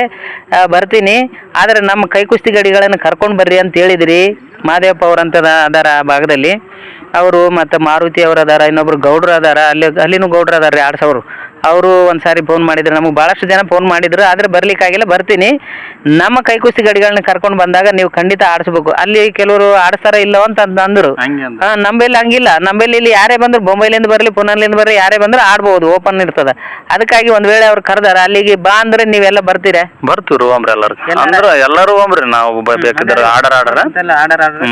ಬರ್ತೀನಿ. ಆದರೆ ನಮ್ಮ ಕೈ ಕುಸ್ತಿ ಗಡಿಗಳನ್ನು ಕರ್ಕೊಂಡು ಬರ್ರಿ ಅಂತ ಹೇಳಿದ್ರಿ. ಮಾದೇವಪ್ಪ ಅವ್ರಂತದ ಅದಾರ ಆ ಭಾಗದಲ್ಲಿ. ಅವರು ಮತ್ತು ಮಾರುತಿ ಅವರು ಅದಾರ, ಇನ್ನೊಬ್ರು ಗೌಡ್ರು ಅದಾರ, ಅಲ್ಲಿನೂ ಗೌಡ್ರು ಅದಾರ ರೀ ಆಡ್ಸೋರು. ಅವರು ಒಂದು ಸಾರಿ ಫೋನ್ ಮಾಡಿದ್ರು, ನಮಗೆ ಭಾಳಷ್ಟು ಜನ ಫೋನ್ ಮಾಡಿದ್ರು. ಆದರೆ ಬರ್ಲಿಕ್ಕಾಗಿಲ್ಲ, ಬರ್ತೀನಿ. ನಮ್ಮ ಕೈ ಕುಸ್ತಿ ಗಡಿಗಳನ್ನ ಕರ್ಕೊಂಡು ಬಂದಾಗ ನೀವು ಖಂಡಿತ ಆಡಿಸ್ಬೇಕು. ಅಲ್ಲಿ ಕೆಲವರು ಆಡಿಸ್ತಾರ ಇಲ್ಲ ಅಂತ ಅಂದರು. ನಮ್ಮಲ್ಲಿ ಹಂಗಿಲ್ಲ. ನಮ್ಮಲ್ಲಿ ಇಲ್ಲಿ ಯಾರೇ ಬಂದ್ರು, ಬೊಂಬೈಲಿಂದ ಬರಲಿ, ಪುನರ್ಲಿಂದ ಬರಲಿ, ಯಾರೇ ಬಂದ್ರು ಆಡ್ಬೋದು, ಓಪನ್ ಇರ್ತದ. ಅದಕ್ಕಾಗಿ ಒಂದು ವೇಳೆ ಅವ್ರು ಕರೆದಾರ ಅಲ್ಲಿಗೆ ಬಾ ಅಂದ್ರೆ ನೀವೆಲ್ಲ ಬರ್ತೀರಾ? ಬರ್ತೀವಿ ಹೋಮ್ರಿ, ಎಲ್ಲರೂ ಹೋಮ್ರಿ. ನಾವು ಬೇಕಿದ್ರೆ ಆರ್ಡರ್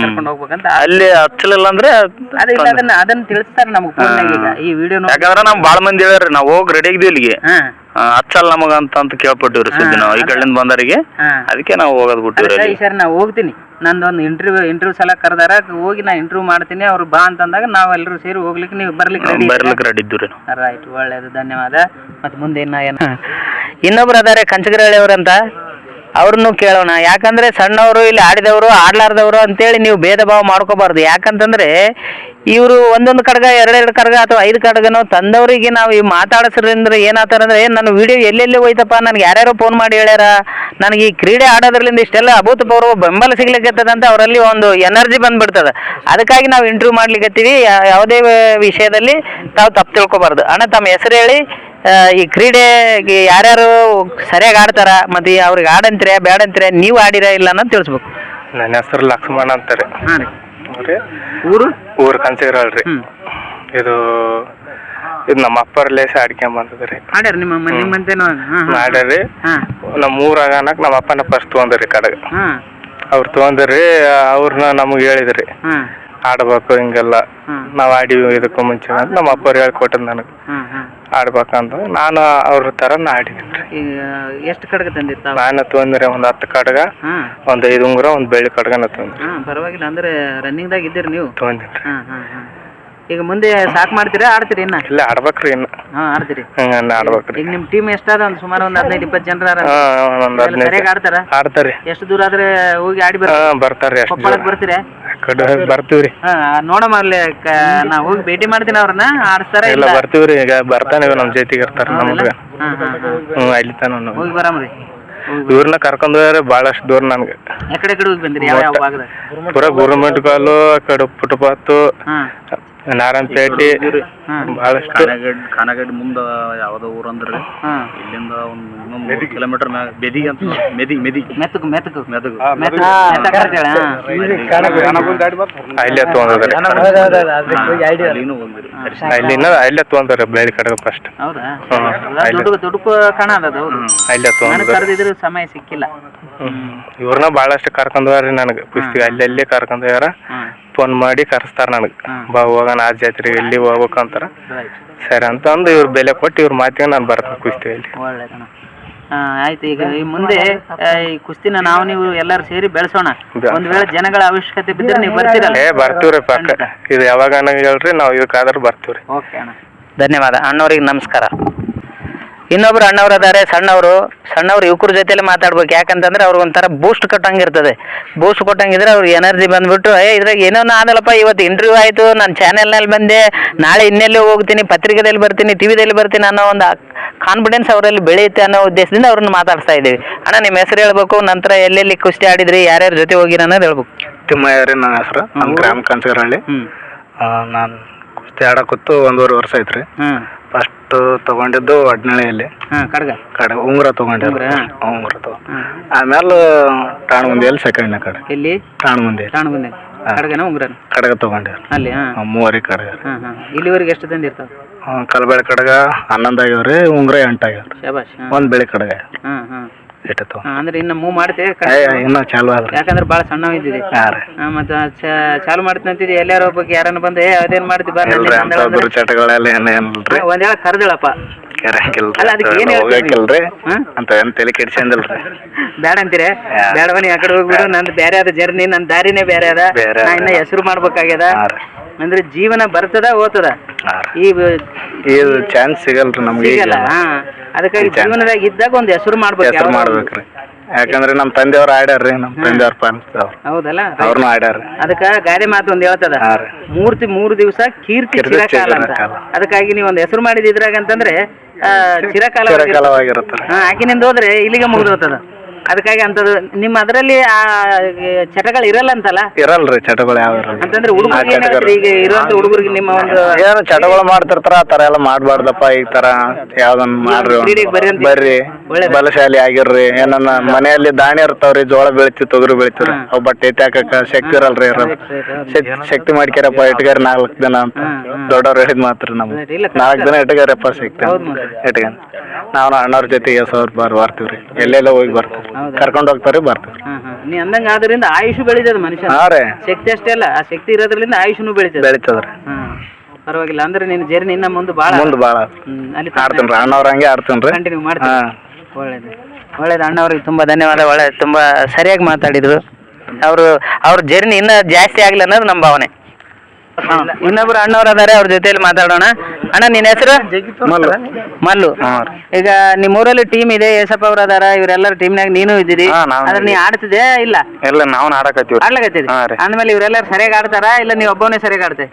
ಕರ್ಕೊಂಡು ಹೋಗ್ಬೇಕಂತ ಅಲ್ಲಿ ಹಚ್ಚಲಿಲ್ಲ ಅಂದ್ರೆ ಅದನ್ನ ತಿಳಿಸ್ತಾರೆ ನಮ್ಗೆ ಈಗ ಈ ವಿಡಿಯೋ. ಯಾಕಂದ್ರೆ ನಮ್ ಬಾಳ ಮಂದಿ ಹೇಳ್ರಿ, ನಾವು ಹೋಗಿ ರೆಡಿ ಆಗಿದ್ವಿ ಇಲ್ಲಿಗೆ, ಹಚ್ಚಲ್ಲ ನಮಗ ಅಂತ ಕೇಳ್ಪಟ್ಟಿವ್ರಿ ಸುದ್ದಿ ನಾವು ಈ ಕಡೆಯಿಂದ ಬಂದವರಿಗೆ. ಅದಕ್ಕೆ ನಾವು ಹೋಗೋದ್ ಬಿಟ್ಟಿವ್ರಿ. ಸರ್ ನಾ ಹೋಗ್ತೀನಿ, ನಂದೊಂದು ಇಂಟರ್ವ್ಯೂ ಸಲ ಕರೆದಾರ, ಹೋಗಿ ನಾ ಇಂಟರ್ವ್ಯೂ ಮಾಡ್ತೀನಿ. ಅವ್ರು ಬಾ ಅಂತಂದಾಗ ನಾವೆಲ್ಲರೂ ಸೇರಿ ಹೋಗ್ಲಿಕ್ಕೆ ನೀವು ಬರ್ಲಿಕ್ಕೆ ರೆಡಿ ಇದ್ದೀವಿ. ರೈಟ್, ಒಳ್ಳೇದು, ಧನ್ಯವಾದ. ಮತ್ತೆ ಮುಂದೆ ಇನ್ನೊಬ್ರು ಅದಾರೆ ಕಂಚಗರಳ್ಳಿ ಅವ್ರಂತ, ಅವ್ರನ್ನು ಕೇಳೋಣ. ಯಾಕಂದ್ರೆ ಸಣ್ಣವರು ಇಲ್ಲಿ ಆಡಿದವರು ಆಡ್ಲಾರ್ದವರು ಅಂತೇಳಿ ನೀವು ಭೇದ ಭಾವ ಮಾಡ್ಕೋಬಾರ್ದು. ಯಾಕಂತಂದ್ರೆ ಇವರು ಒಂದೊಂದು ಕಡ್ಗ 2 ಕಡ್ಗ ಅಥವಾ 5 ಕಡ್ಗನೋ ತಂದವರಿಗೆ ನಾವು ಈ ಮಾತಾಡಿಸ್ರಿಂದ ಏನಾಗ್ತಾರಂದ್ರೆ, ನನ್ನ ವಿಡಿಯೋ ಎಲ್ಲೆಲ್ಲಿ ಹೋಯ್ತಪ್ಪ, ನನಗೆ ಯಾರ್ಯಾರೋ ಫೋನ್ ಮಾಡಿ ಹೇಳ್ಯಾರ, ನನಗೆ ಈ ಕ್ರೀಡೆ ಆಡೋದ್ರಿಂದ ಇಷ್ಟೆಲ್ಲ ಅಭೂತಪೂರ್ವ ಬೆಂಬಲ ಸಿಗ್ಲಿಕ್ಕತ್ತದಂತ ಅವರಲ್ಲಿ ಒಂದು ಎನರ್ಜಿ ಬಂದ್ಬಿಡ್ತದೆ. ಅದಕ್ಕಾಗಿ ನಾವು ಇಂಟರ್ವ್ಯೂ ಮಾಡ್ಲಿಕ್ಕತ್ತೀವಿ. ಯಾವುದೇ ವಿಷಯದಲ್ಲಿ ತಾವು ತಪ್ಪು ತಿಳ್ಕೊಬಾರ್ದು. ಅಣ್ಣ, ತಮ್ಮ ಹೆಸರು ಹೇಳಿ. ಈ ಕ್ರೀಡೆಗೆ ಯಾರ್ಯಾರು ಸರಿಯಾಗಿ ಆಡ್ತಾರ, ಮತ್ತೆ ಅವ್ರಿಗೆ ಆಡಂತೀರ ಬೇಡಂತೀರ, ನೀವು ಆಡಿರ ಇಲ್ಲ ಅನ್ನೋದು ತಿಳಿಸ್ಬೇಕು. ನನ್ನ ಹೆಸರು ಲಕ್ಷ್ಮಣ ಅಂತಾರೆ. ಊರು ಕಂಚಗರಳ್ರಿ. ಇದು ಇದು ನಮ್ಮ ಅಪ್ಪರ ಲೇಸ ಆಡ್ಕೊಂಡ್ ಬಂದದ್ರಿ. ಮಾಡ್ಯಾರ ನಿಮ್ಮಂತೇನೋ? ಮಾಡ್ಯಾರಿ. ನಮ್ಮ ಊರಾಗ ಅನ್ನಕ್ ನಮ್ಮ ಅಪ್ಪನ ಫಸ್ಟ್ ತೊಗೊಂಡ್ರಿ ಕಡೆಗೆ. ಅವ್ರು ತೊಗೊಂಡ್ರಿ, ಅವ್ರನ್ನ ನಮ್ಗೆ ಹೇಳಿದ್ರಿ ಆಡ್ಬೇಕು ಹಿಂಗೆಲ್ಲ. ನಾವ್ ಆಡಿವಿ ಇದಕ್ಕೂ ಮುಂಚೆ ಅಂತ ನಮ್ಮ ಅಪ್ಪರು ಹೇಳ್ಕೊಟ್ಟದ್ ನನಗೆ ಆಡ್ಬೇಕಂತ. ನಾನು ಅವ್ರ ತರ ಆಡಿದ್ರಿ. ಎಷ್ಟು ಕಡ್ಗ ತಂದಿರ್ತಾವ? ನಾನು ತೊಗೊಂಡ್ರಿ ಒಂದ್ 10 ಕಡ್ಗ, ಒಂದ್ 5 ಉಂಗುರ, ಒಂದ್ ಬೆಳ್ಳಿ ಕಡ್ಗನ ತೊಗೊಂಡ್ರಿ. ಪರವಾಗಿಲ್ಲ. ಅಂದ್ರೆ ರನ್ನಿಂಗ್ ದಾಗ ಇದ್ದೀರಿ ನೀವು? ತೊಗೊಂಡಿನ್ರಿ. ಈಗ ಮುಂದೆ ಸಾಕ್ ಮಾಡ್ತೀರಾ, ಆಡ್ತೀರಿ? ಇಲ್ಲ ಆಡ್ಬೇಕ್ರಿ ಇನ್ನು. ಆಡ್ತೀರಿ. ಆಡ್ಬೇಕ್ರಿ. ಈಗ ನಿಮ್ ಟೀಮ್ ಎಷ್ಟಾದ? ಒಂದ್ ಸುಮಾರು ಒಂದ್ 15-20 ಜನರ ಸರಿಯಾಗಿ ಆಡ್ತಾರ? ಆಡ್ತಾರಿ. ಎಷ್ಟು ದೂರ ಆದ್ರೆ ಹೋಗಿ ಆಡಿ ಬರ್ತಾರಿ? ಕೊಪ್ಪಳಕ್ಕೆ ಬರ್ತೀರಾ? ಬರ್ತೀವ್ರಿ. ನೋಡಮ್ಮ, ಅಲ್ಲಿ ನಾ ಹೋಗಿ ಭೇಟಿ ಮಾಡ್ತೀನಿ ಅವ್ರನ್ನ. ಆಡಿಸ್ತಾರ? ಇಲ್ಲ ಬರ್ತೀವ್ರಿ. ಈಗ ಬರ್ತಾನೆ ನಮ್ ಜೊತೆಗೆ ಇರ್ತಾರ ನಮ್ಗೆ. ಅಲ್ಲಿ ತಾನ ಹೋಗಿ ಬರಾಮ್ರಿ. ಇವ್ರನ್ನ ಕರ್ಕೊಂಡ್ ಹೋಗ್ಯಾರ ಭಾಳಷ್ಟು ದೂರ ನನ್ಗೆ. ಎಕಡೆ ಹೋಗಿ ಬಂದಿರಿ? ಯಾವ ಭಾಗದಾಗ? ಪೂರಾ ಗೌರ್ಮೆಂಟ್ ಕಾಲು, ಆ ಕಡೆ ಪುಟಪಾತು, ನಾರಾಯಣಪೇಟೆ, ಬಹಳಷ್ಟು. ಖಾನಾಗಡ್ ಮುಂದ ಯಾವ್ದೋ ಊರು ಅಂದ್ರೆ ಇಲ್ಲಿಂದ ಒಂದು 3 ಕಿಲೋಮೀಟರ್ ಬೆದಿಗೆ ಅಂತ. ಮೆತಕು ಅಲ್ಲೇ ತೊಗೊಂಡ್ರಿ. ಅಲ್ಲೇ ತೊಗೊಂಡ್ರಿ ಬೇರೆ ಕಡೆ ಫಸ್ಟ್. ಅಲ್ಲೇ ತೊಗೊಂಡ್ರಿ. ಸಮಯ ಸಿಕ್ಕಿಲ್ಲ. ಇವ್ರನ್ನ ಭಾಳಷ್ಟು ಕರ್ಕೊಂಡ್ ಹೋಗ್ಯಾರ ನನಗೆ ಕುಸ್ತಿ. ಅಲ್ಲೇ ಕರ್ಕೊಂಡ್ ಹೋಗ್ಯಾರ. ಫೋನ್ ಮಾಡಿ ಕರೆಸ್ತಾರ ನನಗೆ, ಬಾ ಹೋಗೋಣ ಆ ಜಾತ್ರೆಗೆ, ಎಲ್ಲಿ ಹೋಗ್ಬೇಕು ಅಂತಾರ. ಸರಿ ಅಂತ ಅಂದು ಇವ್ರ ಬೆಲೆ ಕೊಟ್ಟು ಇವ್ರ ಮಾತಿಗೆ ನಾನು ಬರ್ತೇನೆ ಕುಸ್ತಿಯಲ್ಲಿ. ಒಳ್ಳೆದಣ್ಣ. ಆಯ್ತು. ಈಗ ಈ ಮುಂದೆ ಈ ಕುಸ್ತಿನ ನಾವು ನೀವು ಎಲ್ಲರೂ ಸೇರಿ ಬೆಳೆಸೋಣ. ಒಂದ್ ವೇಳೆ ಜನಗಳ ಅವಶ್ಯಕತೆ ಬಿದ್ದರೆ ನೀವು ಬರ್ತೀರಲ್ಲ? ಬರ್ತೀವ್ರಿ ಪಕ್ಕ. ಇದು ಯಾವಾಗ ಹೇಳ್ರಿ, ನಾವು ಇದಕ್ಕಾದ್ರೂ ಬರ್ತೀವ್ರಿ. ಓಕೆ ಅಣ್ಣ, ಧನ್ಯವಾದ. ಅಣ್ಣವ್ರಿಗೆ ನಮಸ್ಕಾರ. ಇನ್ನೊಬ್ರು ಅಣ್ಣವ್ರು ಅದಾರೆ, ಸಣ್ಣವ್ರು ಯುವಕರ ಜೊತೆಲಿ ಮಾತಾಡ್ಬೇಕು. ಯಾಕಂತಂದ್ರೆ ಅವ್ರಿಗೆ ಒಂಥರ ಬೂಸ್ಟ್ ಕೊಟ್ಟಂಗಿರ್ತದೆ. ಬೂಸ್ಟ್ ಕೊಟ್ಟಂಗಿದ್ರೆ ಅವ್ರಿಗೆ ಎನರ್ಜಿ ಬಂದ್ಬಿಟ್ಟು ಇದ್ರಾಗ ಏನೋ ಆದಲ್ಲಪ್ಪ, ಇವತ್ತು ಇಂಟರ್ವ್ಯೂ ಆಯಿತು, ನಾನು ಚಾನೆಲ್ನಲ್ಲಿ ಬಂದೆ, ನಾಳೆ ಇನ್ನೆಲ್ಲೇ ಹೋಗ್ತೀನಿ, ಪತ್ರಿಕೆದಲ್ಲಿ ಬರ್ತೀನಿ, ಟಿವಿದಲ್ಲಿ ಬರ್ತೀನಿ ಅನ್ನೋ ಒಂದು ಕಾನ್ಫಿಡೆನ್ಸ್ ಅವರಲ್ಲಿ ಬೆಳೆಯುತ್ತೆ ಅನ್ನೋ ಉದ್ದೇಶದಿಂದ ಅವ್ರನ್ನ ಮಾತಾಡ್ತಾ ಇದ್ದೀವಿ. ಅಣ್ಣ, ನಿಮ್ಮ ಹೆಸರು ಹೇಳ್ಬೇಕು, ನಂತರ ಎಲ್ಲೆಲ್ಲಿ ಕುಸ್ತಿ ಆಡಿದ್ರಿ, ಯಾರ್ಯಾರ ಜೊತೆ ಹೋಗಿರ ಅನ್ನೋದು ಹೇಳ್ಬೇಕು. ತಿಮ್ಮಯ್ಯ ರೀ ನನ್ನ ಹೆಸರು. ನಮ್ಮ ಗ್ರಾಮ ಕಂಚಗರಹಳ್ಳಿ. ನಾನು ಕುಸ್ತಿ ಆಡಕೂತು 1.5 ವರ್ಷ ಐತ್ರಿ. ಫಸ್ಟ್ ತಗೊಂಡಿದ್ದು ಒಡ್ನಳ್ಳಿಯಲ್ಲಿ ಉಂಗುರ ತಗೊಂಡಿದ್ರಿ. ಆಮೇಲೆ ಟಾಣಗುಂದಿಯಲ್ಲಿ ಸೆಕೆಂಡ್ನೇ ಕಡೆ. ಎಲ್ಲಿ? ಟಾಣಗುಂದಿ ಕಡಗ ತಗೊಂಡಿವ್ರಿ. ಅಲ್ಲಿ 3 ಕಡಗ. ಇಲ್ಲಿವರೆಗೆ ಎಷ್ಟು ತಂದಿರ್ತಾವ? ಕಲ್ಬೇಳೆ ಕಡಗ 11 ಆಗ್ಯಾವ್ರಿ, ಉಂಗುರ 8 ಆಗ್ಯಾವ್ರಿ, ಒಂದ್ ಬೆಳೆ ಕಡಗ ಇಟ್ಟು. ಅಂದ್ರೆ ಇನ್ನ ಮೂವ್ ಮಾಡ್ತೇವೆ? ಇನ್ನ ಚಾಲು ಆದ್ರಿ. ಯಾಕಂದ್ರೆ ಬಾಳ ಸಣ್ಣ ಇದ್ದಿದೆ. ಮತ್ತ ಚಾಲು ಮಾಡ್ತಂತಿದ್ದಿ, ಎಲ್ಲಾರ ಒಬ್ಬಕ್ಕೆ ಯಾರನ್ನ ಬಂದೆ ಅದೇನ್ ಮಾಡ್ತಿ ಬರ್ರಿ ಚಟಗಳೆಲ್ಲ ಏನಿಲ್ರಿ. ಒಂದ್ ಹೇಳ ಕರ್ದಳಪ್ಪ ಅಂತ ಏನ್ ತಲೆ ಕೆಡ್ಸಂದಿಲ್ರಿ. ಬ್ಯಾಡ ಅಂತೀರ? ಬ್ಯಾಡವನಿ ಆ ಕಡೆ ಹೋಗ್ಬಿಡು, ನಂದು ಬೇರೆ ಅದ ಜರ್ನಿ, ನನ್ ದಾರಿನೇ ಬೇರೆ ಅದ, ನಾ ಇನ್ನ ಹೆಸರು ಮಾಡ್ಬೇಕಾಗ್ಯದ. ಅಂದ್ರೆ ಜೀವನ ಬರ್ತದ ಹೋಗ್ತದ, ಈ ಚಾನ್ಸ್ ಸಿಗಲ್ರಿ ನಮ್ಗೆ. ಅದಕ್ಕಾಗಿ ಜೀವನದಾಗ ಇದ್ದಾಗ ಒಂದ್ ಹೆಸರು ಮಾಡ್ಬೇಕ್ರಿ. ಯಾಕಂದ್ರೆ ನಮ್ ತಂದೆಯವ್ರು ಆಡ್ಯಾರ್ರಿ, ನಮ್ ತಂದೆಯವ್ರ ಹೌದಲ್ಲ, ಅವ್ರನ್ನ ಆಡ್ಯಾರ. ಅದಕ್ಕ ಗಾದೆ ಮಾತು ಒಂದ್ ಹೇಳ್ತದ, 3 ದಿವಸ ಕೀರ್ತಿ ಚಿರಕಾಲ ಅಂತ. ಅದಕ್ಕಾಗಿ ನೀವ್ ಒಂದ್ ಹೆಸರು ಮಾಡಿದ್ರಾಗ ಅಂತಂದ್ರೆ ಚಿರಕಾಲವಾಗಿರುತ್ತೆ. ಆಕಿನಿಂದ ಹೋದ್ರೆ ಇಲ್ಲಿಗೆ ಮುಗಿದೋಗ್ತದ. ಅದಕ್ಕಾಗಿ ಅಂತದ್ದು ನಿಮ್ಮ ಅದರಲ್ಲಿ ಆ ಚಟಗಳು ಇರಲ್ಲ ಅಂತಲ್ಲ? ಇರಲ್ರಿ ಚಟಗಳು ಯಾವ ಅಂತಂದ್ರೆ ಹುಡುಗರಿಗೆ, ಈಗ ಇರುವಂತ ಹುಡುಗರಿಗೆ ನಿಮ್ಮ ಒಂದು ಏನು ಚಟಗಳು ಮಾಡ್ತಿರ್ತಾರ, ಆ ತರ ಎಲ್ಲ ಮಾಡ್ಬಾರ್ದಪ್ಪ. ಈ ತರ ಯಾವ್ದನ್ನ ಮಾಡ್ರಿ, ಬರ್ರಿ, ಬಲಶಾಲಿ ಆಗಿರ್ರಿ. ಏನನ್ನ ಮನೆಯಲ್ಲಿ ದಾಣಿ ಇರ್ತಾವ್ರಿ, ಜೋಳ ಬೆಳಿತೀವಿ, ತೊಗರಿ ಬೆಳಿತೀವ್ರಿ, ಅವ್ ಬಟ್ಟೆ ಹಾಕಕ್ಕ ಶಕ್ತಿ ಇರಲ್ರಿ. ಶಕ್ತಿ ಮಾಡ್ಕ್ಯಾರಪ್ಪ, ಇಟ್ಗಾರ 4 ದಿನ ಅಂತ ದೊಡ್ಡವ್ರು ಹೇಳಿದ್ ಮಾತ್ರ. ನಮ್ಗೆ 4 ದಿನ ಇಟ್ಗಾರಪ್ಪ ಶಕ್ತಿ ಇಟ್ಗ. ನಾವು ಅಣ್ಣವ್ರ ಜೊತೆಗೆ ಬರ್ತೀವ್ರಿ, ಎಲ್ಲೆಲ್ಲ ಹೋಗಿ ಬರ್ತೀವಿ, ಕರ್ಕೊಂಡ್ ಹೋಗ್ತಾರ ಬರ್ತೀವಿ. ನೀ ಅಂದಂಗ ಆದ್ರಿಂದ ಆಯುಷ್ ಬೆಳಿತದ ಮನುಷ್ಯ. ಶಕ್ತಿ ಅಷ್ಟೇ ಅಲ್ಲ, ಆ ಶಕ್ತಿ ಇರೋದ್ರಿಂದ ಆಯುಷ್ನು ಬೆಳಿತದ್ರಿ. ಪರವಾಗಿಲ್ಲ. ಅಂದ್ರೆ ನಿನ್ನ ಜರ್ನಿ ಇನ್ನ ಮುಂದೆ ಬಾಳ ಅಲ್ಲಿ ಆಡ್ತೇನ್ರಿ. ಅಣ್ಣವ್ರ ಹಂಗೆ ಆಡ್ತೇನ್ರಿ, ಕಂಟಿನ್ಯೂ ಮಾಡ್ತೀನಿ. ಒಳ್ಳೇದು ಅಣ್ಣವ್ರಿಗೆ ತುಂಬಾ ಧನ್ಯವಾದ. ತುಂಬಾ ಸರಿಯಾಗಿ ಮಾತಾಡಿದ್ರು. ಅವ್ರ ಜರ್ನಿ ಇನ್ನ ಜಾಸ್ತಿ ಆಗ್ಲಿ ಅನ್ನೋದು ನಮ್ಮ ಭಾವನೆ. ಇನ್ನೊಬ್ರು ಅಣ್ಣವ್ರು ಅದಾರೆ, ಅವ್ರ ಜೊತೆಯಲ್ಲಿ ಮಾತಾಡೋಣ. ಅಣ್ಣ, ನಿನ್ನ ಹೆಸರು? ಮಲ್ಲು. ಈಗ ನಿಮ್ಮೂರಲ್ಲಿ ಟೀಮ್ ಇದೆ, ಏಸಪ್ಪ ಅವ್ರ ಅದಾರ, ಇವರೆಲ್ಲರ ಟೀಮ್ನಾಗ ನೀನು ಇದ್ದೀರಿ. ಆದ್ರೆ ನೀ ಆಡ್ತಿದ್ದೆ ಇಲ್ಲ? ಇಲ್ಲ, ನಾವು ಆಡ್ಲಕತ್ತೀವಿ. ಅಂದ್ಮೇಲೆ ಇವರೆಲ್ಲರೂ ಸರಿಯಾಗಿ ಆಡ್ತಾರ ಇಲ್ಲ ನೀವ್ ಒಬ್ಬನೇ ಸರಿಯಾಗಿ ಆಡ್ತೆ?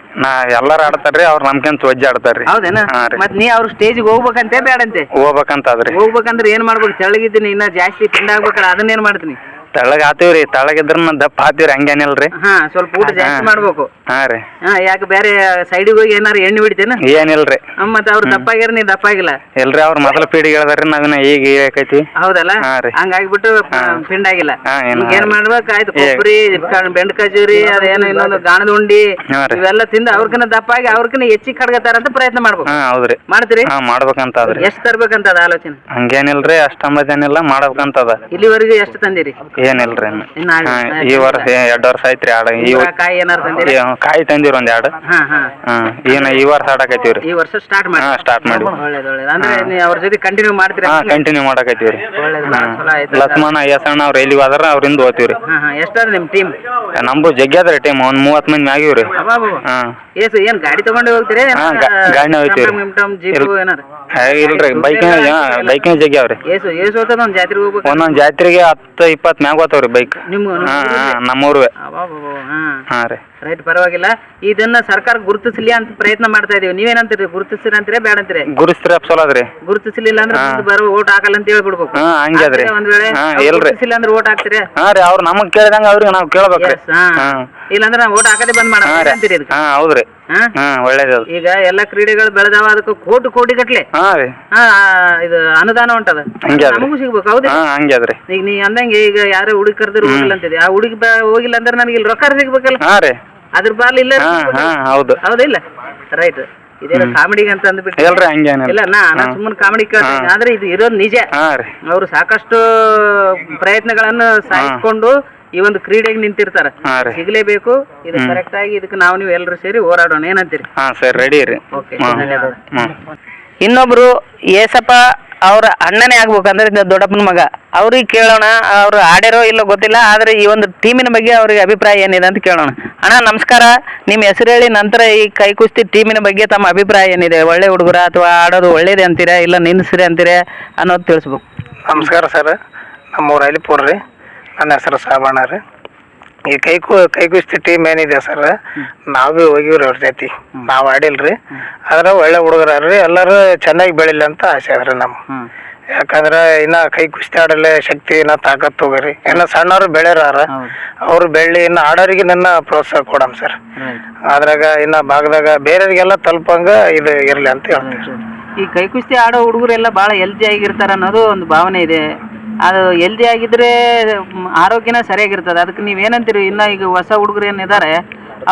ಎಲ್ಲಾರು ಆಡ್ತಾರ್ರಿ, ಅವ್ರ ನಮ್ಗಿಂತ ವಜ್ಜೆ ಆಡ್ತಾರ್ರಿ. ಹೌದೇನ? ಮತ್ ನೀ ಅವ್ರ ಸ್ಟೇಜ್ಗೆ ಹೋಗ್ಬೇಕಂತೆ ಬೇಡಂತೆ? ಹೋಗ್ಬೇಕಂತ. ಹೋಗ್ಬೇಕಂದ್ರೆ ಏನ್ ಮಾಡ್ಬೇಕು? ತೆಳಗಿದ್ದೀನಿ, ಇನ್ನ ಜಾಸ್ತಿ ಪಿಂಡ್ ಆಗ್ಬೇಕಲ್ಲ, ಅದನ್ನೇನ್ ಮಾಡ್ತೀನಿ? ತೆಳ್ಳಗ ಆತೀವ್ರಿ ತೆಳ್ಳಗಿದ್ರ ದಪ್ಪ ಆತೀವ್ರಿ ಹಂಗೇನಿಲ್ರಿ. ಹಾ ಸ್ವಲ್ಪ ಊಟ ಜಾಸ್ತಿ ಮಾಡ್ಬೇಕು. ಹಾ ರೀ. ಯಾಕೆ ಬೇರೆ ಸೈಡಿಗೆ ಹೋಗಿ ಏನಾರು ಎಣ್ಣೆ ಬಿಡ್ತೇನ? ಏನಿಲ್ರಿ. ಮತ್ತೆ ಅವ್ರು ದಪ್ಪ ಆಗ್ಯಾರ, ನೀ ದಪ್ಪ ಆಗಿಲ್ಲ. ಇಲ್ರಿ, ಅವ್ರ ಮೊದಲ ಪೀಳಿಗೆ ಹೇಳ್ದಾರಿ, ನಾವಿನ್ನ ಈಗ ಆಕೈತಿ. ಹೌದಲ್ಲ? ಹಂಗಾಗ್ಬಿಟ್ಟು ಪಿಂಡ್ ಆಗಿಲ್ಲ. ಏನ್ ಮಾಡ್ಬೇಕು? ಆಯ್ತು, ಕೊಬ್ಬರಿ, ಬೆಂಡ್ ಖಜೂರಿ, ಅದೇನೋ ಇನ್ನೊಂದು ಗಾಣದ ಉಂಡಿ ಇವೆಲ್ಲ ತಿಂದು ಅವ್ರಕಿನ್ನ ದಪ್ಪ ಆಗಿ ಅವ್ರಕಿನ್ನ ಹೆಚ್ಚಿಗೆ ಕಡ್ಗತಾರ ಅಂತ ಪ್ರಯತ್ನ ಮಾಡ್ಬೇಕು. ಹೌದ್ರಿ. ಮಾಡ್ತೀರಿ? ಮಾಡ್ಬೇಕಂತ ಅದ್ರಿ. ಎಷ್ಟ್ ತರ್ಬೇಕಂತ ಅದ ಆಲೋಚನೆ? ಹಂಗೇನಿಲ್ರಿ, ಅಷ್ಟಂಬತ್ತೇನಿಲ್ಲ, ಮಾಡ್ಬೇಕಂತದ. ಇಲ್ಲಿವರೆಗೂ ಎಷ್ಟು ತಂದಿರಿ? ಏನಿಲ್ರಿ, ಈ ವರ್ಷ 2 ವರ್ಷ ಆಯ್ತ್ರಿ ಆಡ. ಕಾಯಿ ಏನಾರು ತಂದಿರಿ? ಕಾಯಿ ತಂದಿವ್ರಿ ಒಂದ್ 2. ಏನ ಈ ವರ್ಷ ಆಡಕತ್ತೀವ್ರಿ. ಈ ವರ್ಷ ಸ್ಟಾರ್ಟ್ ಮಾಡಿ ಒಳ್ಳೇದು. ಅಂದ್ರೆ ನೀವು ಅವ್ರ ಜೊತೆ ಕಂಟಿನ್ಯೂ ಮಾಡ್ತೀರಿ? ಕಂಟಿನ್ಯೂ ಮಾಡಕತ್ತೀವ್ರಿ. ಲಕ್ಷ್ಮಣ ಯಸಣ್ಣ ಅವ್ರ ಎಲ್ಲಿ ಹೋದ್ರ ಅವ್ರಿಂದ ಹೋಗ್ತೀವ್ರಿ. ಎಷ್ಟಾದ ನಿಮ್ ಟೀಮ್? ನಮ್ದು ಜಗ್ಗಿ ಅದ್ರಿ ಟೀಮ್, ಒಂದ್ 30 ಮಂದಿ ಮ್ಯಾಗಿವ್ರಿ. ಏನ್ ಗಾಡಿ ತಗೊಂಡು ಹೋಗ್ತೀರಿ? ಗಾಡಿನ ಹೋಗ್ತೀವ್ರಿ. ಇಲ್ರಿ, ಬೈಕ್ನ ಜಗ್ಗಿ ಅವ್ರಿ. ಒಂದ್ ಜಾತ್ರೆ ಹೋಗ್ಬೇಕು. ಒಂದೊಂದ್ ಜಾತ್ರೆಗೆ 10-20 ಮ್ಯಾಗ ಹೋಗ್ತಾವ್ರಿ ಬೈಕ್. ನಮ್ಮೂರ್ವೆ. ಹಾ ರೀ. ರೈಟ್, ಪರವಾಗಿಲ್ಲ. ಇದನ್ನ ಸರ್ಕಾರ ಗುರುತಿಸ್ಲಿ ಅಂತ ಪ್ರಯತ್ನ ಮಾಡ್ತಾ ಇದೀವಿ. ನೀವೇನಂತೀರಿ? ಗುರುತಿಸ್ತೀರ ಅಂತೀರಾ ಬೇಡ ಅಂತೀರಿ? ಗುರುಸ್ತ್ರಿ ಅಪ್ಸೋಲದ್ರಿ. ಗುರುತಿಸ್ಲಿಲ್ಲ ಅಂದ್ರೆ ಬರೋ ಓಟ್ ಹಾಕಲ್ಲ ಅಂತ ಹೇಳ್ಬಿಡ್ಬೇಕು. ಹಂಗದ್ರಿ. ಒಂದ್ ವೇಳೆ ಗುರುತಿಸಿಲ್ಲ ಅಂದ್ರೆ ಓಟ್ ಹಾಕ್ತೀರಿ? ಹಾ ರೀ, ಅವ್ರು ನಮಗ್ ಕೇಳಿದಂಗ ಅವ್ರಿಗೆ ನಾವ್ ಕೇಳ್ಬೇಕ್ರಿ. ಇಲ್ಲಾಂದ್ರೆ ನಾವು ಓಟ್ ಹಾಕದೆ ಬಂದ್ ಮಾಡ್ತೀರಿ ಅಂತೀರಿ? ಹೌದ್ರಿ. ಒಳ್ಳೇದು. ಈಗ ಎಲ್ಲಾ ಕ್ರೀಡೆಗಳು ಬೆಳೆದಾವ, ಅದಕ್ಕೆ ಕೋಟಿ ಗಟ್ಲೆ ಇದು ಅನುದಾನ ಉಂಟದ, ನಮಗೂ ಸಿಗ್ಬೇಕು. ಹೌದು, ಹಂಗ್ಯಾದ್ರಿ. ಈಗ ನೀ ಅಂದಂಗೆ ಈಗ ಯಾರೋ ಹುಡುಗಿ ಕರೆದ್ರೆ ಹೋಗಿಲ್ಲ ಅಂತಿದೆ, ಆ ಹುಡುಗಿ ಹೋಗಿಲ್ಲ ಅಂದ್ರೆ ನನಗೆ ಇಲ್ಲಿ ರೊಕ್ಕ ಸಿಗ್ಬೇಕಲ್ಲ, ಅದ್ರ ಬಾಲ್ ಇಲ್ಲ. ಹೌದಿಲ್ಲ? ರೈಟ್. ಇದೇನೋ ಕಾಮಿಡಿಗೆ ಅಂತ ಅಂದ್ಬಿಟ್ಟು ಇಲ್ಲ, ನಾ ಸುಮ್ಮನೆ ಕಾಮಿಡಿ ಕೇಳ್ತೀನಿ. ಆದ್ರೆ ಇದು ಇರೋದು ನಿಜ. ಅವರು ಸಾಕಷ್ಟು ಪ್ರಯತ್ನಗಳನ್ನು ಸಾಧಿಸ್ಕೊಂಡು ಈ ಒಂದು ಕ್ರೀಡೆಗೆ ನಿಂತಿರ್ತಾರ. ಸಿಗ್ಲೇಬೇಕು. ಇದು ಕರೆಕ್ಟ್ ಆಗಿ ಇದಕ್ಕೆ ನೀವು ಎಲ್ಲರೂ ಸೇರಿ ಹೋರಾಡೋಣ. ಏನಂತೀರಿ? ರೆಡಿ ರೀ. ಓಕೆ, ಧನ್ಯವಾದ. ಇನ್ನೊಬ್ರು ಏಸಪ್ಪ ಅವ್ರ ಅಣ್ಣನೇ ಆಗ್ಬೇಕಂದ್ರೆ ದೊಡ್ಡಪ್ಪನ ಮಗ, ಅವ್ರಿಗೆ ಕೇಳೋಣ. ಅವ್ರು ಆಡ್ಯಾರೋ ಇಲ್ಲೋ ಗೊತ್ತಿಲ್ಲ, ಆದ್ರೆ ಈ ಒಂದು ಟೀಮಿನ ಬಗ್ಗೆ ಅವ್ರಿಗೆ ಅಭಿಪ್ರಾಯ ಏನಿದೆ ಅಂತ ಕೇಳೋಣ. ಅಣ್ಣ ನಮಸ್ಕಾರ. ನಿಮ್ಮ ಹೆಸರು ಹೇಳಿ, ನಂತರ ಈ ಕೈ ಕುಸ್ತಿ ಟೀಮಿನ ಬಗ್ಗೆ ತಮ್ಮ ಅಭಿಪ್ರಾಯ ಏನಿದೆ? ಒಳ್ಳೆ ಹುಡುಗರ ಅಥವಾ ಆಡೋದು ಒಳ್ಳೇದೇ ಅಂತೀರಾ, ಇಲ್ಲ ನಿಲ್ಲಿಸ್ರಿ ಅಂತೀರಾ ಅನ್ನೋದು ತಿಳಿಸ್ಬೇಕು. ನಮಸ್ಕಾರ ಸರ್, ನಮ್ಮೂರು ಅಲಿಪುರ್ ರೀ. ನನ್ನ ಹೆಸರು ಸಾಬಣ್ಣ ರೀ. ಈ ಕೈ ಕುಸ್ತಿ ಟೀಮ್ ಏನಿದೆ ಸರ್, ನಾವೇ ಹೋಗಿವ್ರಿ ಅವ್ರ ಜೊತೆ. ನಾವು ಆಡಿಲ್ರಿ, ಆದ್ರೆ ಒಳ್ಳೆ ಹುಡುಗರ್ರಿ, ಎಲ್ಲರೂ ಚೆನ್ನಾಗಿ ಬೆಳಿಲಿ ಅಂತ ಆಸೆ ಅದ್ರಿ ನಮ್ಮ. ಯಾಕಂದ್ರೆ ಇನ್ನ ಕೈ ಕುಸ್ತಿ ಆಡಲೆ ಶಕ್ತಿ ಇನ್ನ ತಾಕತ್ ಹೋಗ್ರಿ. ಇನ್ನ ಸಣ್ಣವ್ರು ಬೆಳೆಯಾರ, ಅವ್ರು ಬೆಳ್ಳಿ ಇನ್ನ ಆಡೋರಿಗೆ ನನ್ನ ಪ್ರೋತ್ಸಾಹ ಕೊಡಮ್ ಸರ್. ಅದ್ರಾಗ ಇನ್ನ ಭಾಗದಾಗ ಬೇರೆಯವ್ರಿಗೆಲ್ಲ ತಲುಪಂಗ ಇದು ಇರ್ಲಿ ಅಂತ ಹೇಳ್ತೀವಿ. ಈ ಕೈ ಕುಸ್ತಿ ಆಡೋ ಹುಡುಗರೆಲ್ಲ ಬಹಳ ಹೆಲ್ದಿ ಆಗಿರ್ತಾರ ಅನ್ನೋದು ಒಂದು ಭಾವನೆ ಇದೆ. ಅದು ಹೆಲ್ದಿ ಆಗಿದ್ರೆ ಆರೋಗ್ಯನ ಸರಿಯಾಗಿರ್ತದೆ. ಅದಕ್ಕೆ ನೀವೇನಂತೀರಿ? ಇನ್ನ ಈಗ ಹೊಸ ಹುಡುಗರು ಏನಿದ್ದಾರೆ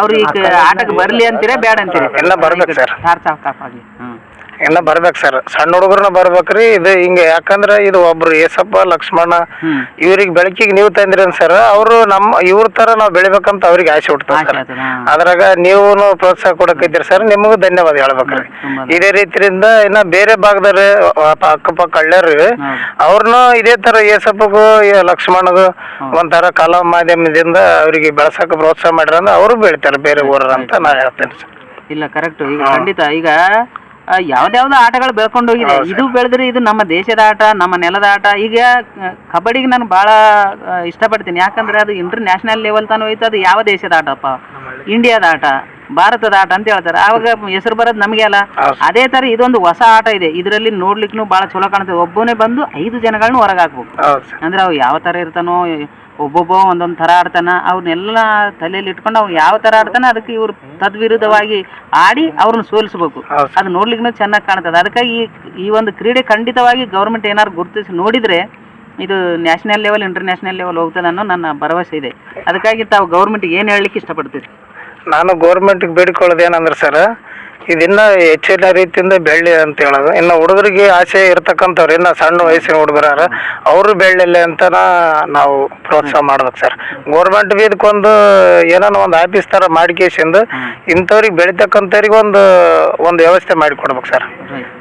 ಅವ್ರು ಈಗ ಆಟಕ್ಕೆ ಬರ್ಲಿ ಅಂತೀರಾ ಬೇಡ ಅಂತೀರಿ? ಎಲ್ಲ ಬರ್ಬೇಕು ಸರ್, ಎಲ್ಲ ಬರ್ಬೇಕು ಸರ್. ಸಣ್ಣ ಹುಡುಗರನ್ನ ಬರ್ಬೇಕ್ರಿ. ಇದು ಹಿಂಗೆ ಯಾಕಂದ್ರೆ ಇದು ಒಬ್ರು ಏಸಪ್ಪ ಲಕ್ಷ್ಮಣ ಇವ್ರಿಗೆ ಬೆಳಕಿಗೆ ನೀವು ತಂದ್ರಿ ಸರ್. ಅವರು ಇವ್ರ ತರ ನಾವು ಬೆಳಿಬೇಕಂತ ಅವ್ರಿಗೆ ಆಸೆ ಹುಡ್ತದೆ ಸರ್. ಅದ್ರಾಗ ನೀವು ಪ್ರೋತ್ಸಾಹ ಕೊಡಕೈತಿರಿ ಸರ್, ನಿಮಗೂ ಧನ್ಯವಾದ ಹೇಳ್ಬೇಕ್ರಿ. ಇದೇ ರೀತಿಯಿಂದ ಇನ್ನ ಬೇರೆ ಭಾಗದವ್ರಿ ಅಕ್ಕಪಕ್ಕ ಹಳ್ಳ್ಯಾರಿ ಅವ್ರನ್ನು ಇದೇ ತರ ಏಸಪ್ಪಗೂ ಲಕ್ಷ್ಮಣಗೂ ಒಂಥರ ಕಲಾ ಮಾಧ್ಯಮದಿಂದ ಅವ್ರಿಗೆ ಬೆಳೆಸಕ್ಕೆ ಪ್ರೋತ್ಸಾಹ ಮಾಡಿರಂದ್ರೆ ಅವರು ಬೆಳಿತಾರೆ ಬೇರೆ ಊರ ಅಂತ ನಾ ಹೇಳ್ತೇನೆ ಸರ್. ಇಲ್ಲ, ಕರೆಕ್ಟ್. ಈಗ ಖಂಡಿತ ಈಗ ಯಾವ್ದಾವ್ದು ಆಟಗಳು ಬೆಳ್ಕೊಂಡು ಹೋಗಿದೆ. ಇದು ಬೆಳೆದ್ರೆ ಇದು ನಮ್ಮ ದೇಶದ ಆಟ, ನಮ್ಮ ನೆಲದ ಆಟ. ಈಗ ಕಬಡ್ಡಿಗೆ ನಾನು ಬಹಳ ಇಷ್ಟಪಡ್ತೀನಿ. ಯಾಕಂದ್ರೆ ಅದು ಇಂಟರ್ನ್ಯಾಷನಲ್ ಲೆವೆಲ್ ತಾನು ಹೋಯ್ತು. ಅದು ಯಾವ ದೇಶದ ಆಟಪ್ಪ? ಇಂಡಿಯಾದ ಆಟ, ಭಾರತದ ಆಟ ಅಂತ ಹೇಳ್ತಾರೆ. ಆವಾಗ ಹೆಸರು ಬರೋದು ನಮಗೆ ಅಲ್ಲ. ಅದೇ ತರ ಇದೊಂದು ಹೊಸ ಆಟ ಇದೆ. ಇದರಲ್ಲಿ ನೋಡ್ಲಿಕ್ಕೂ ಬಹಳ ಚಲೋ ಕಾಣ್ತದೆ. ಒಬ್ಬನೇ ಬಂದು 5 ಜನಗಳನ್ನ ಹೊರಗೆ ಹಾಕ್ಬೇಕು. ಅಂದ್ರೆ ಅವ್ ಯಾವ ತರ ಇರ್ತಾನೋ, ಒಬ್ಬೊಬ್ಬ ಒಂದೊಂದು ಥರ ಆಡ್ತಾನ. ಅವ್ರನ್ನೆಲ್ಲ ತಲೆಯಲ್ಲಿ ಇಟ್ಕೊಂಡು ಅವ್ನು ಯಾವ ಥರ ಆಡ್ತಾನೆ ಅದಕ್ಕೆ ಇವ್ರು ತದ್ವಿರುದ್ಧವಾಗಿ ಆಡಿ ಅವ್ರನ್ನ ಸೋಲಿಸ್ಬೇಕು. ಅದು ನೋಡ್ಲಿಕ್ಕೂ ಚೆನ್ನಾಗಿ ಕಾಣ್ತದೆ. ಅದಕ್ಕಾಗಿ ಈ ಒಂದು ಕ್ರೀಡೆ ಖಂಡಿತವಾಗಿ ಗೌರ್ಮೆಂಟ್ ಏನಾದ್ರು ಗುರುತಿಸಿ ನೋಡಿದರೆ ಇದು ನ್ಯಾಷನಲ್ ಲೆವೆಲ್, ಇಂಟರ್ನ್ಯಾಷನಲ್ ಲೆವೆಲ್ ಹೋಗ್ತದೆ ಅನ್ನೋ ನನ್ನ ಭರವಸೆ ಇದೆ. ಅದಕ್ಕಾಗಿ ತಾವು ಗೌರ್ಮೆಂಟ್ಗೆ ಏನು ಹೇಳಲಿಕ್ಕೆ ಇಷ್ಟಪಡ್ತೀರಿ? ನಾನು ಗೌರ್ಮೆಂಟ್ಗೆ ಬೇಡಿಕೊಳ್ಳೋದು ಏನಂದ್ರೆ ಸರ್, ಇದನ್ನ ಹೆಚ್ಚಿನ ರೀತಿಯಿಂದ ಬೆಳ್ಳಿ ಅಂತ ಹೇಳೋದು. ಇನ್ನು ಹುಡುಗರಿಗೆ ಆಸೆ ಇರ್ತಕ್ಕಂಥವ್ರು, ಇನ್ನು ಸಣ್ಣ ವಯಸ್ಸಿನ ಹುಡುಗರಾರ ಅವರು ಬೆಳ್ಳಿಲ್ಲ ಅಂತ ನಾವು ಪ್ರೋತ್ಸಾಹ ಮಾಡ್ಬೇಕು ಸರ್. ಗೌರ್ಮೆಂಟ್ ಇದಕ್ಕೊಂದು ಏನೋ ಒಂದು ಆಫೀಸ್ ಥರ ಮಾಡಿಕೇಸಿಂದ ಇಂಥವ್ರಿಗೆ ಬೆಳಿತಕ್ಕಂಥವ್ರಿಗೆ ಒಂದು ವ್ಯವಸ್ಥೆ ಮಾಡಿಕೊಡ್ಬೇಕು ಸರ್.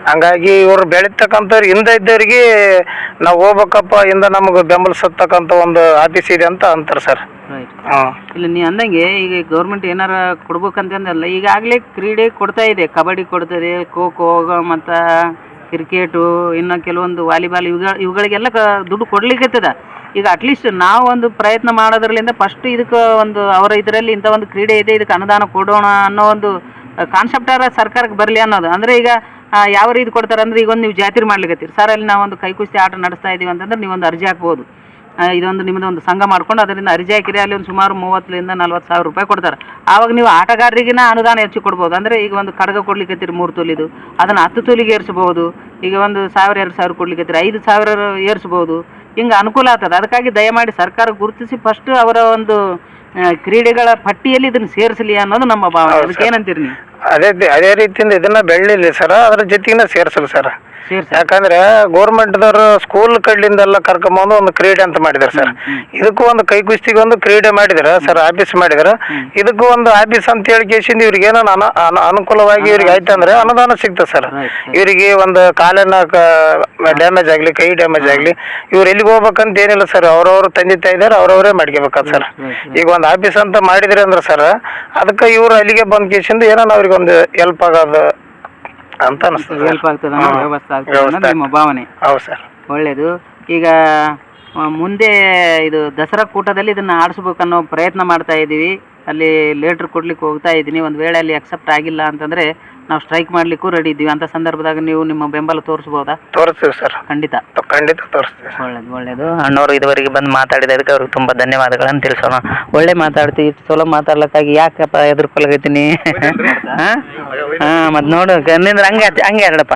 ಹಂಗಾಗಿ ಇವ್ರು ಬೆಳಿತಕ್ಕಂಥವ್ರು ಹಿಂದೆ ಇದ್ದವ್ರಿಗೆ ನಾವು ಹೋಗ್ಬೇಕಪ್ಪ, ಹಿಂದೆ ನಮ್ಗೆ ಬೆಂಬಲಿಸತಕ್ಕಂಥ ಒಂದು ಆಫೀಸ್ ಇದೆ ಅಂತ ಅಂತಾರೆ ಸರ್. ಇಲ್ಲ, ನೀ ಅಂದಂಗೆ ಈಗ ಗೌರ್ಮೆಂಟ್ ಏನಾರ ಕೊಡ್ಬೇಕಂತಂದಲ್ಲ, ಈಗಾಗಲೇ ಕ್ರೀಡೆ ಕೊಡ್ತಾ ಇದೆ. ಕಬಡ್ಡಿ ಕೊಡ್ತದೆ, ಖೋ ಖೋ ಮತ್ತು ಕ್ರಿಕೆಟು, ಇನ್ನು ಕೆಲವೊಂದು ವಾಲಿಬಾಲ್, ಇವುಗಳಿಗೆಲ್ಲ ದುಡ್ಡು ಕೊಡ್ಲಿಕ್ಕತ್ತದ. ಈಗ ಅಟ್ಲೀಸ್ಟ್ ನಾವು ಒಂದು ಪ್ರಯತ್ನ ಮಾಡೋದ್ರಲ್ಲಿಂದ ಫಸ್ಟ್ ಇದಕ್ಕೆ ಒಂದು ಅವರ ಇದರಲ್ಲಿ ಇಂಥ ಒಂದು ಕ್ರೀಡೆ ಇದೆ, ಇದಕ್ಕೆ ಅನುದಾನ ಕೊಡೋಣ ಅನ್ನೋ ಒಂದು ಕಾನ್ಸೆಪ್ಟಾರ ಸರ್ಕಾರಕ್ಕೆ ಬರಲಿ ಅನ್ನೋದು. ಅಂದರೆ ಈಗ ಯಾವ ರೀತಿ ಕೊಡ್ತಾರೆ ಅಂದರೆ, ಈಗ ಒಂದು ನೀವು ಜಾತ್ರೆ ಮಾಡ್ಲಿಕ್ಕತ್ತೀರಿ ಸರ್, ಅಲ್ಲಿ ನಾವೊಂದು ಕೈ ಕುಸ್ತಿ ಆಟ ನಡೆಸ್ತಾ ಇದ್ದೀವಿ ಅಂತಂದ್ರೆ ನೀವೊಂದು ಅರ್ಜಿ ಹಾಕ್ಬೋದು. ಇದೊಂದು ನಿಮ್ಮದು ಒಂದು ಸಂಘ ಮಾಡ್ಕೊಂಡು ಅದರಿಂದ ಅರ್ಜಿ ಹಾಕಿರಿ, ಅಲ್ಲಿ ಒಂದು ಸುಮಾರು 30,000-40,000 ರೂಪಾಯಿ ಕೊಡ್ತಾರೆ. ಆವಾಗ ನೀವು ಆಟಗಾರರಿಗಿನ ಅನುದಾನ ಹೆಚ್ಚು ಕೊಡ್ಬೋದು. ಅಂದರೆ ಈಗ ಒಂದು ಕಡಗ ಕೊಡ್ಲಿಕ್ಕೆ 3 ತೊಲಿದು ಅದನ್ನು 10 ತೊಲಿಗೆ ಏರಿಸಬಹುದು. ಈಗ ಒಂದು 1,000-2,000 ಕೊಡ್ಲಿಕ್ಕೆ 5,000 ಏರಿಸಬಹುದು. ಹಿಂಗೆ ಅನುಕೂಲ ಆಗ್ತದೆ. ಅದಕ್ಕಾಗಿ ದಯಮಾಡಿ ಸರ್ಕಾರ ಗುರುತಿಸಿ ಫಸ್ಟ್ ಅವರ ಒಂದು ಕ್ರೀಡೆಗಳ ಪಟ್ಟಿಯಲ್ಲಿ ಇದನ್ನು ಸೇರಿಸಲಿ ಅನ್ನೋದು ನಮ್ಮ ಭಾವನೆ. ಅದಕ್ಕೆ ಏನಂತೀರಿ ನೀವು? ಅದೇ ರೀತಿಯಿಂದ ಇದನ್ನ ಬೆಳ್ಳಿಲ್ಲ ಸರ್, ಅದ್ರ ಜೊತೆಗಿನ ಸೇರ್ಸಲ್ಲ ಸರ್. ಯಾಕಂದ್ರೆ ಗೌರ್ಮೆಂಟ್ದವರು ಸ್ಕೂಲ್ ಕಡ್ಲಿಂದೆಲ್ಲ ಕರ್ಕೊಂಬಂದು ಒಂದು ಕ್ರೀಡೆ ಅಂತ ಮಾಡಿದಾರೆ ಸರ್. ಇದಕ್ಕೂ ಒಂದು ಕೈ ಕುಸ್ತಿಗೆ ಒಂದು ಕ್ರೀಡೆ ಮಾಡಿದಾರೆ ಸರ್, ಆಫೀಸ್ ಮಾಡಿದಾರೆ. ಇದಕ್ಕೂ ಒಂದು ಆಫೀಸ್ ಅಂತ ಹೇಳಿ ಕೇಸಿಂದ ಇವ್ರಿಗೆ ಏನೋ ಅನುಕೂಲವಾಗಿ ಇವ್ರಿಗೆ ಆಯ್ತಂದ್ರೆ ಅನುದಾನ ಸಿಗ್ತದೆ ಸರ್. ಇವರಿಗೆ ಒಂದು ಕಾಲಿನ ಡ್ಯಾಮೇಜ್ ಆಗಲಿ, ಕೈ ಡ್ಯಾಮೇಜ್ ಆಗಲಿ, ಇವ್ರು ಎಲ್ಲಿಗೆ ಹೋಗ್ಬೇಕಂತ ಏನಿಲ್ಲ ಸರ್. ಅವ್ರವ್ರು ತಂದೆ ತಾಯಿದಾರೆ ಅವ್ರವರೇ ಮಾಡ್ಕೋಬೇಕಾದ ಸರ್. ಈಗ ಒಂದು ಆಫೀಸ್ ಅಂತ ಮಾಡಿದ್ರಿ ಅಂದ್ರೆ ಸರ್, ಅದಕ್ಕೆ ಇವ್ರು ಅಲ್ಲಿಗೆ ಬಂದ ಕೇಸಿಂದ ಏನೋ ಅವ್ರಿಗೆ ಒಂದು ಹೆಲ್ಪ್ ಆಗೋದು ಅಂತ ಅನಿಸ್ತದೆ. ಹೆಲ್ಪ್ ಆಗ್ತದೆ, ವ್ಯವಸ್ಥೆ ಆಗ್ತದೆ ನಿಮ್ಮ ಭಾವನೆ. ಹೌದು ಸರ್, ಒಳ್ಳೇದು. ಈಗ ಮುಂದೆ ಇದು ದಸರಾ ಕೂಟದಲ್ಲಿ ಇದನ್ನು ಆಡಿಸ್ಬೇಕನ್ನೋ ಪ್ರಯತ್ನ ಮಾಡ್ತಾ ಇದ್ದೀವಿ. ಅಲ್ಲಿ ಲೇಟ್ರ್ ಕೊಡ್ಲಿಕ್ಕೆ ಹೋಗ್ತಾ ಇದ್ದೀನಿ. ಒಂದು ವೇಳೆ ಅಲ್ಲಿ ಅಕ್ಸೆಪ್ಟ್ ಆಗಿಲ್ಲ ಅಂತಂದರೆ ನಾವು ಸ್ಟ್ರೈಕ್ ಮಾಡಲಿಕ್ಕೂ ರೆಡಿ ಇದ್ದೀವಿ. ಅಂತ ಸಂದರ್ಭದಾಗ ನೀವು ನಿಮ್ಮ ಬೆಂಬಲ ತೋರಿಸ್ಬೋದಾ? ತೋರಿಸ್ತೀವಿ ಸರ್, ಖಂಡಿತ ತೋರಿಸ್ತೀವಿ. ಒಳ್ಳೇದು. ಅಣ್ಣವರು ಇದುವರೆಗೆ ಬಂದು ಮಾತಾಡಿದಕ್ಕೆ ಅವ್ರಿಗೆ ತುಂಬ ಧನ್ಯವಾದಗಳನ್ನು ತಿಳಿಸೋಣ. ಒಳ್ಳೆ ಮಾತಾಡ್ತೀವಿ, ಇಷ್ಟು ಚಲೋ ಮಾತಾಡ್ಲಿಕ್ಕಾಗಿ ಯಾಕಪ್ಪ ಎದುರ್ಕೊಳಗೈತೀನಿ? ಹಾಂ ಮತ್ತು ನೋಡು ನಿಂದ್ರೆ ಹಂಗೆ ಎರಡಪ್ಪ.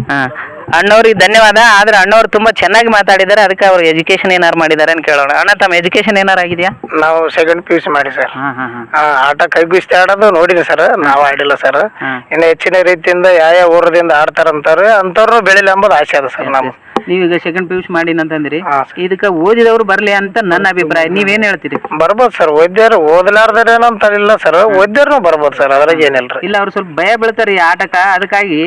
ಹಾಂ, ಅಣ್ಣವ್ರಿಗೆ ಧನ್ಯವಾದ. ಆದರೆ ಅಣ್ಣವ್ರು ತುಂಬ ಚೆನ್ನಾಗಿ ಮಾತಾಡಿದ್ದಾರೆ. ಅದಕ್ಕೆ ಅವ್ರು ಎಜುಕೇಶನ್ ಏನಾರು ಮಾಡಿದ್ದಾರೆ ಅಂತ ಕೇಳೋಣ. ಅಣ್ಣ, ತಮ್ಮ ಎಜುಕೇಶನ್ ಏನಾರು ಆಗಿದೆಯಾ? ನಾವು 2nd PUC ಮಾಡಿ ಸರ್. ಆಟ ಕೈಗುಸ್ತಿ ಆಡೋದು ನೋಡಿದ್ವಿ ಸರ್, ನಾವು ಆಡಿಲ್ಲ ಸರ್. ಇನ್ನು ಹೆಚ್ಚಿನ ರೀತಿಯಿಂದ ಯಾವ ಊರದಿಂದ ಆಡ್ತಾರಂತಾರೆ ಅಂಥವ್ರು ಬೆಳಿಲಿ ಎಂಬುದು ಆಸೆ ಅದ ಸರ್. ನಾವು ನೀವೀಗ 2nd PUC ಮಾಡಿನಂತಂದ್ರಿ, ಇದಕ್ಕೆ ಓದಿದವರು ಬರಲಿ ಅಂತ ನನ್ನ ಅಭಿಪ್ರಾಯ. ನೀವೇನು ಹೇಳ್ತೀರಿ? ಬರ್ಬೋದು ಸರ್, ಓದ್ಯಾರು ಓದಲಾರ್ದೇನಂತ ಇಲ್ಲ ಸರ್, ಓದ್ಯಾರು ಬರ್ಬೋದು ಸರ್, ಅದ್ರಾಗ ಏನಿಲ್ಲ. ಇಲ್ಲ, ಅವ್ರು ಸ್ವಲ್ಪ ಭಯ ಬೀಳ್ತಾರೆ ಈ ಆಟಕ್ಕೆ. ಅದಕ್ಕಾಗಿ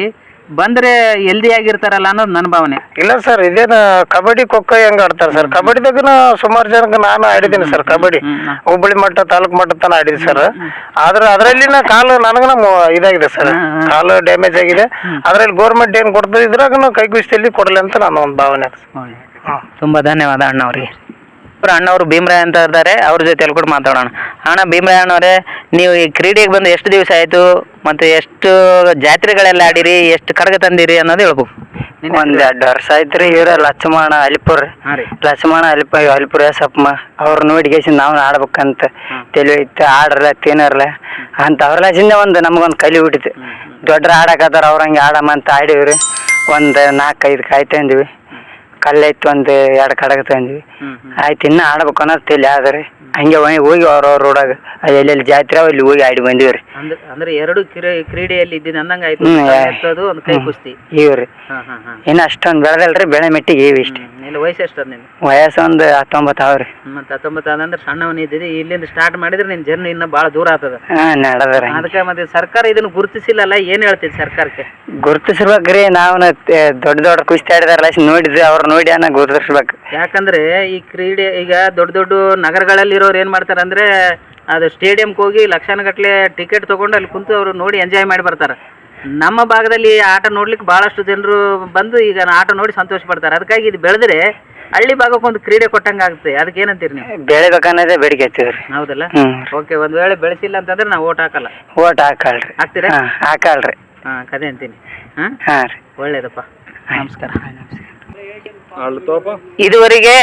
ಬಂದ್ರೆ ಹೆಲ್ದಿ ಆಗಿರ್ತಾರಲ್ಲ ಅನ್ನೋದು ನನ್ನ ಭಾವನೆ. ಇಲ್ಲ ಸರ್, ಇದೇನು ಕಬಡ್ಡಿ ಖೋಖೋ ಹೆಂಗ ಆಡ್ತಾರೆ ಸರ್. ಕಬಡ್ಡಿದಾಗ ಸುಮಾರು ಜನಕ್ಕೆ ನಾನು ಆಡಿದ್ದೀನಿ ಸರ್. ಕಬಡ್ಡಿ ಹುಬ್ಬಳ್ಳಿ ಮಟ್ಟ, ತಾಲೂಕು ಮಟ್ಟ ತನ ಆಡಿದ್ವಿ ಸರ್. ಆದ್ರೆ ಅದರಲ್ಲಿನ ಕಾಲು ನನಗನ ಇದಾಗಿದೆ ಸರ್, ಕಾಲು ಡ್ಯಾಮೇಜ್ ಆಗಿದೆ. ಅದ್ರಲ್ಲಿ ಗೌರ್ಮೆಂಟ್ ಏನು ಕೊಡ್ತದೆ, ಇದ್ರಾಗ ಕೈ ಕುಸ್ತಿಯಲ್ಲಿ ಕೊಡಲಿ ಅಂತ ನನ್ನ ಒಂದು ಭಾವನೆ. ತುಂಬಾ ಧನ್ಯವಾದ ಅಣ್ಣವ್ರಿಗೆ. ಅಣ್ಣವರು ಭೀಮರಾಯ ಅಂತ ಇದ್ದಾರೆ, ಅವ್ರ ಜೊತೆಯಲ್ಲಿ ಕೂಡ ಮಾತಾಡೋಣ. ಅಣ್ಣ, ಭೀಮರಾಯ ಅಣ್ಣವರೇ, ನೀವು ಈ ಕ್ರೀಡೆಗೆ ಬಂದು ಎಷ್ಟು ದಿವಸ ಆಯಿತು ಮತ್ತು ಎಷ್ಟು ಜಾತ್ರೆಗಳೆಲ್ಲ ಆಡಿರಿ, ಎಷ್ಟು ಕಡಗ ತಂದಿರಿ ಅನ್ನೋದು ಹೇಳ್ಬೇಕು. 1-2 ವರ್ಷ ಆಯ್ತು ರೀ. ಇವ್ರ ಲಕ್ಷ್ಮಣ ಅಲಿಪುರ್, ಅಲಿಪುರ ಸಪ್ಪ ಅವ್ರು ನೋಡಿಗೇಸಿ ನಾವು ಆಡ್ಬೇಕಂತ ತಲೆ ಇತ್ತು. ಆಡ್ರಲ್ಲ ತಿನ್ನರ್ಲ ಅಂತ ಅವ್ರಲ್ಲಿಂದ ಒಂದು ನಮ್ಗೊಂದು ಕಲಿ ಬಿಟ್ಟಿತ್ತು. ದೊಡ್ಡ ಆಡಕತ್ತಾರ, ಅವ್ರಂಗೆ ಆಡಮಂತ ಆಡಿವ್ರಿ. ಒಂದು 4-5 ಕಾಯಿ ತಂದ್ವಿ, ಕಲ್ಲೈತು ಒಂದು 2 ಕಡಗ ತಂದ್ವಿ. ಆಯ್ತು, ಇನ್ನು ಆಡ್ಬೇಕು ಅನ್ನೋದು ತಲೆ ಆದ್ರಿ. ಹಂಗೆ ಹೋಗಿ ಅವ್ರವ್ರ ರೋಡಾಗ ಎಲ್ಲೆಲ್ಲಿ ಜಾತ್ರೆ ಅಲ್ಲಿ ಹೋಗಿ ಆಡಿ ಬಂದಿವ್ರಿ. ಅಂದ್ರೆ 2 ಕ್ರೀಡೆಯಲ್ಲಿ ಇದ್ದಿದ್ದು ಅಂದಂಗ ಆಯ್ತು. ಒಂದು ಕೈ ಕುಸ್ತಿ ಇವ್ರಿ. ಇನ್ನು ಅಷ್ಟೊಂದು ಬೆಳೆದಲ್ರಿ, ಬೆಳೆ ಮೆಟ್ಟಿಗೆ ಇವಿ ಇಷ್ಟೇ. ವಯಸ್ಸು ಎಷ್ಟು ಅದ? ವಯಸ್ಸು ಒಂದು 19 ಅವ್ರಿ. ಮತ್ತೆ 19 ಆದಂದ್ರೆ ಸಣ್ಣವನ್ನ ಇದ್ದಿದ್ದು. ಇಲ್ಲಿಂದ ಸ್ಟಾರ್ಟ್ ಮಾಡಿದ್ರೆ ನಿನ್ ಜರ್ನಿ ಇನ್ನ ಭಾಳ ದೂರ ಆಗ್ತದ. ನಡದ್ರ. ಅದಕ್ಕೆ ಮತ್ತೆ ಸರ್ಕಾರ ಇದನ್ನು ಗುರುತಿಸಿಲ್ಲಲ್ಲ, ಏನ್ ಹೇಳ್ತೀವಿ ಸರ್ಕಾರಕ್ಕೆ? ಗುರುತಿಸ್ಬೇಕ್ರಿ. ನಾವು ದೊಡ್ಡ ಕುಸ್ತಿ ಆಡಿದಾರಲ್ಲ ನೋಡಿದ್ವಿ, ಅವ್ರು ನೋಡಿ ಅನ್ನ ಗುರುತಿಸ್ಬೇಕು. ಯಾಕಂದ್ರೆ ಈ ಕ್ರೀಡೆ ಈಗ ದೊಡ್ಡ ನಗರಗಳಲ್ಲಿ ಇರೋರು ಏನ್ ಮಾಡ್ತಾರೆ ಅಂದ್ರೆ, ಅದು ಸ್ಟೇಡಿಯಂಗೆ ಹೋಗಿ ಲಕ್ಷಾನುಗಟ್ಟಲೆ ಟಿಕೆಟ್ ತಗೊಂಡು ಅಲ್ಲಿ ಕುಂತು ಅವರು ನೋಡಿ ಎಂಜಾಯ್ ಮಾಡಿ ಬರ್ತಾರೆ. ನಮ್ಮ ಭಾಗದಲ್ಲಿ ಆಟ ನೋಡ್ಲಿಕ್ಕೆ ಬಹಳಷ್ಟು ಜನರು ಬಂದು ಈಗ ಆಟ ನೋಡಿ ಸಂತೋಷ ಪಡ್ತಾರೆ. ಅದಕ್ಕಾಗಿ ಇದು ಬೆಳೆದ್ರೆ ಹಳ್ಳಿ ಭಾಗಕ್ಕೆ ಒಂದು ಕ್ರೀಡೆ ಕೊಟ್ಟಂಗೆ ಆಗುತ್ತೆ. ಅದಕ್ಕೆ ಏನಂತೀರಿ ನೀವು? ಬೆಳಿಬೇಕನ್ನೋದೇ ಬೇಡಿಕೆ ಐತಿವ್ರಿ. ಹೌದಲ್ಲ? ಓಕೆ. ಒಂದ್ ವೇಳೆ ಬೆಳೆಸಿಲ್ಲ ಅಂತಂದ್ರೆ ನಾವು ಓಟ್ ಹಾಕಲ್ಲ. ಓಟ್ ಹಾಕಲ್ರಿ. ಹಾಕ್ತೀರಾ? ಹಾಕಲ್ರಿ. ಕದೆ ಅಂತೀನಿ. ಹಾಂ ರೀ. ಒಳ್ಳೇದಪ್ಪ, ನಮಸ್ಕಾರ. ಇದುವರೆಗೆ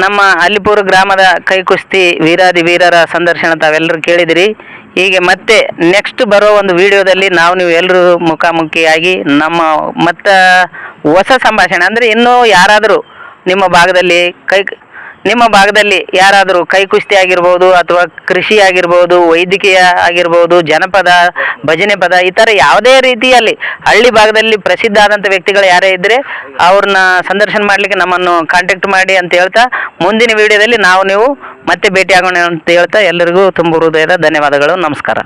ನಮ್ಮ ಅಲ್ಲಿಪುರ ಗ್ರಾಮದ ಕೈ ಕುಸ್ತಿ ವೀರಾದಿ ವೀರರ ಸಂದರ್ಶನ ತಾವೆಲ್ಲರೂ ಕೇಳಿದಿರಿ. ಹೀಗೆ ಮತ್ತೆ ನೆಕ್ಸ್ಟ್ ಬರೋ ಒಂದು ವಿಡಿಯೋದಲ್ಲಿ ನೀವು ಎಲ್ಲರೂ ಮುಖಾಮುಖಿಯಾಗಿ ಮತ್ತು ಹೊಸ ಸಂಭಾಷಣೆ ಅಂದರೆ ಇನ್ನೂ ಯಾರಾದರೂ ನಿಮ್ಮ ಭಾಗದಲ್ಲಿ ಯಾರಾದರೂ ಕೈ ಕುಸ್ತಿ ಆಗಿರ್ಬೋದು, ಅಥವಾ ಕೃಷಿ ಆಗಿರ್ಬೋದು, ವೈದ್ಯಕೀಯ ಆಗಿರ್ಬೋದು, ಜನಪದ, ಭಜನೆ ಪದ, ಈ ಥರ ಯಾವುದೇ ರೀತಿಯಲ್ಲಿ ಹಳ್ಳಿ ಭಾಗದಲ್ಲಿ ಪ್ರಸಿದ್ಧ ಆದಂಥ ವ್ಯಕ್ತಿಗಳು ಯಾರೇ ಇದ್ದರೆ ಅವ್ರನ್ನ ಸಂದರ್ಶನ ಮಾಡಲಿಕ್ಕೆ ನಮ್ಮನ್ನು ಕಾಂಟ್ಯಾಕ್ಟ್ ಮಾಡಿ ಅಂತ ಹೇಳ್ತಾ, ಮುಂದಿನ ವಿಡಿಯೋದಲ್ಲಿ ನೀವು ಮತ್ತೆ ಭೇಟಿಯಾಗೋಣ ಅಂತ ಹೇಳ್ತಾ ಎಲ್ಲರಿಗೂ ತುಂಬ ಹೃದಯದ ಧನ್ಯವಾದಗಳು. ನಮಸ್ಕಾರ.